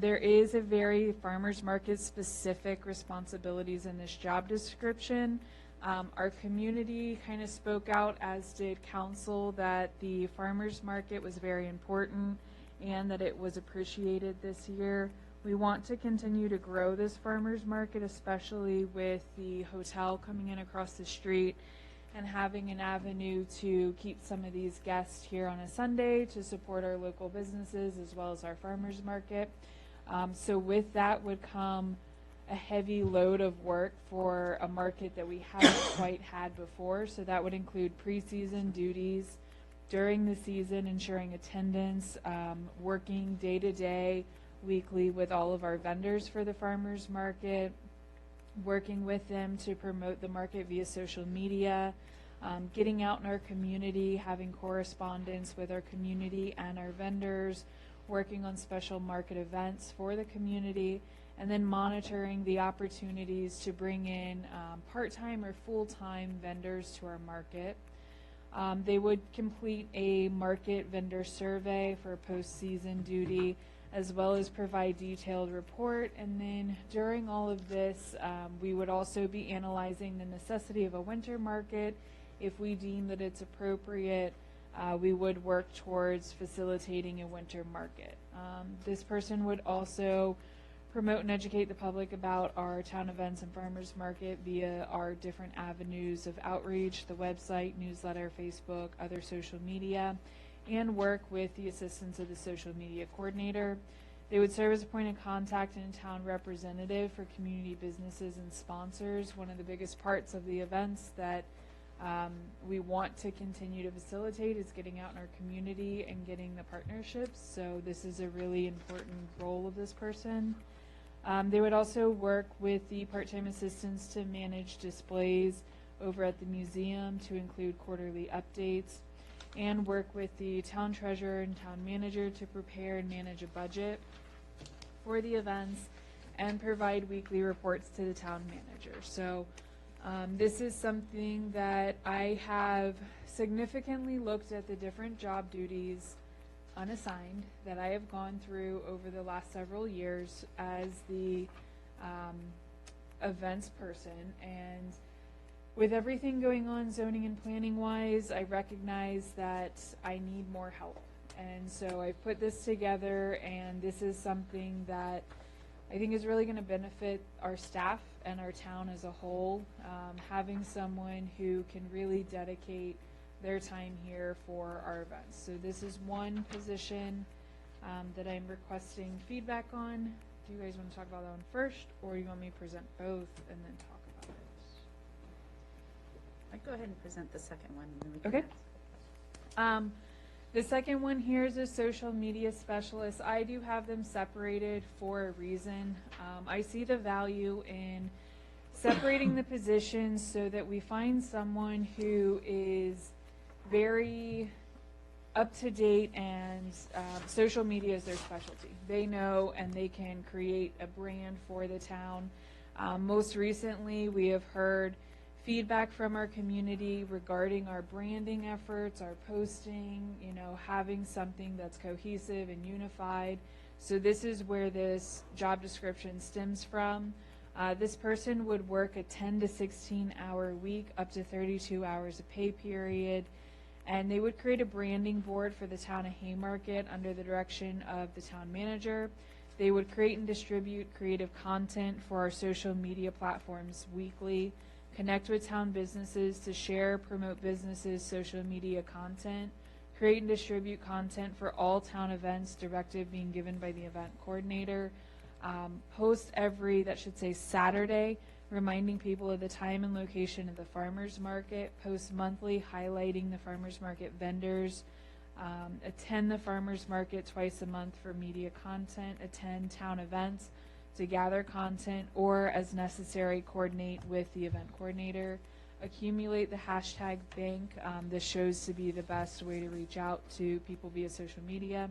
There is a very farmers market specific responsibilities in this job description. Our community kind of spoke out, as did council, that the farmers market was very important and that it was appreciated this year. We want to continue to grow this farmers market, especially with the hotel coming in across the street and having an avenue to keep some of these guests here on a Sunday to support our local businesses as well as our farmers market. So with that would come a heavy load of work for a market that we haven't quite had before. So that would include preseason duties during the season, ensuring attendance, working day to day, weekly with all of our vendors for the farmers market, working with them to promote the market via social media, getting out in our community, having correspondence with our community and our vendors, working on special market events for the community, and then monitoring the opportunities to bring in part-time or full-time vendors to our market. They would complete a market vendor survey for post-season duty, as well as provide detailed report. And then during all of this, we would also be analyzing the necessity of a winter market. If we deem that it's appropriate, we would work towards facilitating a winter market. This person would also promote and educate the public about our town events and farmers market via our different avenues of outreach, the website, newsletter, Facebook, other social media, and work with the assistance of the social media coordinator. They would serve as a point of contact and a town representative for community businesses and sponsors. One of the biggest parts of the events that we want to continue to facilitate is getting out in our community and getting the partnerships. So this is a really important role of this person. They would also work with the part-time assistants to manage displays over at the museum to include quarterly updates, and work with the town treasurer and town manager to prepare and manage a budget for the events and provide weekly reports to the town manager. So this is something that I have significantly looked at the different job duties unassigned that I have gone through over the last several years as the events person. And with everything going on zoning and planning wise, I recognize that I need more help. And so I've put this together, and this is something that I think is really going to benefit our staff and our town as a whole, having someone who can really dedicate their time here for our events. So this is one position that I'm requesting feedback on. Do you guys want to talk about that one first, or you want me to present both and then talk about it? I'd go ahead and present the second one. And then we can Okay. The second one here is a social media specialist. I do have them separated for a reason. I see the value in separating the positions so that we find someone who is very up to date, and social media is their specialty. They know and they can create a brand for the town. Most recently, we have heard feedback from our community regarding our branding efforts, our posting, having something that's cohesive and unified. So this is where this job description stems from. This person would work a 10 to 16 hour week, up to 32 hours a pay period, and they would create a branding board for the town of Haymarket under the direction of the town manager. They would create and distribute creative content for our social media platforms weekly, connect with town businesses to share, promote businesses' social media content, create and distribute content for all town events, directive being given by the event coordinator, post every, that should say Saturday, reminding people of the time and location of the farmers market, post monthly highlighting the farmers market vendors, attend the farmers market twice a month for media content, attend town events to gather content, or as necessary coordinate with the event coordinator, accumulate the hashtag bank. This shows to be the best way to reach out to people via social media,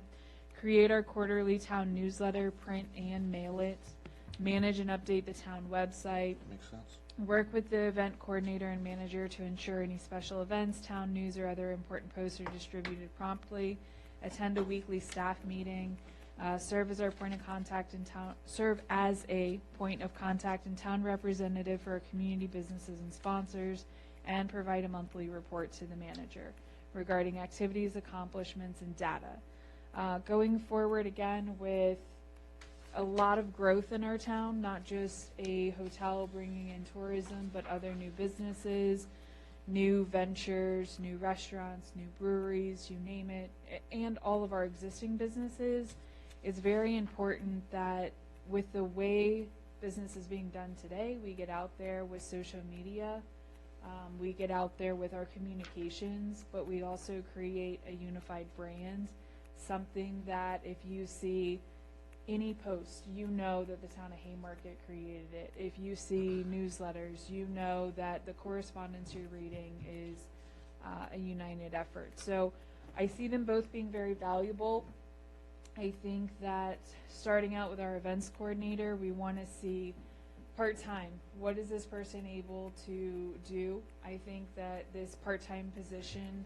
create our quarterly town newsletter, print and mail it, manage and update the town website. Makes sense. Work with the event coordinator and manager to ensure any special events, town news, or other important posts are distributed promptly. Attend a weekly staff meeting. Serve as our point of contact in town. Serve as a point of contact and town representative for our community businesses and sponsors, and provide a monthly report to the manager regarding activities, accomplishments, and data. Going forward again with a lot of growth in our town, not just a hotel bringing in tourism, but other new businesses, new ventures, new restaurants, new breweries, you name it, and all of our existing businesses. It's very important that with the way business is being done today, we get out there with social media, we get out there with our communications, but we also create a unified brand, something that if you see any post, you know that the town of Haymarket created it. If you see newsletters, you know that the correspondence you're reading is a united effort. So I see them both being very valuable. I think that starting out with our events coordinator, we want to see part-time. What is this person able to do? I think that this part-time position,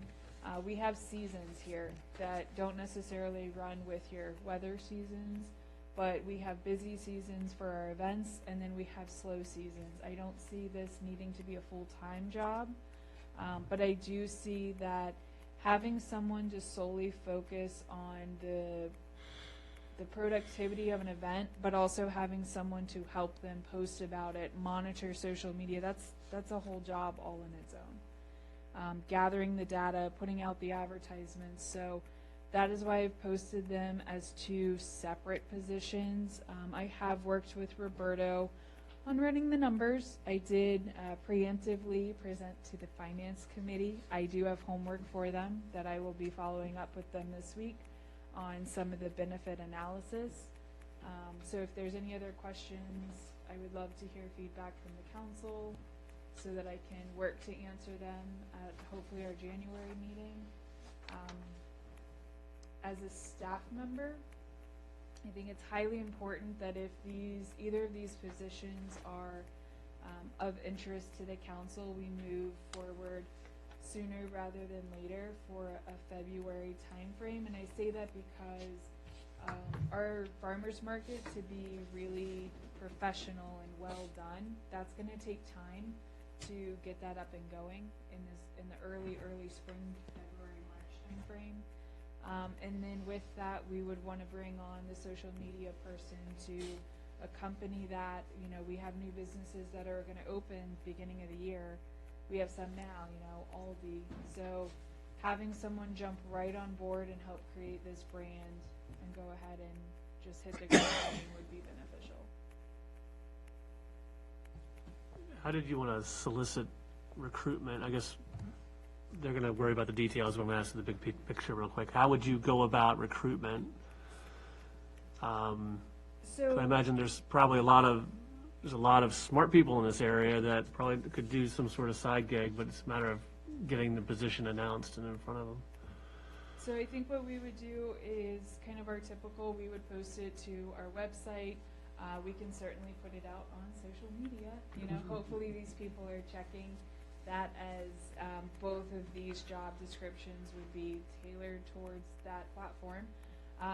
we have seasons here that don't necessarily run with your weather seasons, but we have busy seasons for our events, and then we have slow seasons. I don't see this needing to be a full-time job, but I do see that having someone just solely focus on the productivity of an event, but also having someone to help them post about it, monitor social media, that's a whole job all in its own. Gathering the data, putting out the advertisements. So that is why I've posted them as two separate positions. I have worked with Roberto on running the numbers. I did preemptively present to the Finance Committee. I do have homework for them that I will be following up with them this week on some of the benefit analysis. So if there's any other questions, I would love to hear feedback from the council so that I can work to answer them at hopefully our January meeting. As a staff member, I think it's highly important that if either of these positions are of interest to the council, we move forward sooner rather than later for a February timeframe. And I say that because our farmers market to be really professional and well done, that's going to take time to get that up and going in the early spring, February, March timeframe. And then with that, we would want to bring on the social media person to accompany that. You know, we have new businesses that are going to open beginning of the year. We have some now, you know, Aldi. So having someone jump right on board and help create this brand and go ahead and just hit the ground running would be beneficial. How did you want to solicit recruitment? I guess they're going to worry about the details, but I'm going to ask the big picture real quick. How would you go about recruitment? So I imagine there's probably a lot of smart people in this area that probably could do some sort of side gig, but it's a matter of getting the position announced and in front of them. So I think what we would do is kind of our typical, we would post it to our website. We can certainly put it out on social media. You know, hopefully these people are checking that as both of these job descriptions would be tailored towards that platform.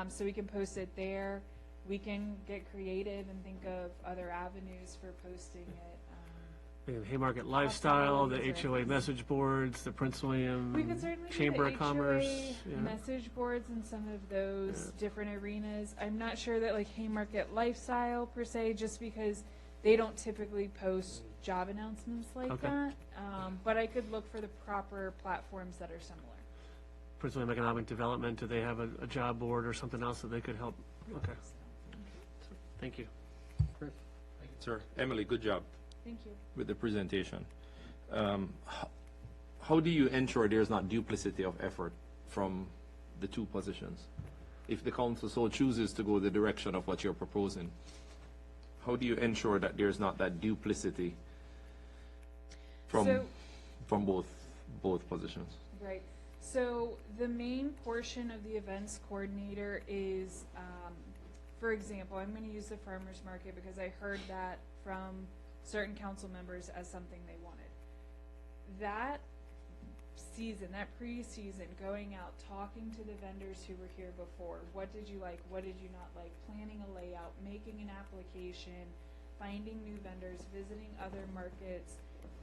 So we can post it there. We can get creative and think of other avenues for posting it. Haymarket Lifestyle, the HOA message boards, the Prince William We could certainly Chamber do of the Commerce. HOA message boards in some of those different arenas. I'm not sure that like Haymarket Lifestyle per se, just because they don't typically post job announcements like that. But I could look for the proper platforms that are similar. Prince William Economic Development, do they have a job board or something else that they could help? Okay. Thank you. Chris? Thank you, sir. Emily, good job Thank you. with the presentation. How do you ensure there's not duplicity of effort from the two positions? If the council so chooses to go the direction of what you're proposing, how do you ensure that there's not that duplicity from both positions? Right. So the main portion of the events coordinator is, for example, I'm going to use the farmers market because I heard that from certain council members as something they wanted. That season, that pre-season, going out, talking to the vendors who were here before, what did you like, what did you not like, planning a layout, making an application, finding new vendors, visiting other markets.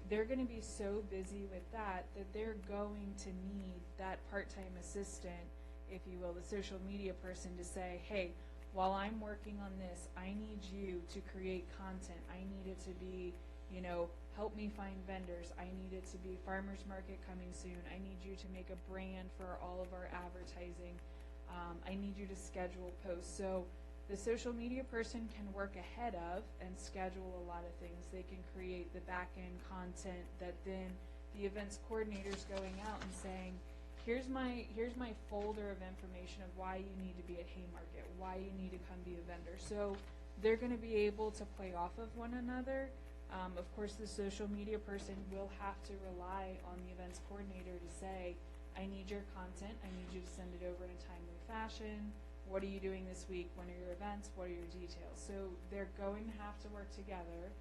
They're going to be so busy with that they're going to need that part-time assistant, if you will, the social media person to say, hey, while I'm working on this, I need you to create content. I need it to be, you know, help me find vendors. I need it to be farmers market coming soon. I need you to make a brand for all of our advertising. I need you to schedule posts. So the social media person can work ahead of and schedule a lot of things. They can create the back end content that then the events coordinator's going out and saying, here's my folder of information of why you need to be at Haymarket, why you need to come be a vendor. So they're going to be able to play off of one another. Of course, the social media person will have to rely on the events coordinator to say, I need your content, I need you to send it over in a timely fashion. What are you doing this week? When are your events? What are your details? So they're going to have to work together,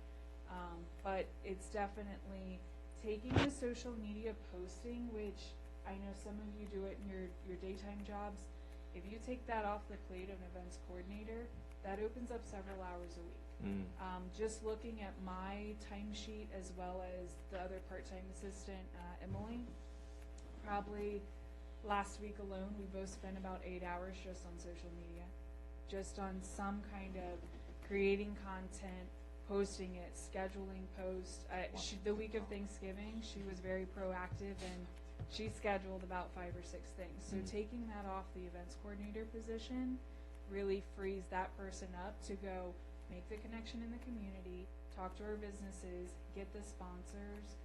but it's definitely taking the social media posting, which I know some of you do it in your daytime jobs. If you take that off the plate of an events coordinator, that opens up several hours a week. Just looking at my timesheet as well as the other part-time assistant, Emily, probably last week alone, we both spent about 8 hours just on social media, just on some kind of creating content, posting it, scheduling posts. The week of Thanksgiving, she was very proactive and she scheduled about 5 or 6 things. So taking that off the events coordinator position really frees that person up to go make the connection in the community, talk to our businesses, get the sponsors.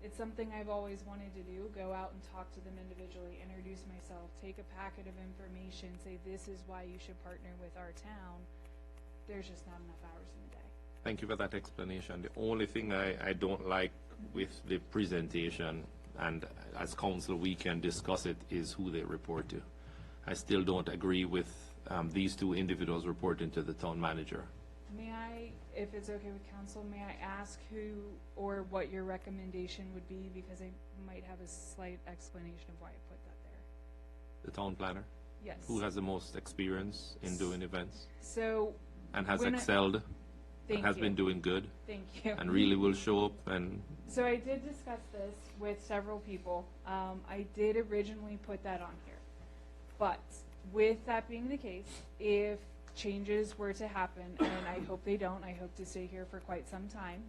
It's something I've always wanted to do, go out and talk to them individually, introduce myself, take a packet of information, say this is why you should partner with our town. There's just not enough hours in the day. Thank you for that explanation. The only thing I don't like with the presentation, and as council we can discuss it, is who they report to. I still don't agree with these two individuals reporting to the town manager. May I, if it's okay with council, may I ask who or what your recommendation would be, because I might have a slight explanation of why I put that there. The town planner? Yes. Who has the most experience in doing events? So. And has when excelled, Thank has you. been doing good. Thank you. And really will show up and. So I did discuss this with several people. I did originally put that on here. But with that being the case, if changes were to happen, and I hope they don't, I hope to stay here for quite some time,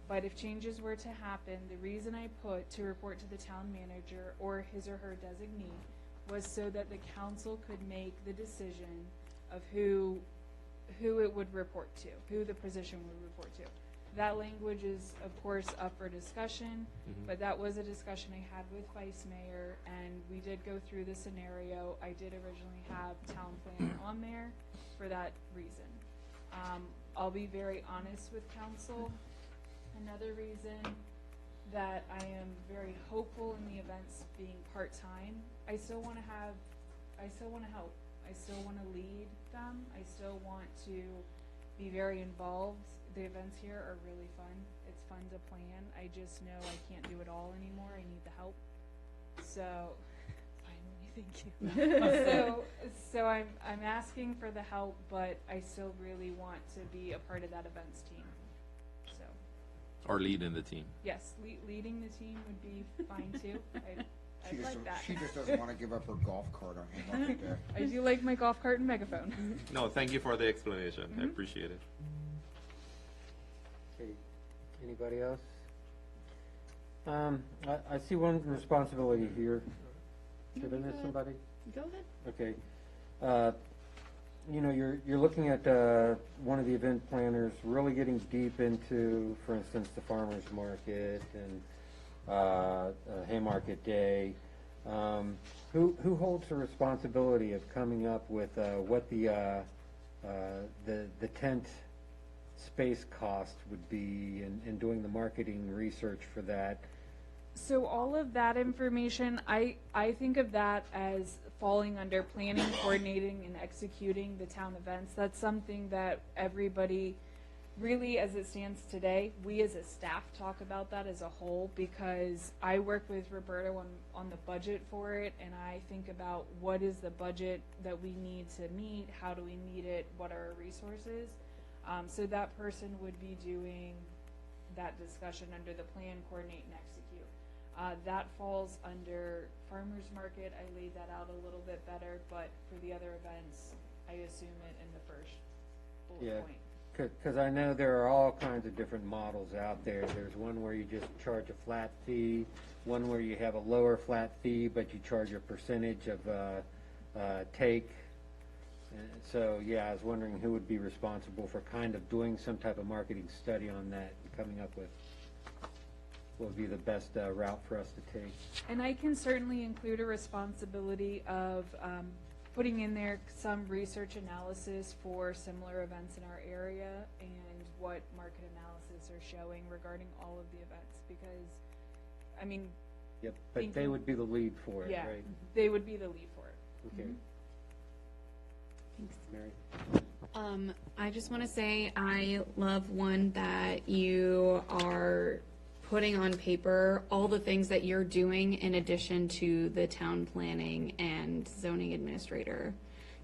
but if changes were to happen, the reason I put to report to the town manager or his or her designee was so that the council could make the decision of who it would report to, who the position would report to. That language is, of course, up for discussion, but that was a discussion I had with Vice Mayor, and we did go through the scenario. I did originally have town planner on there for that reason. I'll be very honest with council. Another reason that I am very hopeful in the events being part-time, I still want to help. I still want to lead them. I still want to be very involved. The events here are really fun. It's fun to plan. I just know I can't do it all anymore. I need the help. So, finally, thank you. so I'm asking for the help, but I still really want to be a part of that events team. So. Or leading the team. Yes, leading the team would be fine too. I'd like that. She just doesn't want to give up her golf cart on Haymarket Day. I do like my golf cart and megaphone. No, thank you for the explanation. I appreciate it. Okay, anybody else? I see one responsibility here. Did I miss somebody? Go ahead. Okay. You know, you're looking at one of the event planners really getting deep into, for instance, the farmers market and Haymarket Day. Who holds the responsibility of coming up with what the tent space cost would be and doing the marketing research for that? So all of that information, I think of that as falling under planning, coordinating, and executing the town events. That's something that everybody, really as it stands today, we as a staff talk about that as a whole, because I work with Roberto on the budget for it, and I think about what is the budget that we need to meet, how do we meet it, what are our resources. So that person would be doing that discussion under the plan, coordinate, and execute. That falls under farmers market. I laid that out a little bit better, but for the other events, I assume it in the first bullet point. Because I know there are all kinds of different models out there. There's one where you just charge a flat fee, one where you have a lower flat fee, but you charge a percentage of take. So, yeah, I was wondering who would be responsible for kind of doing some type of marketing study on that and coming up with. will be the best route for us to take. And I can certainly include a responsibility of putting in there some research analysis for similar events in our area and what market analysis are showing regarding all of the events, because, I mean. Yep, but they would be the lead for it, Yeah, right? they would be the lead for it. Okay. Thanks. Mary? I just want to say I love one that you are putting on paper all the things that you're doing in addition to the town planning and zoning administrator.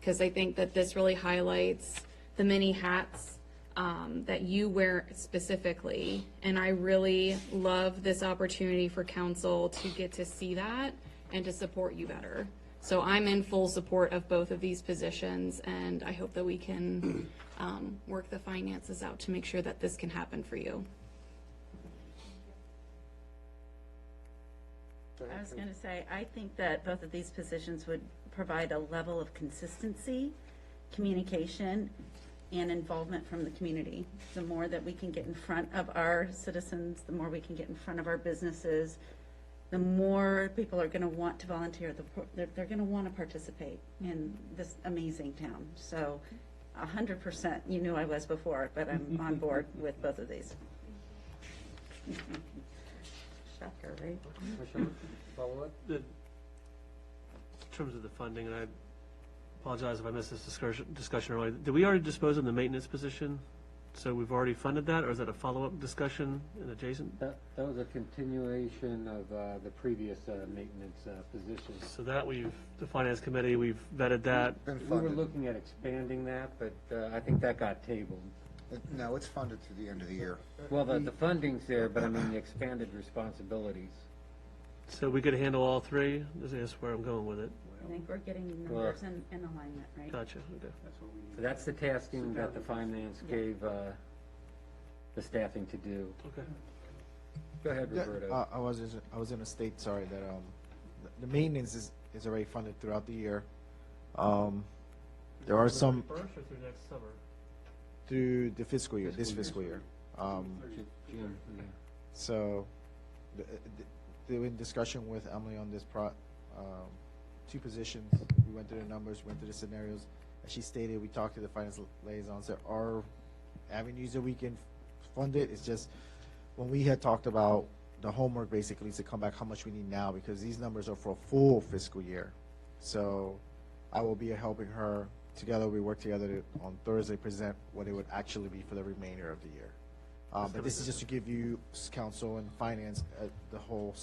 Because I think that this really highlights the many hats that you wear specifically. And I really love this opportunity for council to get to see that and to support you better. So I'm in full support of both of these positions, and I hope that we can work the finances out to make sure that this can happen for you. I was going to say, I think that both of these positions would provide a level of consistency, communication, and involvement from the community. The more that we can get in front of our citizens, the more we can get in front of our businesses, the more people are going to want to volunteer. They're going to want to participate in this amazing town. So 100%, you knew I was before, but I'm on board with both of these. Shocker, right? Michelle, follow up? In terms of the funding, and I apologize if I missed this discussion earlier, did we already dispose of the maintenance position? So we've already funded that, or is that a follow-up discussion and adjacent? That was a continuation of the previous maintenance position. So that the finance committee, we've vetted that. We were looking at expanding that, but I think that got tabled. No, it's funded through the end of the year. Well, the funding's there, but I mean the expanded responsibilities. So we could handle all three? That's where I'm going with it. I think we're getting numbers in alignment, right? Gotcha, okay. So that's the tasking that the finance gave the staffing to do. Okay. Go ahead, Yeah, Roberto. I was in a state, sorry, that the maintenance is already funded throughout the year. There are some First or through next summer? through the fiscal year, this fiscal year. June, yeah. So, in discussion with Emily on this two positions, we went through the numbers, went through the scenarios. As she stated, we talked to the finance liaisons. There are avenues that we can fund it. It's just when we had talked about the homework, basically, to come back how much we need now, because these numbers are for a full fiscal year. So I will be helping her. Together, we work together to, on Thursday, present what it would actually be for the remainder of the year. But this is just to give you, council and finance, the whole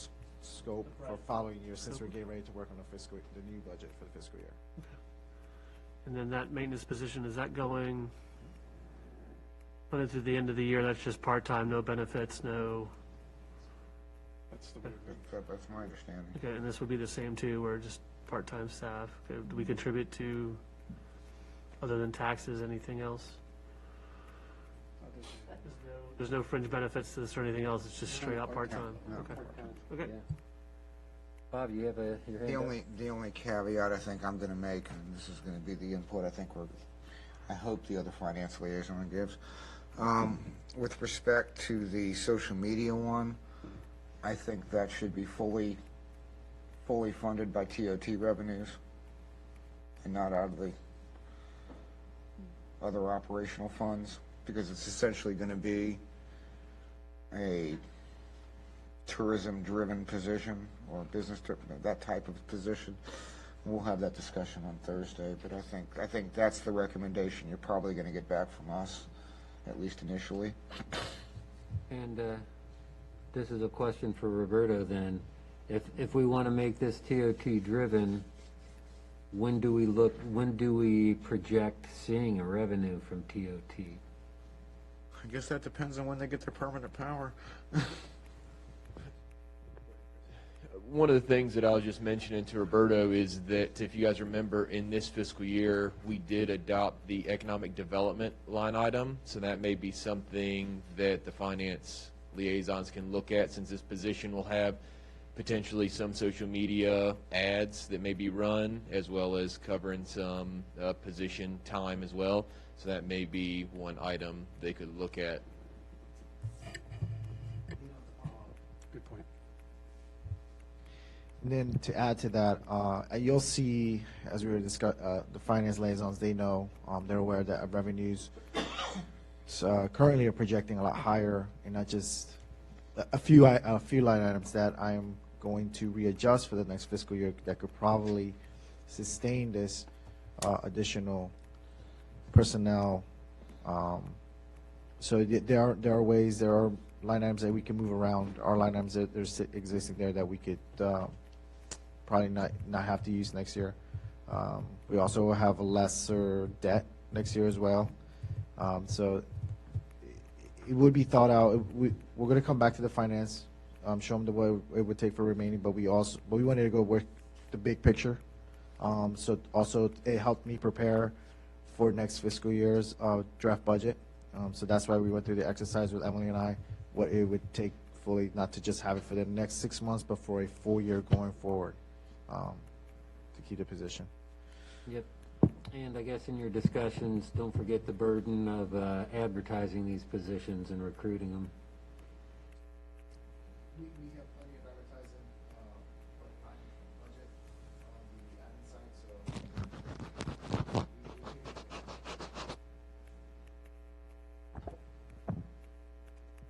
scope for following year, since we're getting ready to work on the new budget for the fiscal year. And then that maintenance position, is that going through the end of the year? That's just part-time, no benefits, no? That's my understanding. Okay, and this would be the same too, we're just part-time staff. Okay, do we contribute to, other than taxes, anything else? There's no fringe benefits to this or anything else, it's just straight out part-time? No. Okay. Okay. Bob, you have your hand up? The only caveat I think I'm going to make, and this is going to be the input I hope the other finance liaison gives, with respect to the social media one, I think that should be fully funded by TOT revenues and not out of the other operational funds, because it's essentially going to be a tourism-driven position or that type of position. We'll have that discussion on Thursday, but I think that's the recommendation you're probably going to get back from us, at least initially. And this is a question for Roberto then. If we want to make this TOT driven, when do we project seeing a revenue from TOT? I guess that depends on when they get their permanent power. One of the things that I was just mentioning to Roberto is that, if you guys remember, in this fiscal year, we did adopt the economic development line item. So that may be something that the finance liaisons can look at, since this position will have potentially some social media ads that may be run, as well as covering some position time as well. So that may be one item they could look at. Good And then to add to that, you'll see, as we were the finance liaisons, they know, they're aware that our revenues currently are projecting a lot higher, and not just a few line items that I am going to readjust for the next fiscal year that could probably sustain this additional personnel. So there are ways, there are line items that we can move around. Our line items that are existing there that we could probably not have to use next year. We also will have a lesser debt next year as well. So it would be thought out. We're going to come back to the finance, show them what it would take for remaining, but we wanted to go with the big picture. So also it helped me prepare for next fiscal year's draft budget. So that's why we went through the exercise with Emily and I, what it would take fully, not to just have it for the next 6 months, but for a full year going forward to keep the position. Yep. And I guess in your discussions, don't forget the burden of advertising these positions and recruiting them. We have plenty of advertising for the budget on the admin side,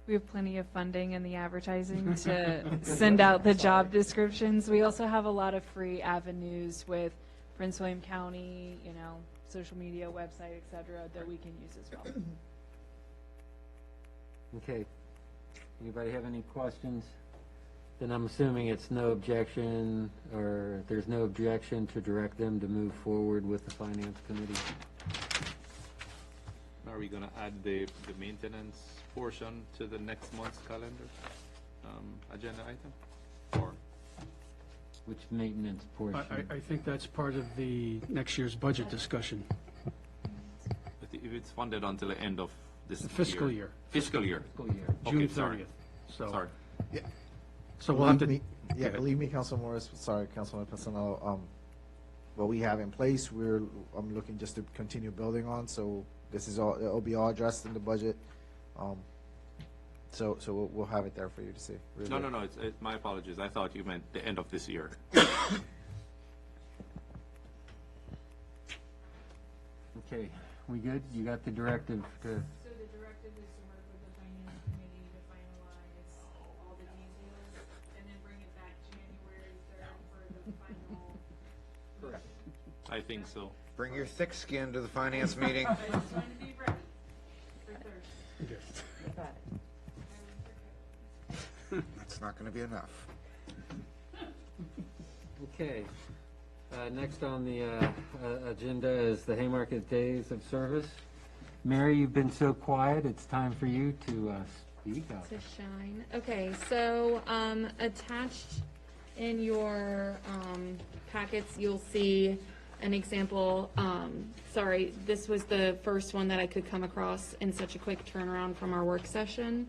We have plenty of funding in the advertising to send out the job descriptions. We also have a lot of free avenues with Prince William County, social media, website, et cetera, that we can use as well. Okay. Anybody have any questions? Then I'm assuming it's no objection, or there's no objection to direct them to move forward with the finance committee. Are we going to add the maintenance portion to the next month's calendar agenda item? Or which maintenance portion? I think that's part of the next year's budget discussion. if it's funded until the end of this Fiscal year. Fiscal year. Fiscal year. Okay, June sorry. 30th. So. Sorry. Yeah. So we'll have to. Believe me, Councilman Morris, sorry, Councilman Pisano, what we have in place, I'm looking just to continue building on, so this is all, it'll be all addressed in the budget. So we'll have it there for you to see. Really. No, it's my apologies. I thought you meant the end of this year. Okay, we good? You got the directive to, So the directive is to work with the finance committee to finalize all the details and then bring it back January 3rd for the final. Correct. I think so. Bring your thick skin to the finance meeting. But it's going to be ready for Thursday. That's not going to be enough. okay. Next on the agenda is the Haymarket Days of Service. Mary, you've been so quiet, it's time for you to speak up. To shine. Okay, so attached in your packets, you'll see an example. Sorry, this was the first one that I could come across in such a quick turnaround from our work session.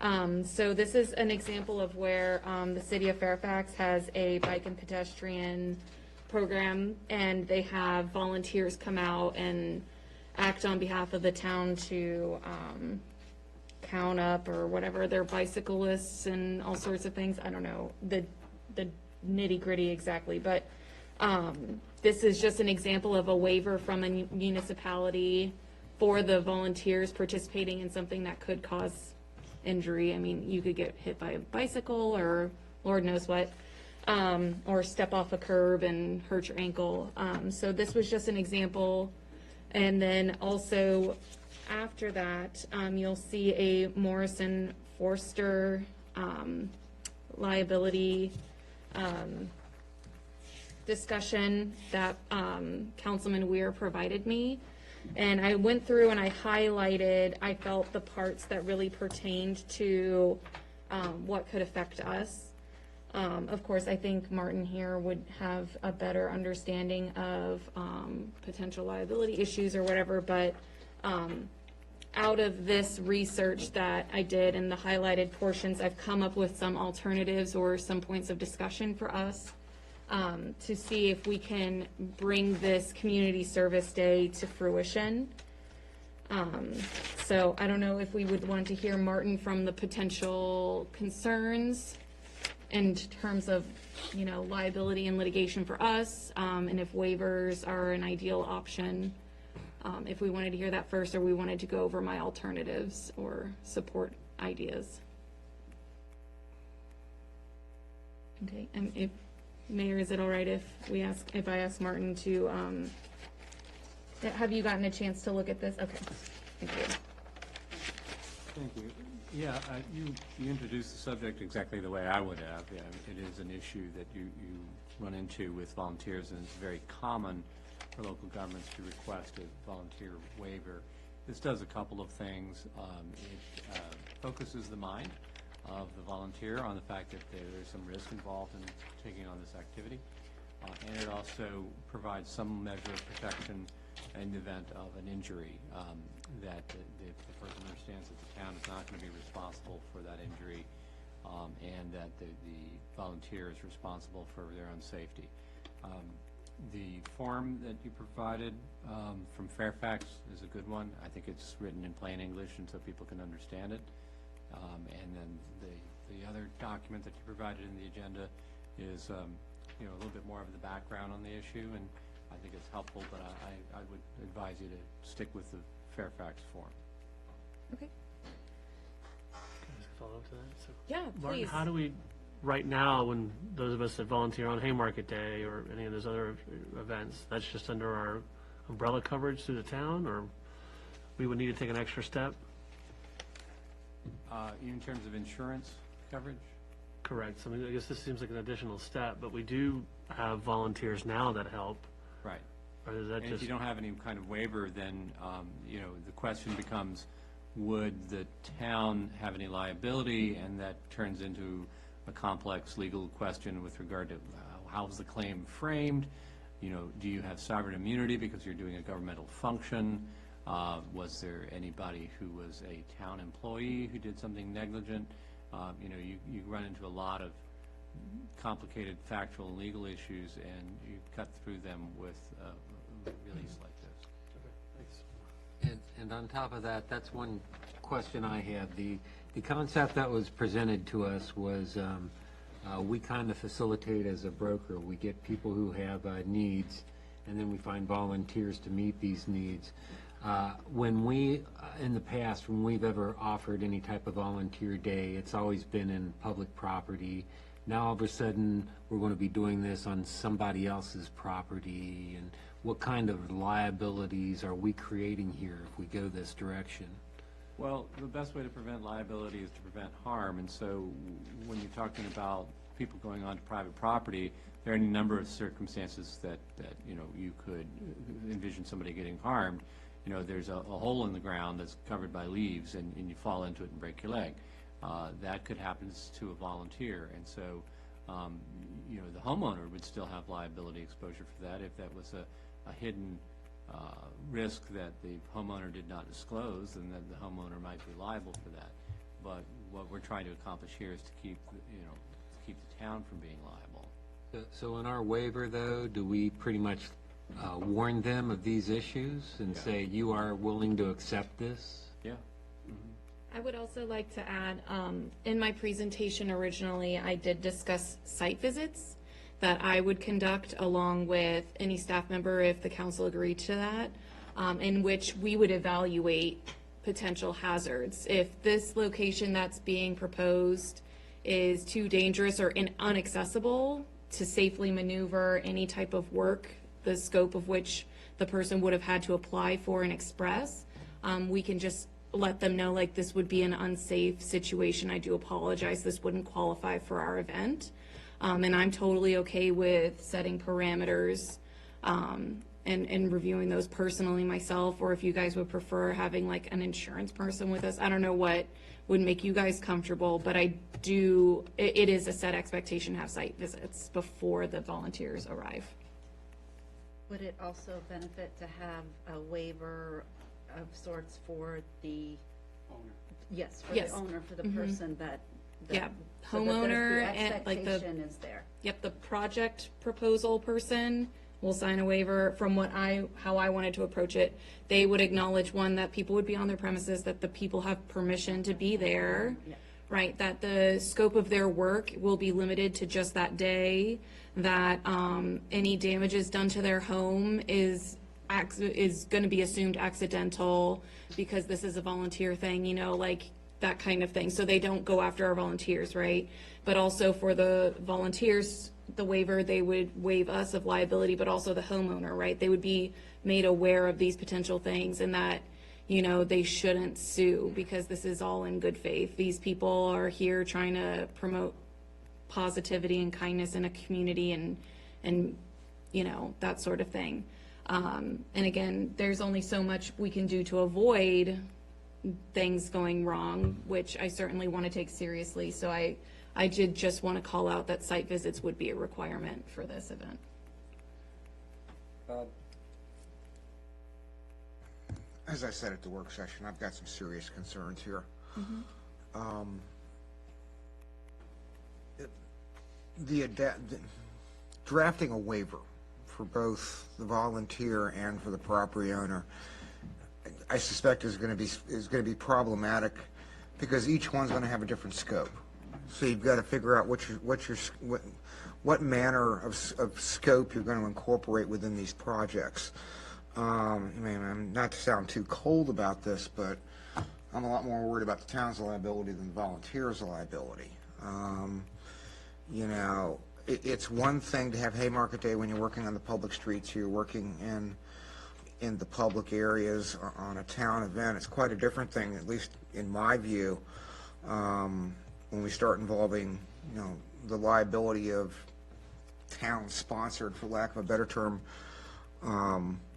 So this is an example of where the city of Fairfax has a bike and pedestrian program, and they have volunteers come out and act on behalf of the town to count up or whatever their bicyclists and all sorts of things. I don't know the nitty gritty exactly, but this is just an example of a waiver from a municipality for the volunteers participating in something that could cause injury. I mean, you could get hit by a bicycle or Lord knows what, or step off a curb and hurt your ankle. So this was just an example. And then also after that, you'll see a Morrison Forster liability discussion that Councilman Weir provided me. And I went through and I highlighted, I felt the parts that really pertained to what could affect us. Of course, I think Martin here would have a better understanding of potential liability issues or whatever, but out of this research that I did and the highlighted portions, I've come up with some alternatives or some points of discussion for us to see if we can bring this community service day to fruition. So I don't know if we would want to hear Martin from the potential concerns in terms of, liability and litigation for us, and if waivers are an ideal option, if we wanted to hear that first, or we wanted to go over my alternatives or support ideas. Okay, and if, Mayor, is it all right if I ask Martin to, have you gotten a chance to look at this? Okay, thank you. Thank you. Yeah, you introduced the subject exactly the way I would have. Yeah, it is an issue that you run into with volunteers, and it's very common for local governments to request a volunteer waiver. This does a couple of things. It focuses the mind of the volunteer on the fact that there's some risk involved in taking on this activity, and it also provides some measure of protection in the event of an injury, that the person understands that the town is not going to be responsible for that injury, and that the volunteer is responsible for their own safety. The form that you provided from Fairfax is a good one. I think it's written in plain English and so people can understand it. And then the other document that you provided in the agenda is a little bit more of the background on the issue, and I think it's helpful, but I would advise you to stick with the Fairfax form. Okay. Can I follow up to that? So, Yeah, Martin, please. how do we, right now, when those of us that volunteer on Haymarket Day or any of those other events, that's just under our umbrella coverage through the town, or we would need to take an extra step? In terms of insurance coverage? Correct. So I mean, I guess this seems like an additional step, but we do have volunteers now that help. Right. Or is that And just? if you don't have any kind of waiver, then, the question becomes, would the town have any liability? And that turns into a complex legal question with regard to how's the claim framed? Do you have sovereign immunity because you're doing a governmental function? Was there anybody who was a town employee who did something negligent? You run into a lot of complicated factual and legal issues, and you cut through them with a release like this. Thanks. And on top of that, that's one question I had. The concept that was presented to us was we kind of facilitate as a broker. We get people who have needs, and then we find volunteers to meet these needs. When we, in the past, when we've ever offered any type of volunteer day, it's always been in public property. Now all of a sudden, we're going to be doing this on somebody else's property, and what kind of liabilities are we creating here if we go this direction? Well, the best way to prevent liability is to prevent harm, and so when you're talking about people going onto private property, there are any number of circumstances that you could envision somebody getting harmed. There's a hole in the ground that's covered by leaves, and you fall into it and break your leg. That could happen to a volunteer, and so the homeowner would still have liability exposure for that if that was a hidden risk that the homeowner did not disclose, and then the homeowner might be liable for that. But what we're trying to accomplish here is to keep the town from being liable. So in our waiver, though, do we pretty much warn them of these issues and say, you are willing to accept this? Yeah. I would also like to add, in my presentation originally, I did discuss site visits that I would conduct along with any staff member if the council agreed to that, in which we would evaluate potential hazards. If this location that's being proposed is too dangerous or inaccessible to safely maneuver any type of work, the scope of which the person would have had to apply for and express, we can just let them know, like, this would be an unsafe situation. I do apologize. This wouldn't qualify for our event. And I'm totally okay with setting parameters and reviewing those personally myself, or if you guys would prefer having like an insurance person with us. I don't know what would make you guys comfortable, but it is a set expectation to have site visits before the volunteers arrive. Would it also benefit to have a waiver of sorts for the owner? Yes, for Yes. the owner, for the Mhm. person that Yeah, so that homeowner the and like the, expectation is there. yep, the project proposal person will sign a waiver. From how I wanted to approach it, they would acknowledge, one, that people would be on their premises, that the people have permission to be there, Yeah. right? That the scope of their work will be limited to just that day, that any damages done to their home is going to be assumed accidental because this is a volunteer thing, you know, like that kind of thing. So they don't go after our volunteers, right? But also for the volunteers, the waiver, they would waive us of liability, but also the homeowner, right? They would be made aware of these potential things and that, you know, they shouldn't sue because this is all in good faith. These people are here trying to promote positivity and kindness in a community and you know, that sort of thing. And again, there's only so much we can do to avoid things going wrong, which I certainly want to take seriously. So I did just want to call out that site visits would be a requirement for this event. As I said at the work session, I've got some serious concerns here. Drafting a waiver for both the volunteer and for the property owner, I suspect is going to be problematic because each one's going to have a different scope. So you've got to figure out what manner of scope you're going to incorporate within these projects. I mean, I'm not to sound too cold about this, but I'm a lot more worried about the town's liability than the volunteers' liability. You know, it's one thing to have Haymarket Day when you're working on the public streets, you're working in the public areas on a town event. It's quite a different thing, at least in my view, when we start involving, you know, the liability of town-sponsored, for lack of a better term,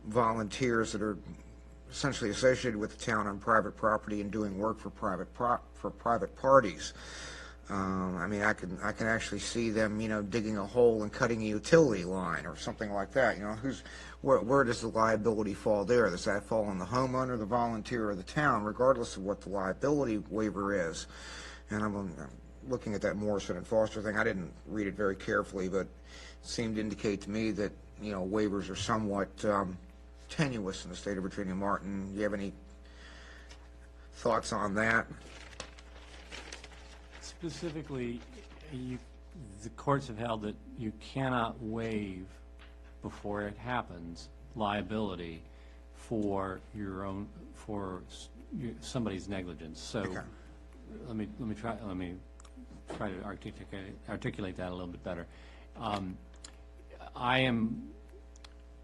volunteers that are essentially associated with the town on private property and doing work for private parties. I mean, I can actually see them, you know, digging a hole and cutting a utility line or something like that. You know, where does the liability fall there? Does that fall on the homeowner, the volunteer, or the town, regardless of what the liability waiver is? And I'm looking at that Morrison and Foster thing. I didn't read it very carefully, but it seemed to indicate to me that, you know, waivers are somewhat tenuous in the state of Virginia. Martin, do you have any thoughts on that? Specifically, the courts have held that you cannot waive before it happens liability for your own, for somebody's negligence. So Okay. let me try to articulate that a little bit better. I am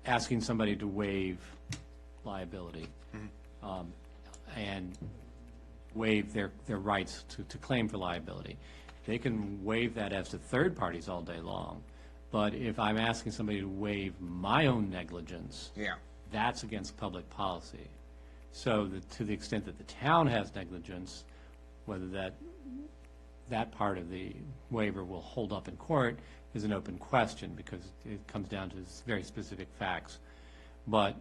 asking somebody to waive liability and waive their rights to claim for liability. They can waive that as to third parties all day long, but if I'm asking somebody to waive my own negligence, that's against public policy. So to the extent that the town has negligence, whether that part of the waiver will hold up in court is an open question because it comes down to very specific facts. But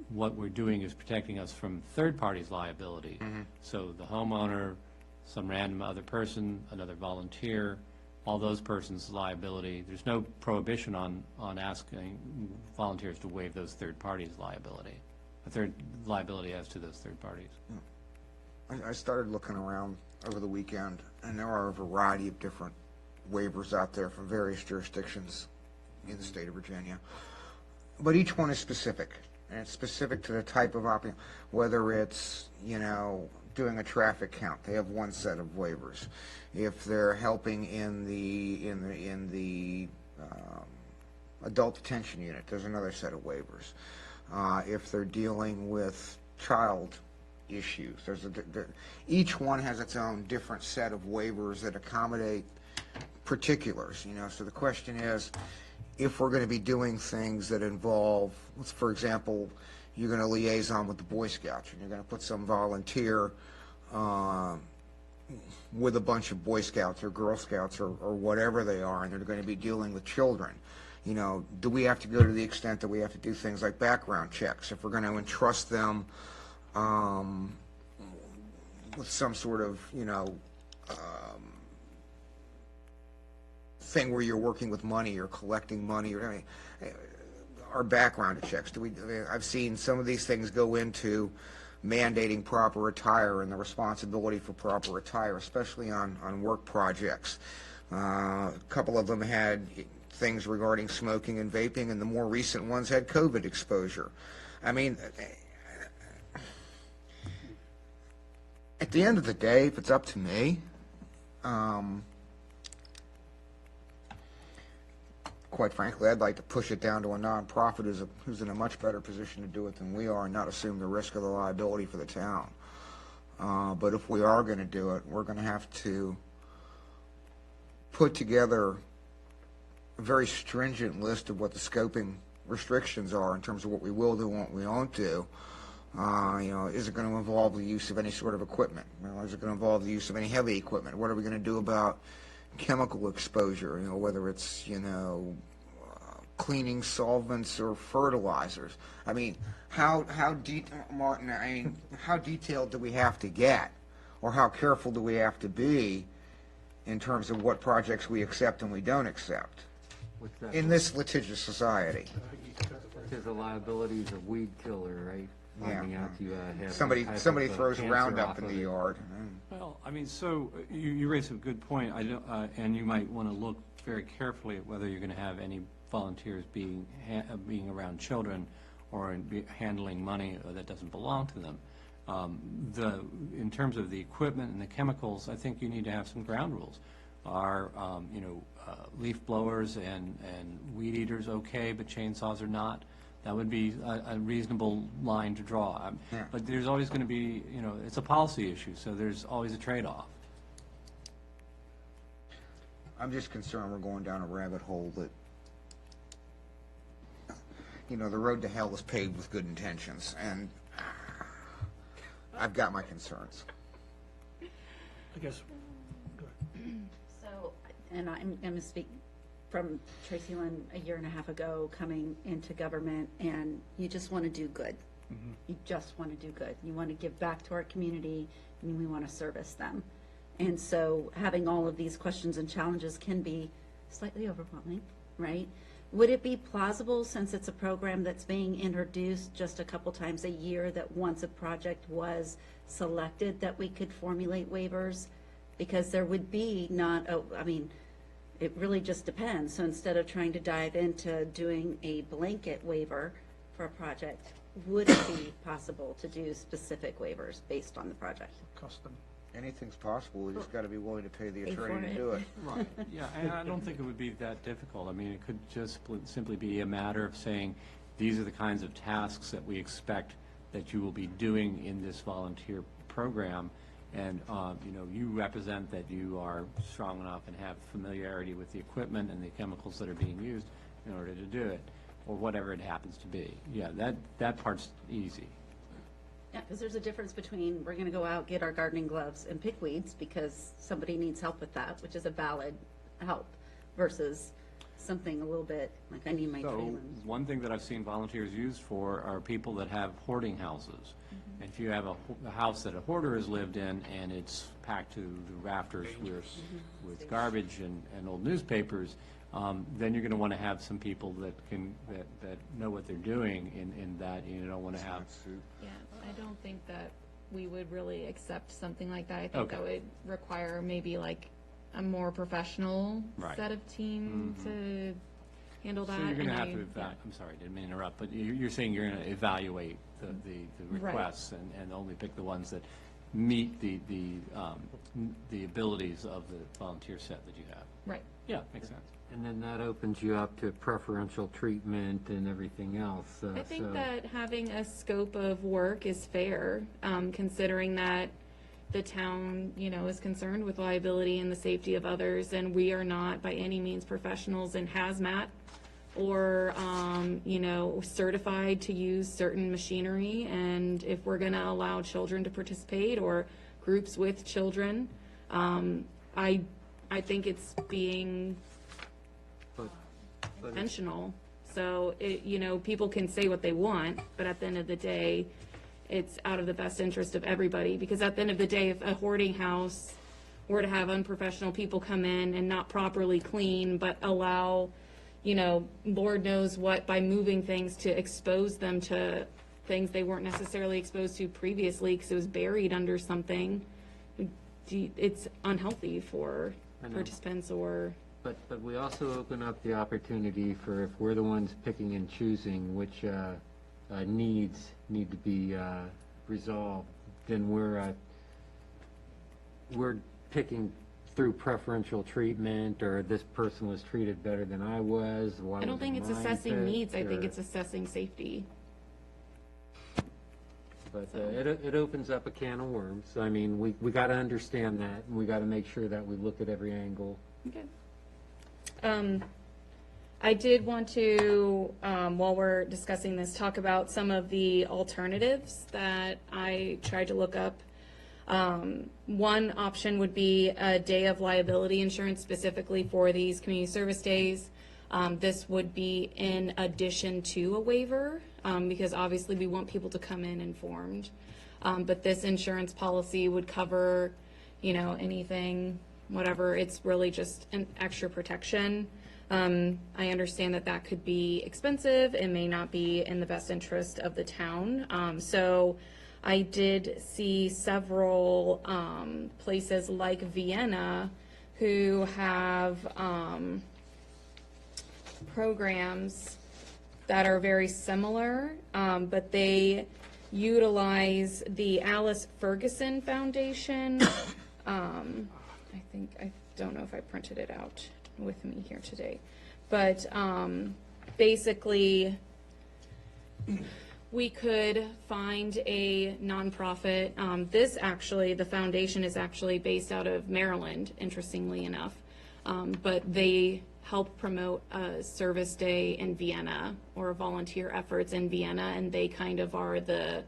what we're doing is protecting us from third parties' liability. So the homeowner, some random other person, another volunteer, all those persons' liability. There's no prohibition on asking volunteers to waive those third parties' liability, liability as to those third parties. I started looking around over the weekend, and there are a variety of different waivers out there from various jurisdictions in the state of Virginia. But each one is specific, and it's specific to the type of whether it's, you know, doing a traffic count, they have one set of waivers. If they're helping in the adult detention unit, there's another set of waivers. If they're dealing with child issues, each one has its own different set of waivers that accommodate particulars, you know. So the question is, if we're going to be doing things that involve, for example, you're going to liaison with the Boy Scouts and you're going to put some volunteer with a bunch of Boy Scouts or Girl Scouts or whatever they are, and they're going to be dealing with children. You know, do we have to go to the extent that we have to do things like background checks if we're going to entrust them with some sort of, you know, thing where you're working with money or collecting money, or our background checks? I've seen some of these things go into mandating proper attire and the responsibility for proper attire, especially on work projects. A couple of them had things regarding smoking and vaping, and the more recent ones had COVID exposure. I mean, at the end of the day, if it's up to me, quite frankly, I'd like to push it down to a nonprofit who's in a much better position to do it than we are and not assume the risk of the liability for the town. But if we are going to do it, we're going to have to put together a very stringent list of what the scoping restrictions are in terms of what we will do and what we won't do. Is it going to involve the use of any sort of equipment? Is it going to involve the use of any heavy equipment? What are we going to do about chemical exposure? Whether it's cleaning solvents or fertilizers. I mean, Martin? I mean, how detailed do we have to get, or how careful do we have to be in terms of what projects we accept and we don't accept in this litigious society? Because the liabilities of weed killer, right? Finding out you have somebody throws cancer Roundup off in of the it. yard. Well, I mean, so you raise a good point. I don't, and you might want to look very carefully at whether you're going to have any volunteers being around children or handling money that doesn't belong to them. In terms of the equipment and the chemicals, I think you need to have some ground rules. Are leaf blowers and weed eaters okay, but chainsaws are not? That would be a reasonable line to draw. Yeah. But there's always going to be, it's a policy issue, so there's always a trade-off. I'm just concerned we're going down a rabbit hole that, the road to hell is paved with good intentions, and I've got my concerns. I guess, So, and I'm going to speak from Tracy Lynn a year and a half ago, coming into government, and you just want to do good. You just want to do good. You want to give back to our community, and we want to service them. And so having all of these questions and challenges can be slightly overwhelming, right? Would it be plausible, since it's a program that's being introduced just a couple times a year, that once a project was selected, that we could formulate waivers? Because there would be it really just depends. So instead of trying to dive into doing a blanket waiver for a project, would it be possible to do specific waivers based on the project? Custom. Anything's possible. We just got to be willing to pay the Pay attorney for to it. do it. Right, yeah, and I don't think it would be that difficult. I mean, it could just simply be a matter of saying, these are the kinds of tasks that we expect that you will be doing in this volunteer program, and, you represent that you are strong enough and have familiarity with the equipment and the chemicals that are being used in order to do it, or whatever it happens to be. Yeah, that part's easy. Yeah, because there's a difference between, we're going to go out, get our gardening gloves and pick weeds because somebody needs help with that, which is a valid help, versus something a little bit like, I need my tree So, limbs. one thing that I've seen volunteers used for are people that have hoarding houses. And if you have a house that a hoarder has lived in and it's packed to the rafters with garbage and old newspapers, then you're going to want to have some people that know what they're doing in that. You don't want to have. Yeah, I don't think that we would really accept something like that. I think Okay. that would require maybe like a more professional Right. set of team to handle that. So you're going to and have I- to evaluate. I'm sorry, didn't mean to interrupt, but you're saying you're going to evaluate the Right. requests and only pick the ones that meet the abilities of the volunteer set that you have. Right. Yeah, makes sense. And then that opens you up to preferential treatment and everything else. I think that having a scope of work is fair, considering that the town, is concerned with liability and the safety of others, and we are not by any means professionals in hazmat or, certified to use certain machinery. And if we're going to allow children to participate or groups with children, I think it's being intentional. So, people can say what they want, but at the end of the day, it's out of the best interest of everybody. Because at the end of the day, if a hoarding house were to have unprofessional people come in and not properly clean, but allow, Lord knows what, by moving things to expose them to things they weren't necessarily exposed to previously because it was buried under something. It's unhealthy for I know. participants or. But we also open up the opportunity for, if we're the ones picking and choosing which needs need to be resolved, then we're picking through preferential treatment, or this person was treated better than I was. Why I don't was think it it's mine assessing picked, needs. I think or- it's assessing safety. But it opens up a can of worms. I mean, we got to understand that, and we got to make sure that we look at every angle. Okay. I did want to, while we're discussing this, talk about some of the alternatives that I tried to look up. One option would be a day of liability insurance specifically for these community service days. This would be in addition to a waiver, because obviously we want people to come in informed. But this insurance policy would cover, anything, whatever. It's really just an extra protection. I understand that that could be expensive. It may not be in the best interest of the town. So I did see several places like Vienna who have programs that are very similar, but they utilize the Alice Ferguson Foundation. I don't know if I printed it out with me here today, but basically we could find a nonprofit. The foundation is actually based out of Maryland, interestingly enough, but they help promote a service day in Vienna or volunteer efforts in Vienna, and they kind of are the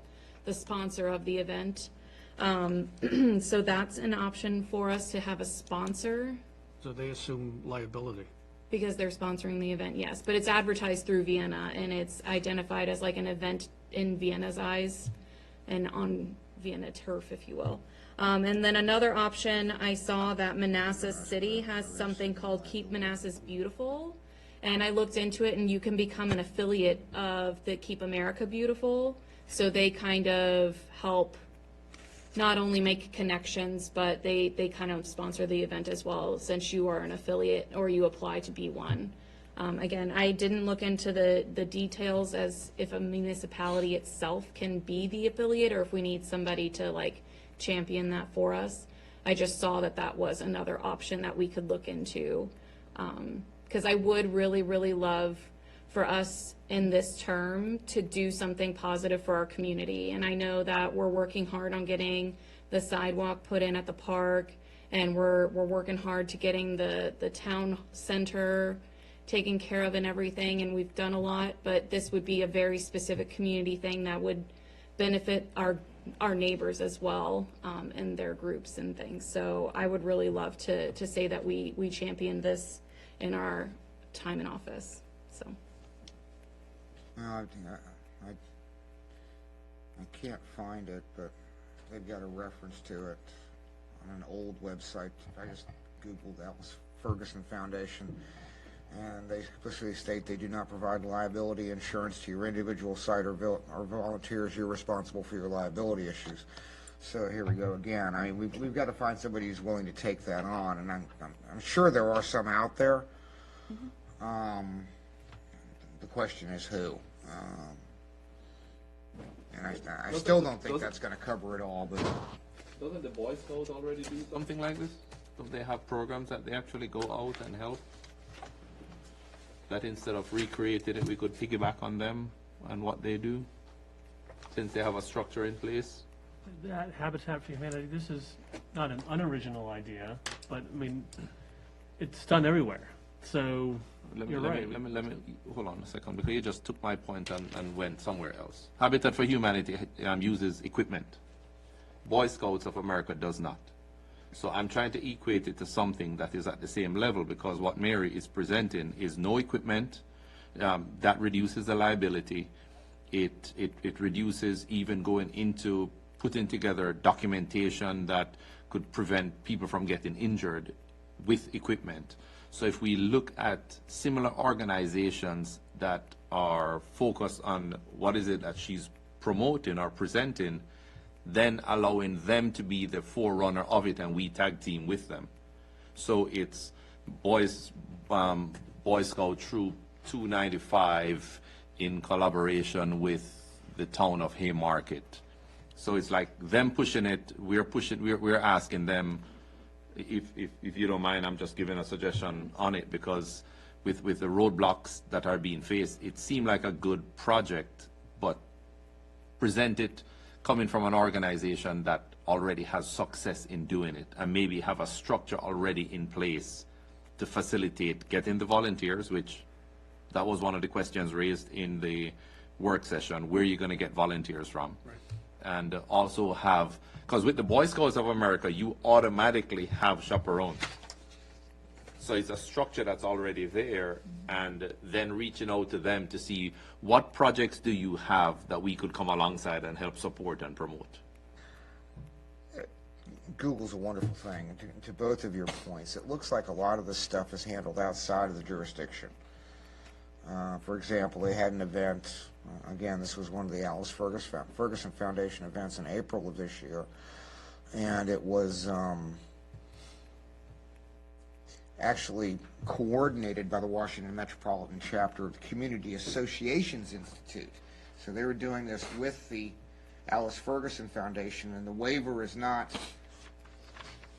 sponsor of the event. So that's an option for us to have a sponsor. So they assume liability. Because they're sponsoring the event, yes. But it's advertised through Vienna, and it's identified as like an event in Vienna's eyes and on Vienna turf, if you will. And then another option, I saw that Manassas City has something called Keep Manassas Beautiful. And I looked into it, and you can become an affiliate of the Keep America Beautiful. So they kind of help not only make connections, but they kind of sponsor the event as well, since you are an affiliate or you apply to be one. Again, I didn't look into the details as if a municipality itself can be the affiliate or if we need somebody to like champion that for us. I just saw that that was another option that we could look into. Because I would really, really love for us in this term to do something positive for our community. And I know that we're working hard on getting the sidewalk put in at the park, and we're working hard to getting the town center taken care of and everything, and we've done a lot, but this would be a very specific community thing that would benefit our neighbors as well, and their groups and things. So I would really love to say that we champion this in our time in office, so. I can't find it, but they've got a reference to it on an old website. I just Googled that was Ferguson Foundation, and they explicitly state they do not provide liability insurance to your individual site or volunteers. You're responsible for your liability issues. So here we go again. I mean, we've got to find somebody who's willing to take that on, and I'm sure there are some out there. Mm-hmm. The question is who. And I still don't think that's going to cover it all. But doesn't the Boy Scouts already do something like this? Don't they have programs that they actually go out and help? That instead of recreating it, we could piggyback on them and what they do, since they have a structure in place. That Habitat for Humanity, this is not an unoriginal idea, but I mean, it's done everywhere. So you're right. Let me hold on a second, because you just took my point and went somewhere else. Habitat for Humanity uses equipment. Boy Scouts of America does not. So I'm trying to equate it to something that is at the same level, because what Mary is presenting is no equipment. That reduces the liability. It reduces even going into putting together documentation that could prevent people from getting injured with equipment. So if we look at similar organizations that are focused on what is it that she's promoting or presenting, then allowing them to be the forerunner of it, and we tag team with them. So it's Boy Scout Troop 295 in collaboration with the town of Haymarket. So it's like them pushing it, we're asking them, if you don't mind, I'm just giving a suggestion on it, because with the roadblocks that are being faced, it seemed like a good project, but present it coming from an organization that already has success in doing it, and maybe have a structure already in place to facilitate getting the volunteers, which that was one of the questions raised in the work session. Where are you going to get volunteers from? Right. And also have, because with the Boy Scouts of America, you automatically have chaperones. So it's a structure that's already there, and then reaching out to them to see what projects do you have that we could come alongside and help support and promote. Google's a wonderful thing. And to both of your points, it looks like a lot of this stuff is handled outside of the jurisdiction. For example, they had an event, again, this was one of the Alice Ferguson Foundation events in April of this year, and it was actually coordinated by the Washington Metropolitan Chapter of the Community Associations Institute. So they were doing this with the Alice Ferguson Foundation, and the waiver is not,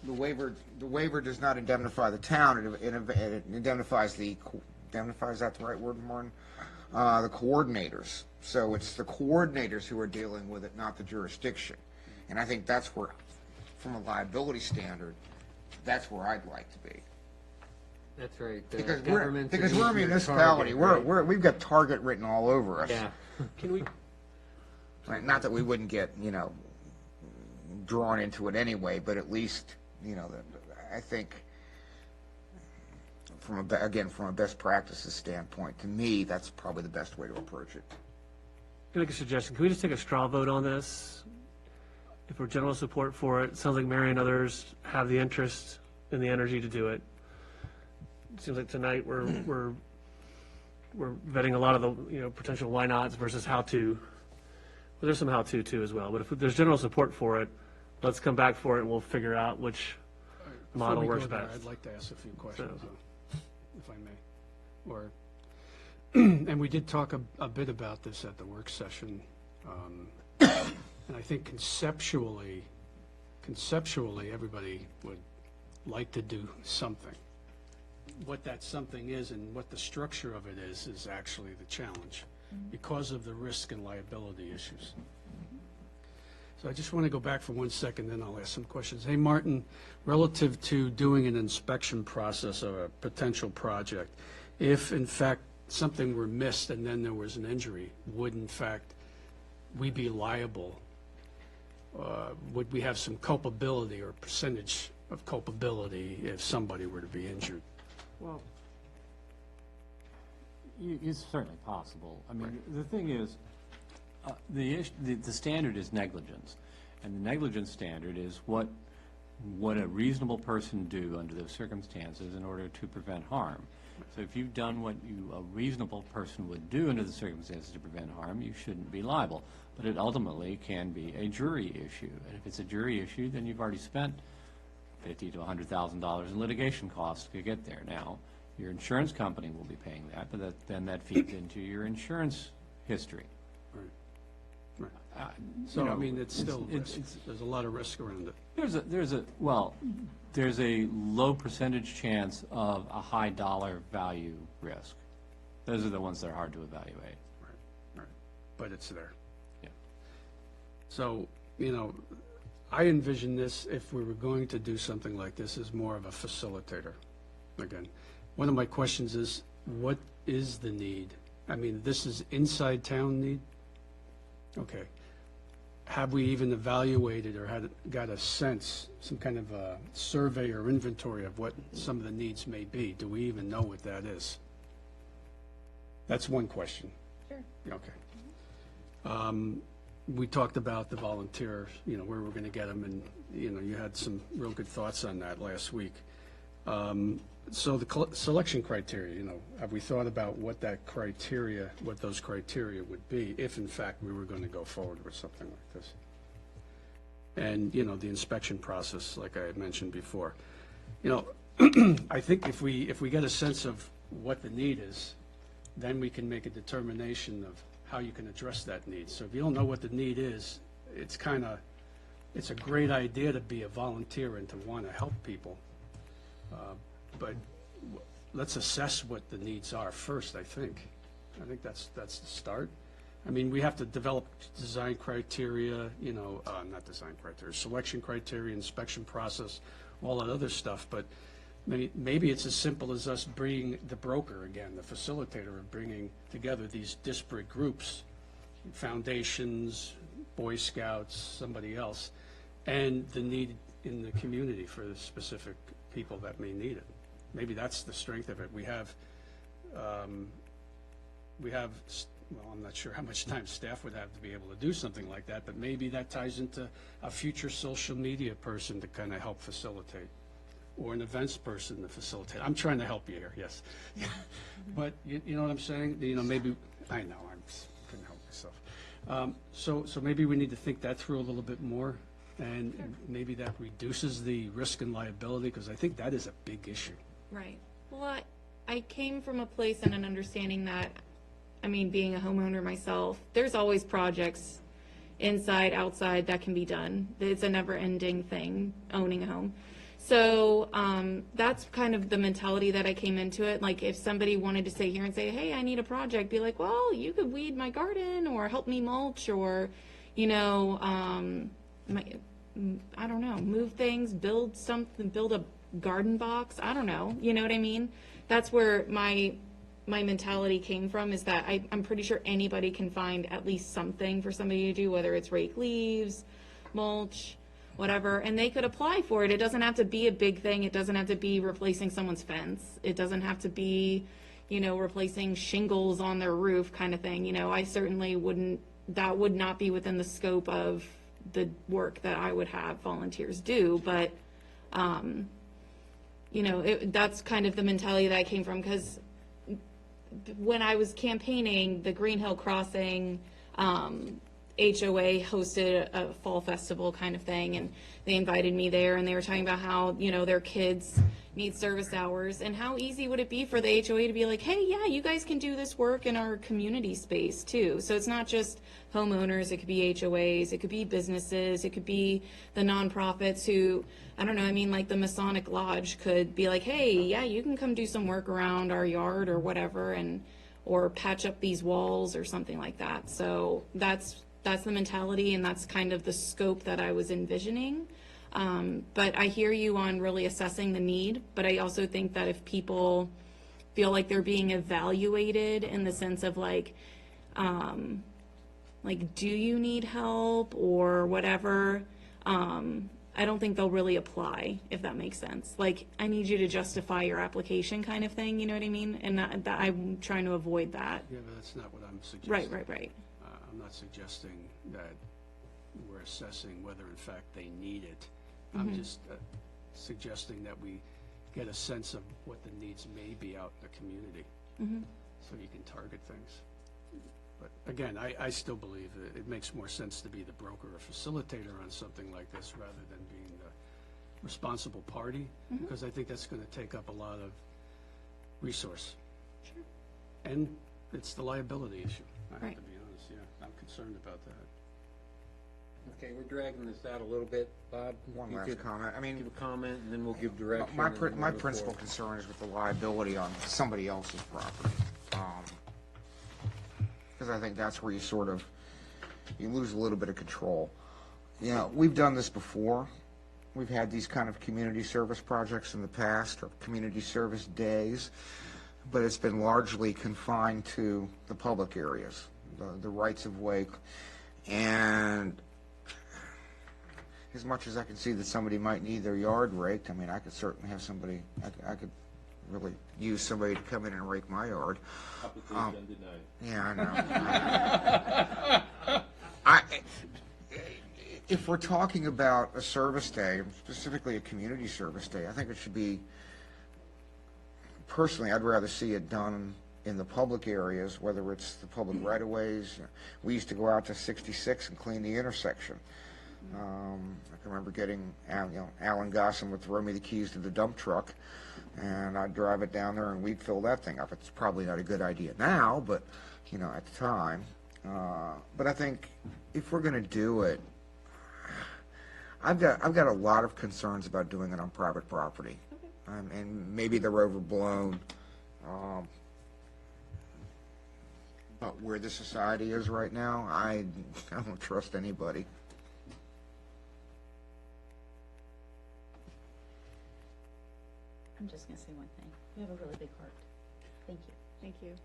the waiver does not indemnify the town, it indemnifies the, is that the right word, Martin? The coordinators. So it's the coordinators who are dealing with it, not the jurisdiction. And I think that's where, from a liability standard, that's where I'd like to be. That's right. Because we're a municipality. We've got Target written all over us. Yeah. Can we? Right, not that we wouldn't get, drawn into it anyway, but at least, I think, from a best practices standpoint, to me, that's probably the best way to approach it. Can I make a suggestion? Can we just take a straw vote on this? If we're general support for it, it sounds like Mary and others have the interest and the energy to do it. It seems like tonight we're vetting a lot of the potential why nots versus how to. Well, there's some how to too as well. But if there's general support for it, let's come back for it and we'll figure out which model works best. I'd like to ask a few questions, if I may. Or and we did talk a bit about this at the work session, and I think conceptually, everybody would like to do something. What that something is and what the structure of it is actually the challenge because of the risk and liability issues. So I just want to go back for 1 second, then I'll ask some questions. Hey, Martin, relative to doing an inspection process of a potential project, if in fact something were missed and then there was an injury, would in fact we be liable? Would we have some culpability or percentage of culpability if somebody were to be injured? Well, it's certainly possible. I mean, the thing is, the standard is negligence, and the negligence standard is what a reasonable person do under those circumstances in order to prevent harm. So if you've done what a reasonable person would do under the circumstances to prevent harm, you shouldn't be liable. But it ultimately can be a jury issue, and if it's a jury issue, then you've already spent $50,000 to $100,000 in litigation costs to get there. Now, your insurance company will be paying that, but then that feeds into your insurance history. Right. So, I mean, it's still, there's a lot of risk around it. There's a low percentage chance of a high dollar value risk. Those are the ones that are hard to evaluate. Right. But it's there. Yeah. So, I envision this, if we were going to do something like this, as more of a facilitator. Again, one of my questions is, what is the need? I mean, this is inside town need? Okay. Have we even evaluated or got a sense, some kind of a survey or inventory of what some of the needs may be? Do we even know what that is? That's one question. Sure. Okay. We talked about the volunteers, where we're going to get them, and, you had some real good thoughts on that last week. So the selection criteria, have we thought about what those criteria would be if in fact we were going to go forward with something like this? And, the inspection process, like I had mentioned before. I think if we get a sense of what the need is, then we can make a determination of how you can address that need. So if you don't know what the need is, it's a great idea to be a volunteer and to want to help people. But let's assess what the needs are first, I think. I think that's the start. I mean, we have to develop design criteria, not design criteria, selection criteria, inspection process, all that other stuff. But maybe it's as simple as us bringing the broker again, the facilitator of bringing together these disparate groups, foundations, Boy Scouts, somebody else, and the need in the community for the specific people that may need it. Maybe that's the strength of it. We have, well, I'm not sure how much time staff would have to be able to do something like that, but maybe that ties into a future social media person to kind of help facilitate, or an events person to facilitate. I'm trying to help you here, yes. But you know what I'm saying? Maybe, I know, I couldn't help myself. So maybe we need to think that through a little bit more, and maybe that reduces the risk and liability, because I think that is a big issue. Right. Well, I came from a place and an understanding that, being a homeowner myself, there's always projects inside, outside that can be done. It's a never-ending thing, owning a home. So that's kind of the mentality that I came into it. Like, if somebody wanted to sit here and say, hey, I need a project, be like, well, you could weed my garden or help me mulch, or, I don't know, move things, build something, build a garden box. I don't know. You know what I mean? That's where my mentality came from, is that I'm pretty sure anybody can find at least something for somebody to do, whether it's rake leaves, mulch, whatever, and they could apply for it. It doesn't have to be a big thing. It doesn't have to be replacing someone's fence. It doesn't have to be, replacing shingles on their roof kind of thing. I certainly that would not be within the scope of the work that I would have volunteers do, but, that's kind of the mentality that I came from, because when I was campaigning, the Green Hill Crossing, HOA hosted a fall festival kind of thing, and they invited me there, and they were talking about how, their kids need service hours, and how easy would it be for the HOA to be like, hey, yeah, you guys can do this work in our community space too. So it's not just homeowners, it could be HOAs, it could be businesses, it could be the nonprofits who, I don't know, like the Masonic Lodge could be like, hey, yeah, you can come do some work around our yard or whatever, or patch up these walls or something like that. So that's the mentality, and that's kind of the scope that I was envisioning. But I hear you on really assessing the need, but I also think that if people feel like they're being evaluated in the sense of like, do you need help or whatever, I don't think they'll really apply, if that makes sense. Like, I need you to justify your application kind of thing, you know what I mean? And that I'm trying to avoid that. Yeah, but that's not what I'm suggesting. Right. I'm not suggesting that we're assessing whether in fact they need it. I'm just suggesting that we get a sense of what the needs may be out in the community, so you can target things. But again, I still believe that it makes more sense to be the broker or facilitator on something like this rather than being the responsible party, because I think that's going to take up a lot of resource. Sure. And it's the liability issue. I Right. have to be honest, yeah. I'm concerned about that. Okay, we're dragging this out a little bit. Bob? One you last could comment. Give a comment, and then we'll give direction. My and then my we'll move principal forward. concern is with the liability on somebody else's property. Because I think that's where you lose a little bit of control. We've done this before. We've had these kind of community service projects in the past, or community service days, but it's been largely confined to the public areas, the rights of way. And as much as I can see that somebody might need their yard raked, I could certainly have somebody, I could really use somebody to come in and rake my yard. Application denied. Yeah, I know. If we're talking about a service day, specifically a community service day, I think it should be personally, I'd rather see it done in the public areas, whether it's the public right-of-ways. We used to go out to 66 and clean the intersection. I can remember getting, Alan Gosson would throw me the keys to the dump truck, and I'd drive it down there, and we'd fill that thing up. It's probably not a good idea now, but, at the time. But I think if we're going to do it, I've got a lot of concerns about doing it on private property. And maybe they're overblown. But where the society is right now, I don't trust anybody. I'm just going to say one thing. You have a really big heart. Thank you. Thank you.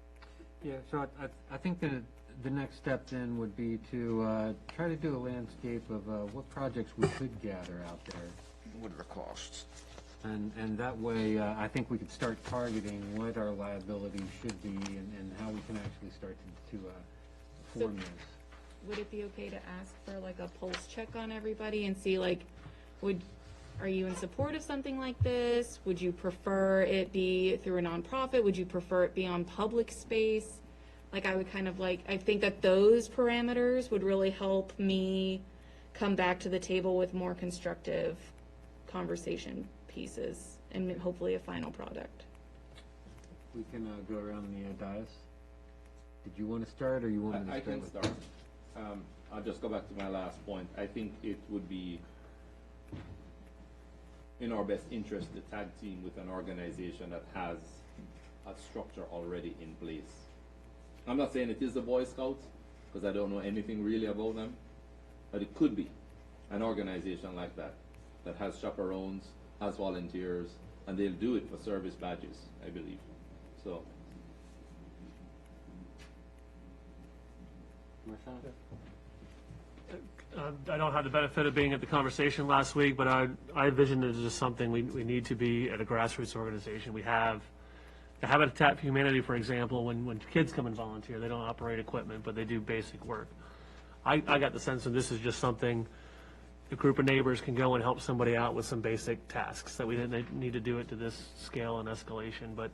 Yeah, so I think that the next step then would be to try to do a landscape of what projects we could gather out there. What are the costs? And that way, I think we could start targeting what our liabilities should be and how we can actually start to form this. Would it be okay to ask for like a pulse check on everybody and see like, are you in support of something like this? Would you prefer it be through a nonprofit? Would you prefer it be on public space? Like I would kind of like, I think that those parameters would really help me come back to the table with more constructive conversation pieces and hopefully a final product. We can go around the dais. Did you want to start, or you want me to I start? can start. I'll just go back to my last point. I think it would be in our best interest to tag team with an organization that has a structure already in place. I'm not saying it is the Boy Scouts, because I don't know anything really about them, but it could be an organization like that, that has chaperones, has volunteers, and they'll do it for service badges, I believe. So. I don't have the benefit of being at the conversation last week, but I envision it as just something we need to be at a grassroots organization. We have the Habitat for Humanity, for example, when kids come and volunteer, they don't operate equipment, but they do basic work. I got the sense that this is just something a group of neighbors can go and help somebody out with some basic tasks, that we didn't need to do it to this scale and escalation. But,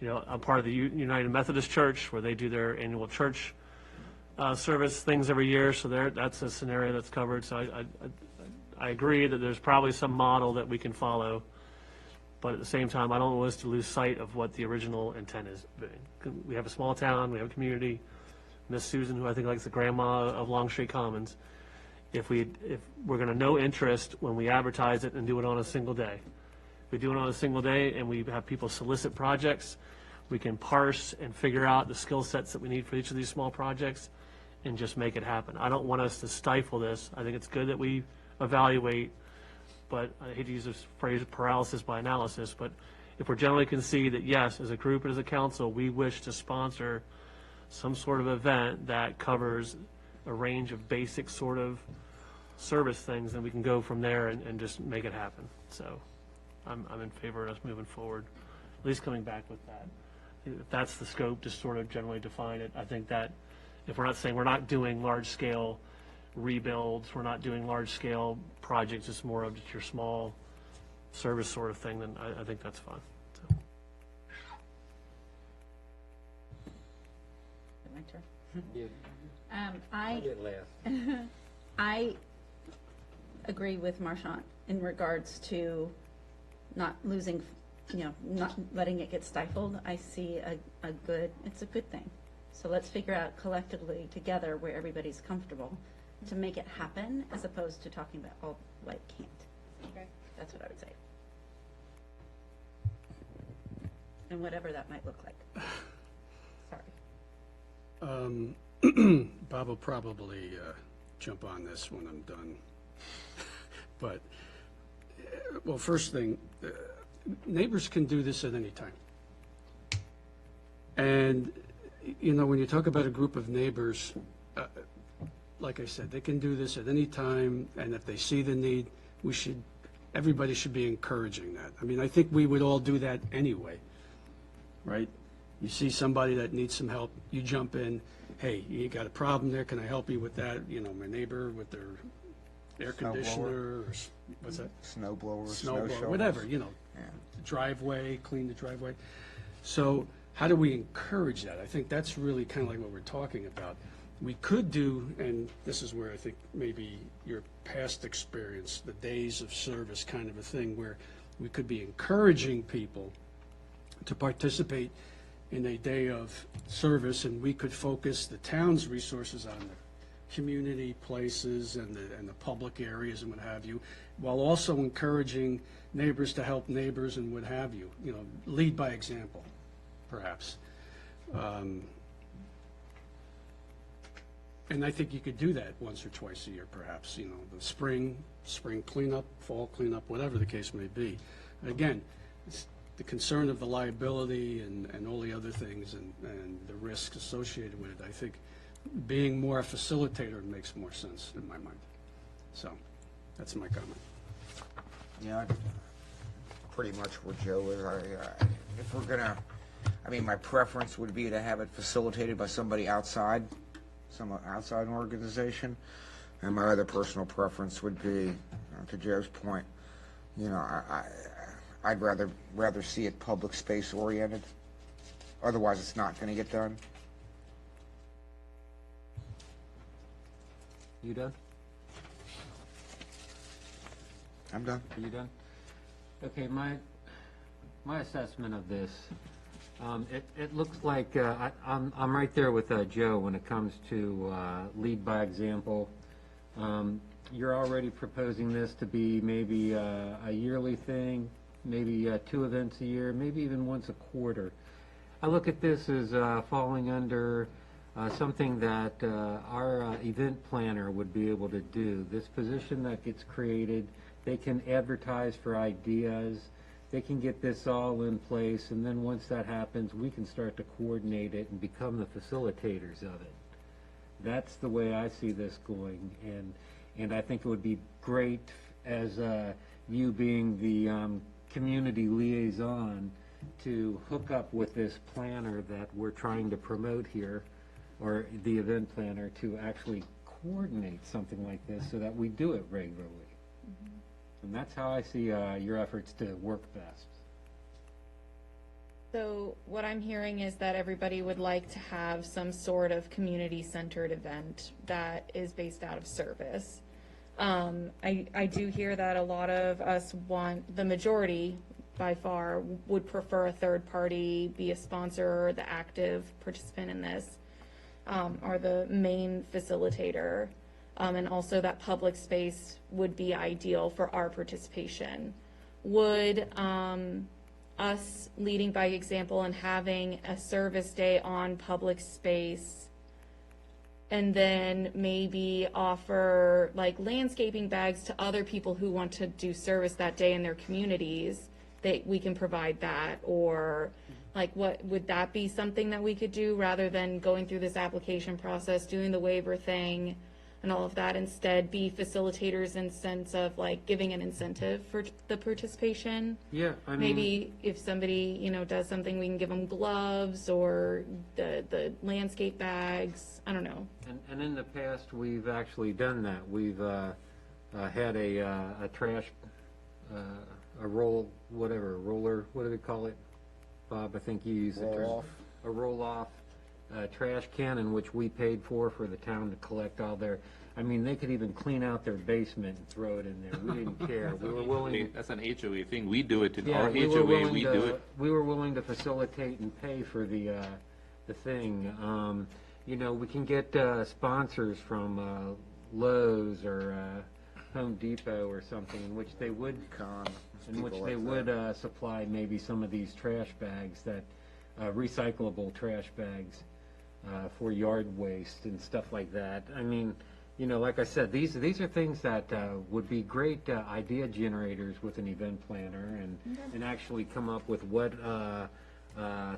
I'm part of the United Methodist Church, where they do their annual church service things every year, so that's a scenario that's covered. So I agree that there's probably some model that we can follow, but at the same time, I don't want us to lose sight of what the original intent is. We have a small town, we have a community. Miss Susan, who I think likes the grandma of Longstreet Commons, if we're going to know interest when we advertise it and do it on a single day. If we do it on a single day and we have people solicit projects, we can parse and figure out the skill sets that we need for each of these small projects and just make it happen. I don't want us to stifle this. I think it's good that we evaluate, but I hate to use this phrase paralysis by analysis, but if we're generally concede that yes, as a group and as a council, we wish to sponsor some sort of event that covers a range of basic sort of service things, then we can go from there and just make it happen. So I'm in favor of us moving forward, at least coming back with that. If that's the scope, to sort of generally define it. I think that if we're not saying we're not doing large-scale rebuilds, we're not doing large-scale projects, it's more of just your small service sort of thing, then I think that's fine. So. My turn. I did last. I agree with Marchant in regards to not losing, not letting it get stifled. I see it's a good thing. So let's figure out collectively together where everybody's comfortable to make it happen, as opposed to talking about, oh, well, it can't. Okay. That's what I would say. And whatever that might look like. Sorry. Bob will probably jump on this when I'm done. But, well, first thing, neighbors can do this at any time. And, when you talk about a group of neighbors, like I said, they can do this at any time, and if they see the need, everybody should be encouraging that. I mean, I think we would all do that anyway, right? You see somebody that needs some help, you jump in, hey, you got a problem there, can I help you with that? My neighbor with their air conditioner, or what's that? Snow blower, Snow blower, whatever, driveway, clean the driveway. So how do we encourage that? I think that's really kind of like what we're talking about. We could do, and this is where I think maybe your past experience, the days of service kind of a thing, where we could be encouraging people to participate in a day of service, and we could focus the town's resources on the community places and the public areas and what have you, while also encouraging neighbors to help neighbors and what have you, lead by example, perhaps. And I think you could do that once or twice a year, perhaps, the spring cleanup, fall cleanup, whatever the case may be. Again, it's the concern of the liability and all the other things and the risks associated with it. I think being more a facilitator makes more sense in my mind. So that's my comment. Yeah, pretty much where Joe is. If we're gonna, my preference would be to have it facilitated by somebody outside, some outside organization, and my other personal preference would be, to Joe's point, I'd rather see it public space oriented. Otherwise, it's not going to get done. You done? I'm done. Are you done? Okay, my assessment of this, it looks like I'm right there with Joe when it comes to lead by example. You're already proposing this to be maybe a yearly thing, maybe 2 events a year, maybe even once a quarter. I look at this as falling under something that our event planner would be able to do. This position that gets created, they can advertise for ideas, they can get this all in place, and then once that happens, we can start to coordinate it and become the facilitators of it. That's the way I see this going, and I think it would be great as you being the community liaison to hook up with this planner that we're trying to promote here, or the event planner, to actually coordinate something like this so that we do it regularly. And that's how I see your efforts to work best. So what I'm hearing is that everybody would like to have some sort of community-centered event that is based out of service. I do hear that a lot of us want, the majority by far, would prefer a third party be a sponsor or the active participant in this, or the main facilitator. And also that public space would be ideal for our participation. Would us leading by example and having a service day on public space, and then maybe offer like landscaping bags to other people who want to do service that day in their communities, that we can provide that? Or like, what would that be something that we could do rather than going through this application process, doing the waiver thing and all of that? Instead be facilitators in sense of like giving an incentive for the participation. Yeah, I mean, Maybe if somebody, does something, we can give them gloves or the landscape bags. I don't know. and in the past, we've actually done that. We've had a trash, a roller, what do they call it? Bob, I think you use the term. Roll-off. A roll-off trash can, in which we paid for the town to collect all their, they could even clean out their basement and throw it in there. We didn't care. We were willing. That's an HOA thing. We do it. Yeah, Our we were HOA, willing we to, do it. We were willing to facilitate and pay for the thing. We can get sponsors from Lowe's or Home Depot or something, in which they would supply maybe some of these trash bags, that recyclable trash bags for yard waste and stuff like that. Like I said, these are things that would be great idea generators with an event planner, and actually come up with what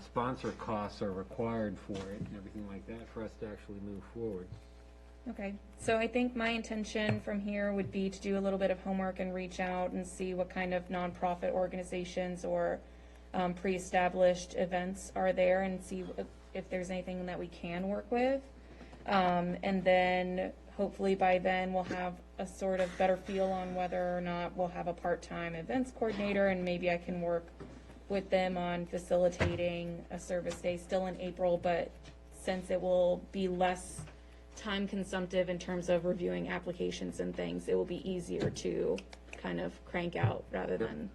sponsor costs are required for it and everything like that for us to actually move forward. Okay, so I think my intention from here would be to do a little bit of homework and reach out and see what kind of nonprofit organizations or pre-established events are there, and see if there's anything that we can work with. And then hopefully by then we'll have a sort of better feel on whether or not we'll have a part-time events coordinator, and maybe I can work with them on facilitating a service day still in April, but since it will be less time consumptive in terms of reviewing applications and things, it will be easier to kind of crank out rather than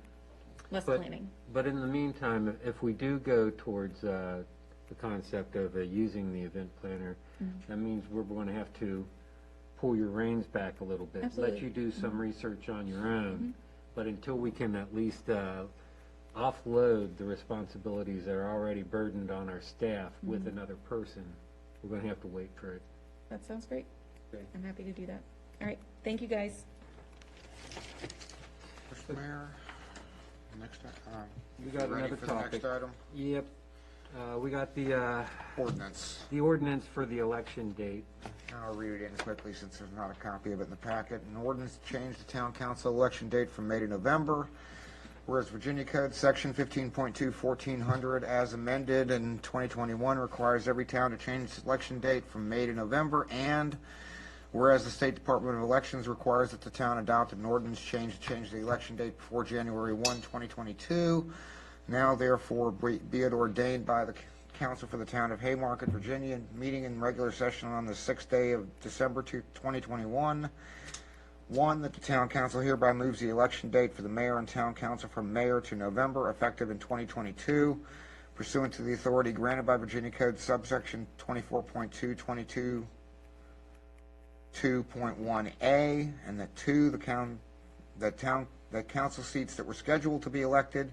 less planning. But in the meantime, if we do go towards the concept of using the event planner, that means we're going to have to pull your reins back a little bit, Absolutely. let you do some research on your own. But until we can at least offload the responsibilities that are already burdened on our staff with another person, we're going to have to wait for it. That sounds great. Okay. I'm happy to do that. All right, thank you, guys. Mr. Mayor, next, We got ready another for the topic. next item? Yep. We got the Ordinance. the ordinance for the election date. I'll read it in quickly since there's not a copy of it in the packet. An ordinance to change the town council election date from May to November. Whereas Virginia Code Section 15.2, 1400, as amended in 2021, requires every town to change its election date from May to November, and whereas the State Department of Elections requires that the town adopt an ordinance change to change the election date before January 1, 2022, now therefore be it ordained by the Council for the Town of Haymarket, Virginia, meeting in regular session on the 6th day of December 2021. One, that the town council hereby moves the election date for the mayor and town council from Mayor to November, effective in 2022, pursuant to the authority granted by Virginia Code subsection 24.2, 22.1A, and that two, that council seats that were scheduled to be elected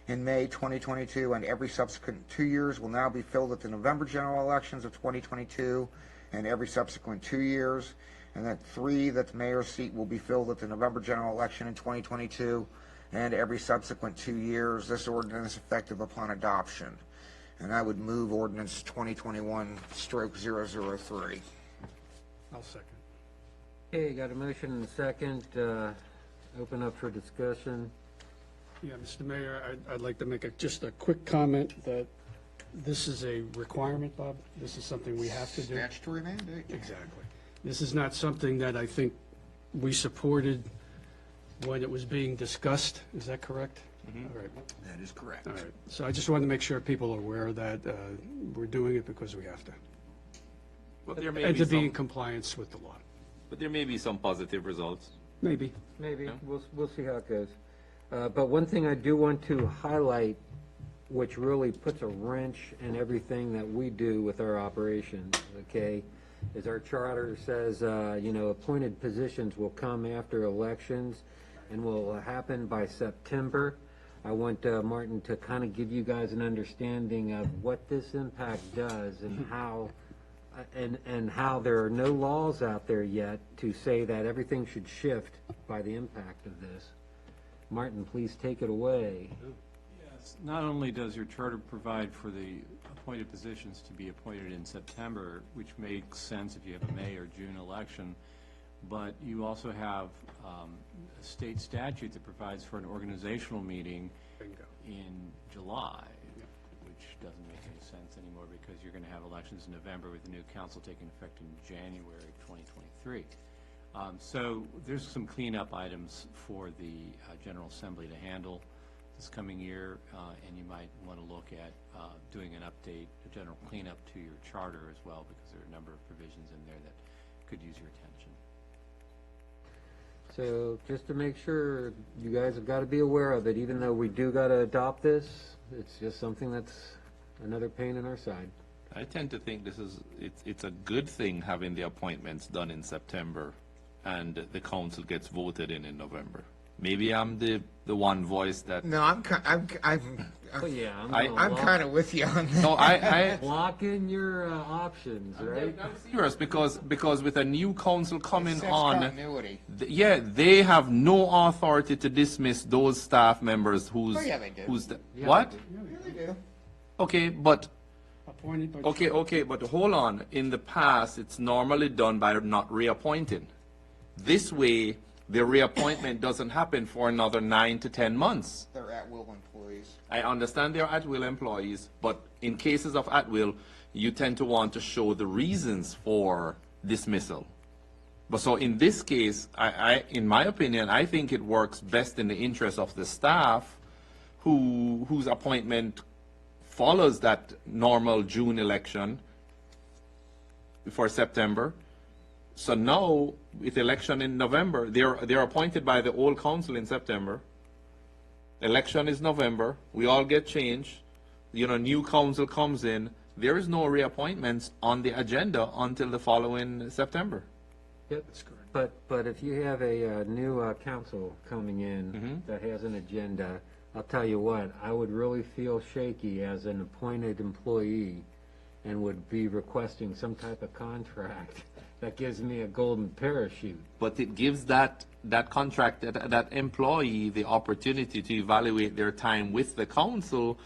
in May 2022 and every subsequent 2 years will now be filled at the November general elections of 2022 and every subsequent 2 years. And that three, that the mayor's seat will be filled at the November general election in 2022 and every subsequent 2 years. This ordinance is effective upon adoption. And I would move ordinance 2021/003. I'll second. Okay, got a motion and a second. Open up for discussion. Yeah, Mr. Mayor, I'd like to make just a quick comment that this is a requirement, Bob. This is something we have to do. Statutory mandate. Exactly. This is not something that I think we supported when it was being discussed. Is that correct? All right. That is correct. All right. So I just wanted to make sure people are aware that we're doing it because we have to. But there may And be to be some, in compliance with the law. but there may be some positive results. Maybe. Maybe. We'll see how it goes. But one thing I do want to highlight, which really puts a wrench in everything that we do with our operations, okay, is our charter says, appointed positions will come after elections and will happen by September. I want Martin to kind of give you guys an understanding of what this impact does and how there are no laws out there yet to say that everything should shift by the impact of this. Martin, please take it away. Yes, not only does your charter provide for the appointed positions to be appointed in September, which makes sense if you have a May or June election, but you also have a state statute that provides for an organizational meeting in July, which doesn't make any sense anymore because you're going to have elections in November with the new council taking effect in January 2023. So there's some cleanup items for the General Assembly to handle this coming year, and you might want to look at doing an update, a general cleanup to your charter as well, because there are a number of provisions in there that could use your attention. So just to make sure, you guys have got to be aware of it, even though we do got to adopt this, it's just something that's another pain in our side. I tend to think it's a good thing having the appointments done in September and the council gets voted in November. Maybe I'm the one voice that. No, I'm kind of with you on that. No, I lock in your options, right? I'm serious because with a new council coming It sets on, continuity. They have no authority to dismiss those staff members who's Oh, yeah, they do. What? Yeah, they do. Okay, but Appointed by okay, but hold on. In the past, it's normally done by not reappointing. This way, the reappointment doesn't happen for another 9 to 10 months. They're at-will employees. I understand they're at-will employees, but in cases of at-will, you tend to want to show the reasons for dismissal. But so in this case, in my opinion, I think it works best in the interest of the staff whose appointment follows that normal June election for September. So now, with election in November, they're appointed by the old council in September. Election is November. We all get changed. New council comes in. There is no reappointments on the agenda until the following September. Yep. But if you have a new council coming in that has an agenda, I'll tell you what, I would really feel shaky as an appointed employee and would be requesting some type of contract that gives me a golden parachute. But it gives that that employee the opportunity to evaluate their time with the council.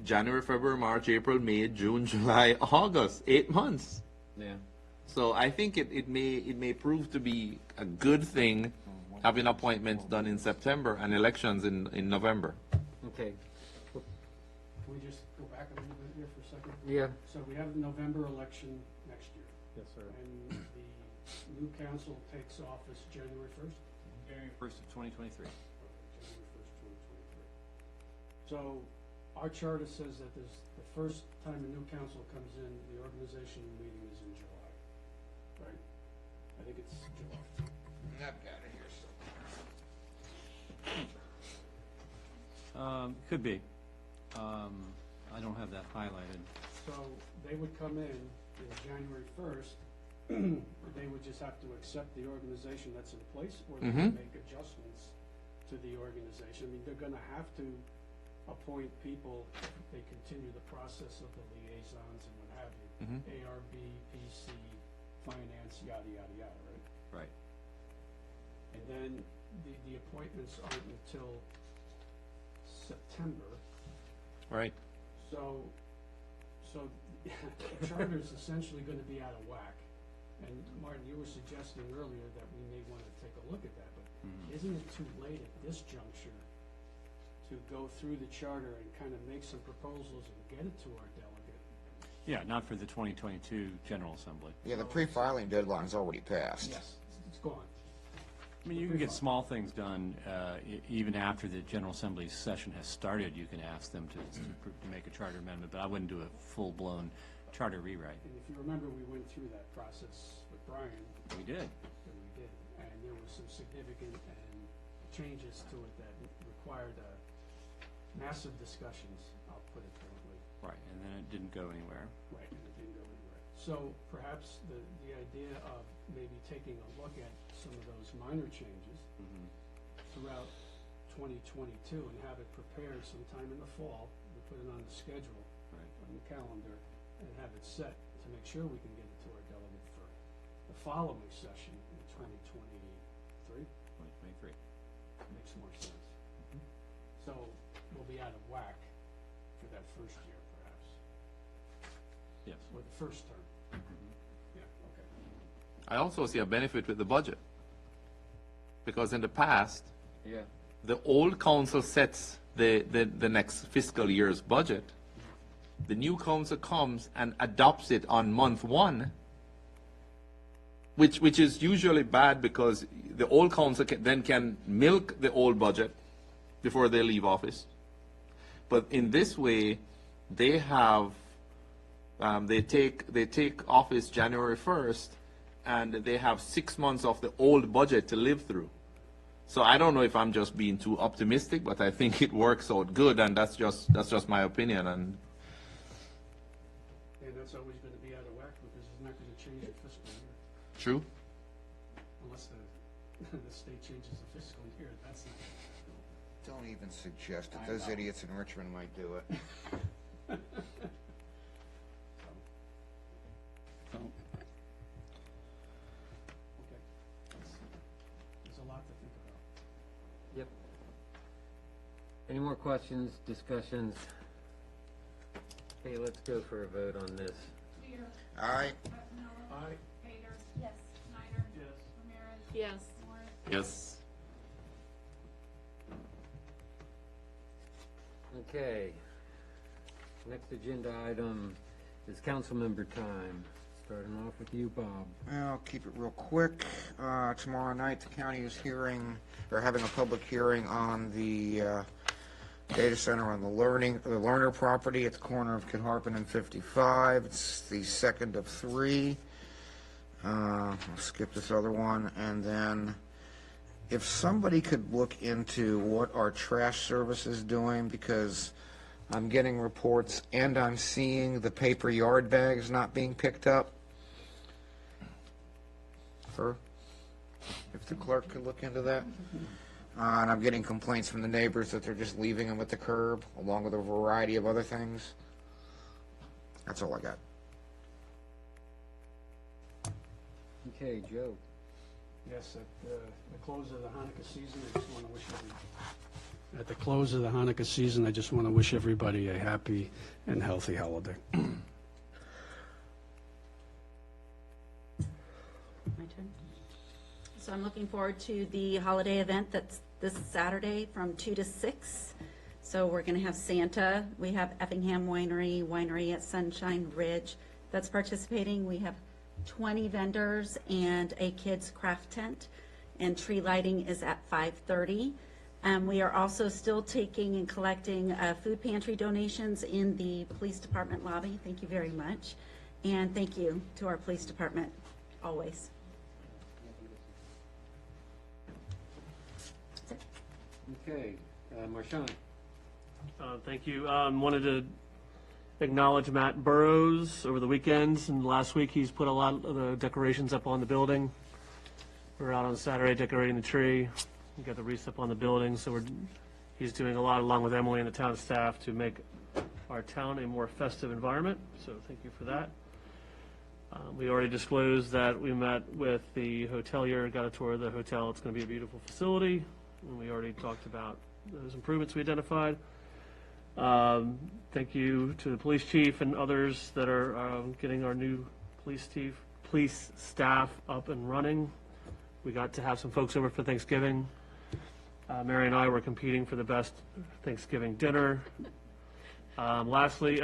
January, February, March, April, May, June, July, August, 8 months. Yeah. So I think it may prove to be a good thing having appointments done in September and elections in November. Okay. Can we just go back a little bit here for a second? Yeah. So we have a November election next year. Yes, sir. And the new council takes office January 1st? January 1st of 2023. January 1st, 2023. So our charter says that the first time a new council comes in, the organization meeting is in July, right? I think it's July. I've got it here. Could be. I don't have that highlighted. So they would come in January 1st, they would just have to accept the organization that's in place, or they can make adjustments to the organization. I mean, they're gonna have to appoint people, they continue the process of the liaisons and what have you. ARB, PC, finance, yada, yada, yada, right? Right. And then the appointments aren't until September. Right. So the charter is essentially gonna be out of whack. And Martin, you were suggesting earlier that we may wanna take a look at that, but isn't it too late at this juncture to go through the charter and kind of make some proposals and get it to our delegate? Yeah, not for the 2022 General Assembly. Yeah, the pre-filing deadline's already passed. Yes, it's gone. I mean, you can get small things done even after the General Assembly session has started. You can ask them to make a charter amendment, but I wouldn't do a full-blown charter rewrite. And if you remember, we went through that process with Brian. We did. And there was some significant changes to it that required massive discussions, I'll put it bluntly. Right, and then it didn't go anywhere. Right, and it didn't go anywhere. So perhaps the idea of maybe taking a look at some of those minor changes throughout 2022 and have it prepared sometime in the fall, we put it on the schedule, on the calendar, and have it set to make sure we can get it to our delegate for the following session in 2023. 2023. Makes more sense. So we'll be out of whack for that first year, perhaps. Yes. Or the first term. Yeah, okay. I also see a benefit with the budget. Because in the past, the old council sets the next fiscal year's budget. The new council comes and adopts it on month one, which is usually bad because the old council can milk the old budget before they leave office. But in this way, they have they take office January 1st, and they have 6 months of the old budget to live through. So I don't know if I'm just being too optimistic, but I think it works out good, and that's just my opinion. And that's always going to be out of whack because it's not going to change the fiscal year. True. Unless the state changes the fiscal year, that's not. Don't even suggest it. Those idiots in Richmond might do it. Okay. There's a lot to think about. Yep. Any more questions, discussions? Okay, let's go for a vote on this. Spear. Aye. Ratzenauer. Aye. Pater. Yes. Snyder. Yes. Ramirez. Yes. Morris. Yes. Okay. Next agenda item is council member time. starting off with you, Bob. I'll keep it real quick. Tomorrow night, the county is having a public hearing on the data center on the Lerner property at the corner of Kidharpin and 55. It's the second of 3. I'll skip this other one. And then if somebody could look into what our trash service is doing, because I'm getting reports and I'm seeing the paper yard bags not being picked up. Sir, if the clerk could look into that. And I'm getting complaints from the neighbors that they're just leaving them at the curb, along with a variety of other things. That's all I got. Okay, Joe. Yes, at the close of the Hanukkah season, I just want to wish at the close of the Hanukkah season, I just want to wish everybody a happy and healthy holiday. My turn. So I'm looking forward to the holiday event that's this Saturday from 2 to 6. So we're going to have Santa. We have Effingham Winery at Sunshine Ridge that's participating. We have 20 vendors and a kids craft tent, and tree lighting is at 5:30. We are also still taking and collecting food pantry donations in the police department lobby. Thank you very much. And thank you to our police department, always. Okay, Marshawn. Thank you. Wanted to acknowledge Matt Burrows over the weekends, and last week he's put a lot of the decorations up on the building. We were out on Saturday decorating the tree. We got the wreaths up on the building, so he's doing a lot along with Emily and the town staff to make our town a more festive environment, so thank you for that. We already disclosed that we met with the hotelier, got a tour of the hotel. It's going to be a beautiful facility, and we already talked about those improvements we identified. Thank you to the police chief and others that are getting our new police staff up and running. We got to have some folks over for Thanksgiving. Mary and I were competing for the best Thanksgiving dinner. Lastly,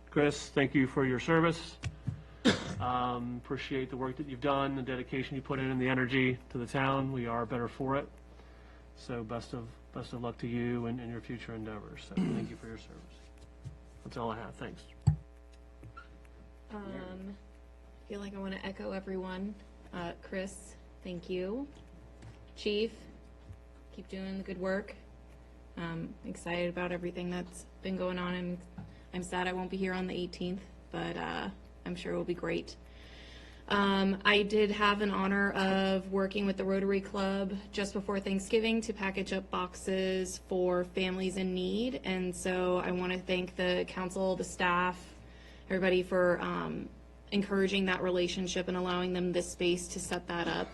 Chris, thank you for your service. Appreciate the work that you've done, the dedication you put in, and the energy to the town. We are better for it. So best of luck to you and your future endeavors. So thank you for your service. That's all I have. Thanks. I feel like I want to echo everyone. Chris, thank you. Chief, keep doing the good work. Excited about everything that's been going on, and I'm sad I won't be here on the 18th, but I'm sure it will be great. I did have an honor of working with the Rotary Club just before Thanksgiving to package up boxes for families in need, and so I want to thank the council, the staff, everybody for encouraging that relationship and allowing them this space to set that up.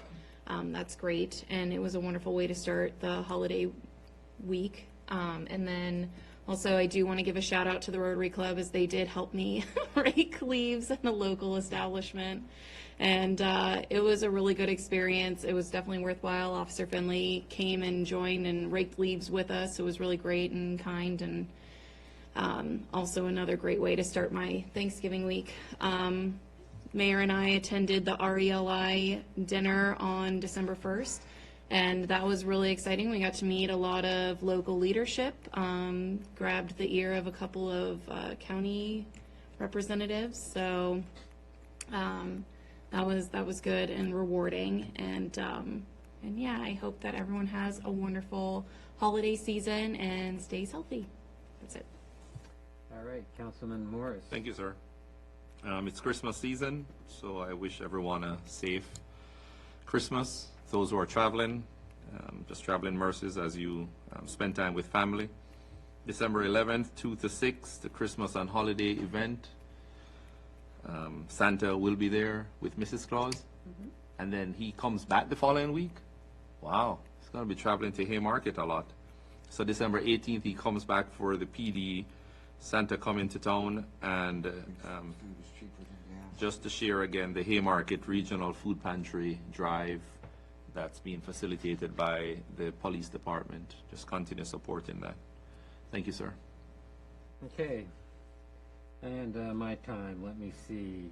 That's great, and it was a wonderful way to start the holiday week. And then also I do want to give a shout out to the Rotary Club, as they did help me rake leaves in the local establishment. And it was a really good experience. It was definitely worthwhile. Officer Finley came and joined and raked leaves with us. It was really great and kind, and also another great way to start my Thanksgiving week. Mayor and I attended the RELI dinner on December 1st, and that was really exciting. We got to meet a lot of local leadership, grabbed the ear of a couple of county representatives, so that was good and rewarding. And yeah, I hope that everyone has a wonderful holiday season and stays healthy. That's it. All right, Councilman Morris. Thank you, sir. It's Christmas season, so I wish everyone a safe Christmas. Those who are traveling, just traveling mercies as you spend time with family. December 11th, 2 to 6, the Christmas and holiday event. Santa will be there with Mrs. Claus, and then he comes back the following week. Wow, he's going to be traveling to Haymarket a lot. So December 18th, he comes back for the PD Santa coming to town, and just to share again the Haymarket Regional Food Pantry drive that's being facilitated by the police department. Just continue supporting that. Thank you, sir. Okay. And my time, let me see.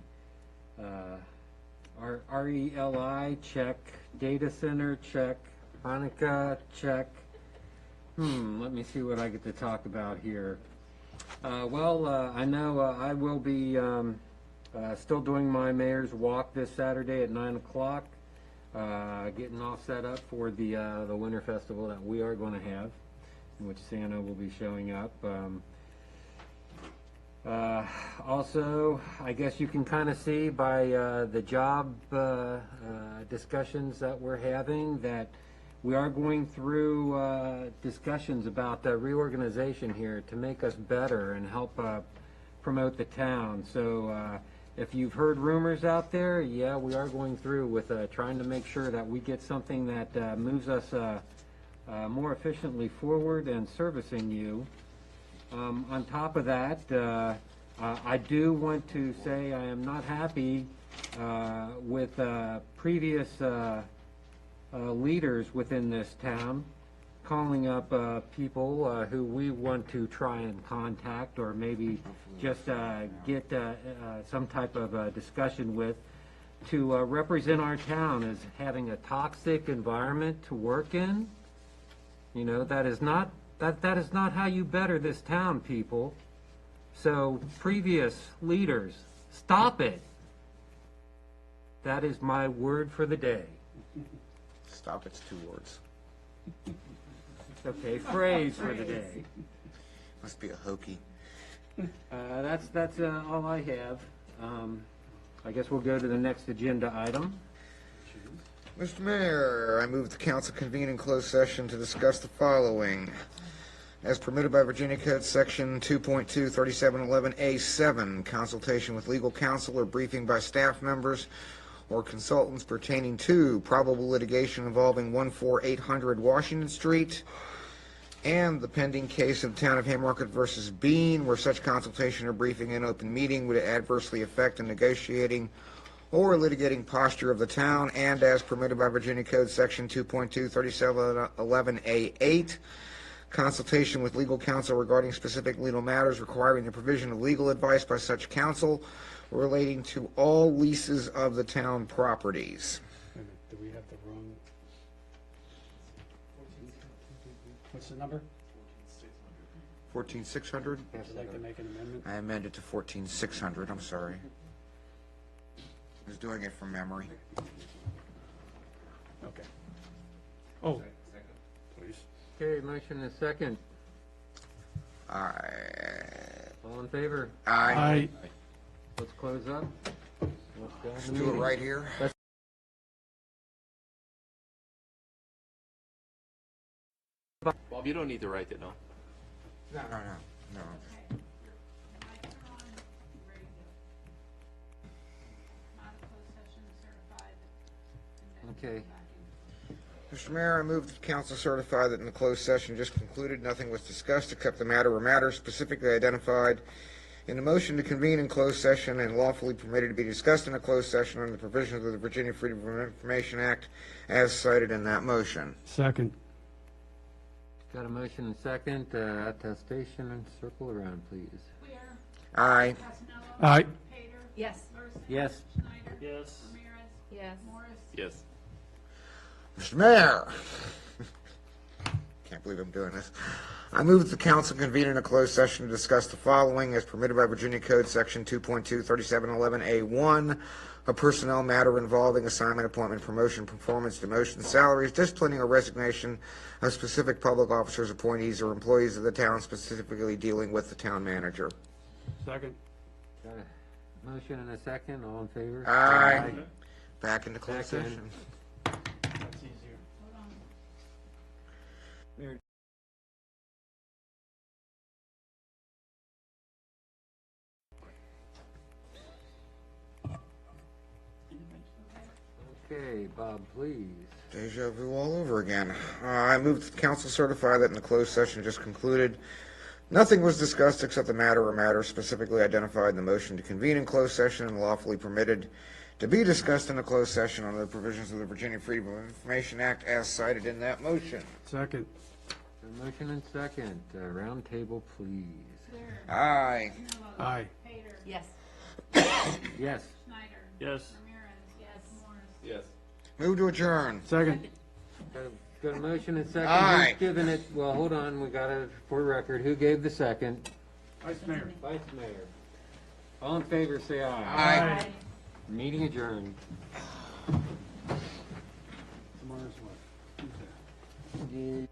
RELI, check. Data center, check. Hanukkah, check. Let me see what I get to talk about here. I know I will be still doing my mayor's walk this Saturday at 9 o'clock, getting all set up for the winter festival that we are going to have, in which Santa will be showing up. Also, I guess you can kind of see by the job discussions that we're having that we are going through discussions about reorganization here to make us better and help promote the town. So if you've heard rumors out there, yeah, we are going through with trying to make sure that we get something that moves us more efficiently forward and servicing you. On top of that, I do want to say I am not happy with previous leaders within this town calling up people who we want to try and contact or maybe just get some type of discussion with to represent our town as having a toxic environment to work in. You know, that is not how you better this town, people. So, previous leaders, stop it. That is my word for the day. Stop, it's 2 words. Okay, phrase for the day. Must be a hokey. That's all I have. I guess we'll go to the next agenda item. Mr. Mayor, I move the council convene in closed session to discuss the following. As permitted by Virginia Code Section 2.23711A7, consultation with legal counsel or briefing by staff members or consultants pertaining to probable litigation involving 14800 Washington Street and the pending case of Town of Haymarket versus Bean, where such consultation or briefing in open meeting would adversely affect the negotiating or litigating posture of the town, and as permitted by Virginia Code Section 2.23711A8, consultation with legal counsel regarding specific legal matters requiring the provision of legal advice by such counsel relating to all leases of the town properties. Wait a minute, do we have the wrong? What's the number? 14600? Would you like to make an amendment? I amended to 14600, I'm sorry. I was doing it from memory. Okay. Oh, please. Okay, motion and a second. Aye. All in favor? Aye. Let's close up. Let's go Let's in the do it meeting. right here. Bob, you don't need to write it now. No. Okay. Mr. Mayor, I move that the council certify that in the closed session just concluded, nothing was discussed except the matter or matters specifically identified in the motion to convene in closed session and lawfully permitted to be discussed in a closed session under the provisions of the Virginia Freedom of Information Act as cited in that motion. Second. Got a motion and second. Attestation and circle around, please. Aye. Aye. Yes. Yes. Yes. Yes. Yes. Mr. Mayor, can't believe I'm doing this. I move that the council convene in a closed session to discuss the following as permitted by Virginia Code Section 2.23711A1, a personnel matter involving assignment, appointment, promotion, performance, demotion, salaries, disciplining, or resignation of specific public officers, appointees, or employees of the town, specifically dealing with the town manager. Second. Got a motion and a second. All in favor? Aye. Back into closed Second. session. That's easier. Okay, Bob, please. Deja vu all over again. I move that the council certify that in the closed session just concluded, nothing was discussed except the matter or matters specifically identified in the motion to convene in closed session and lawfully permitted to be discussed in a closed session under the provisions of the Virginia Freedom of Information Act as cited in that motion. Second. A motion and second. Round table, please. Aye. Aye. Yes. Yes. Yes. Yes. Move to adjourn. Second. Got a motion and second. Aye. Who's given it, well, hold on, we got it for record. Who gave the second? Vice Mayor. Vice Mayor. All in favor, say aye. Aye. Meeting adjourned. Tomorrow's what? Tuesday.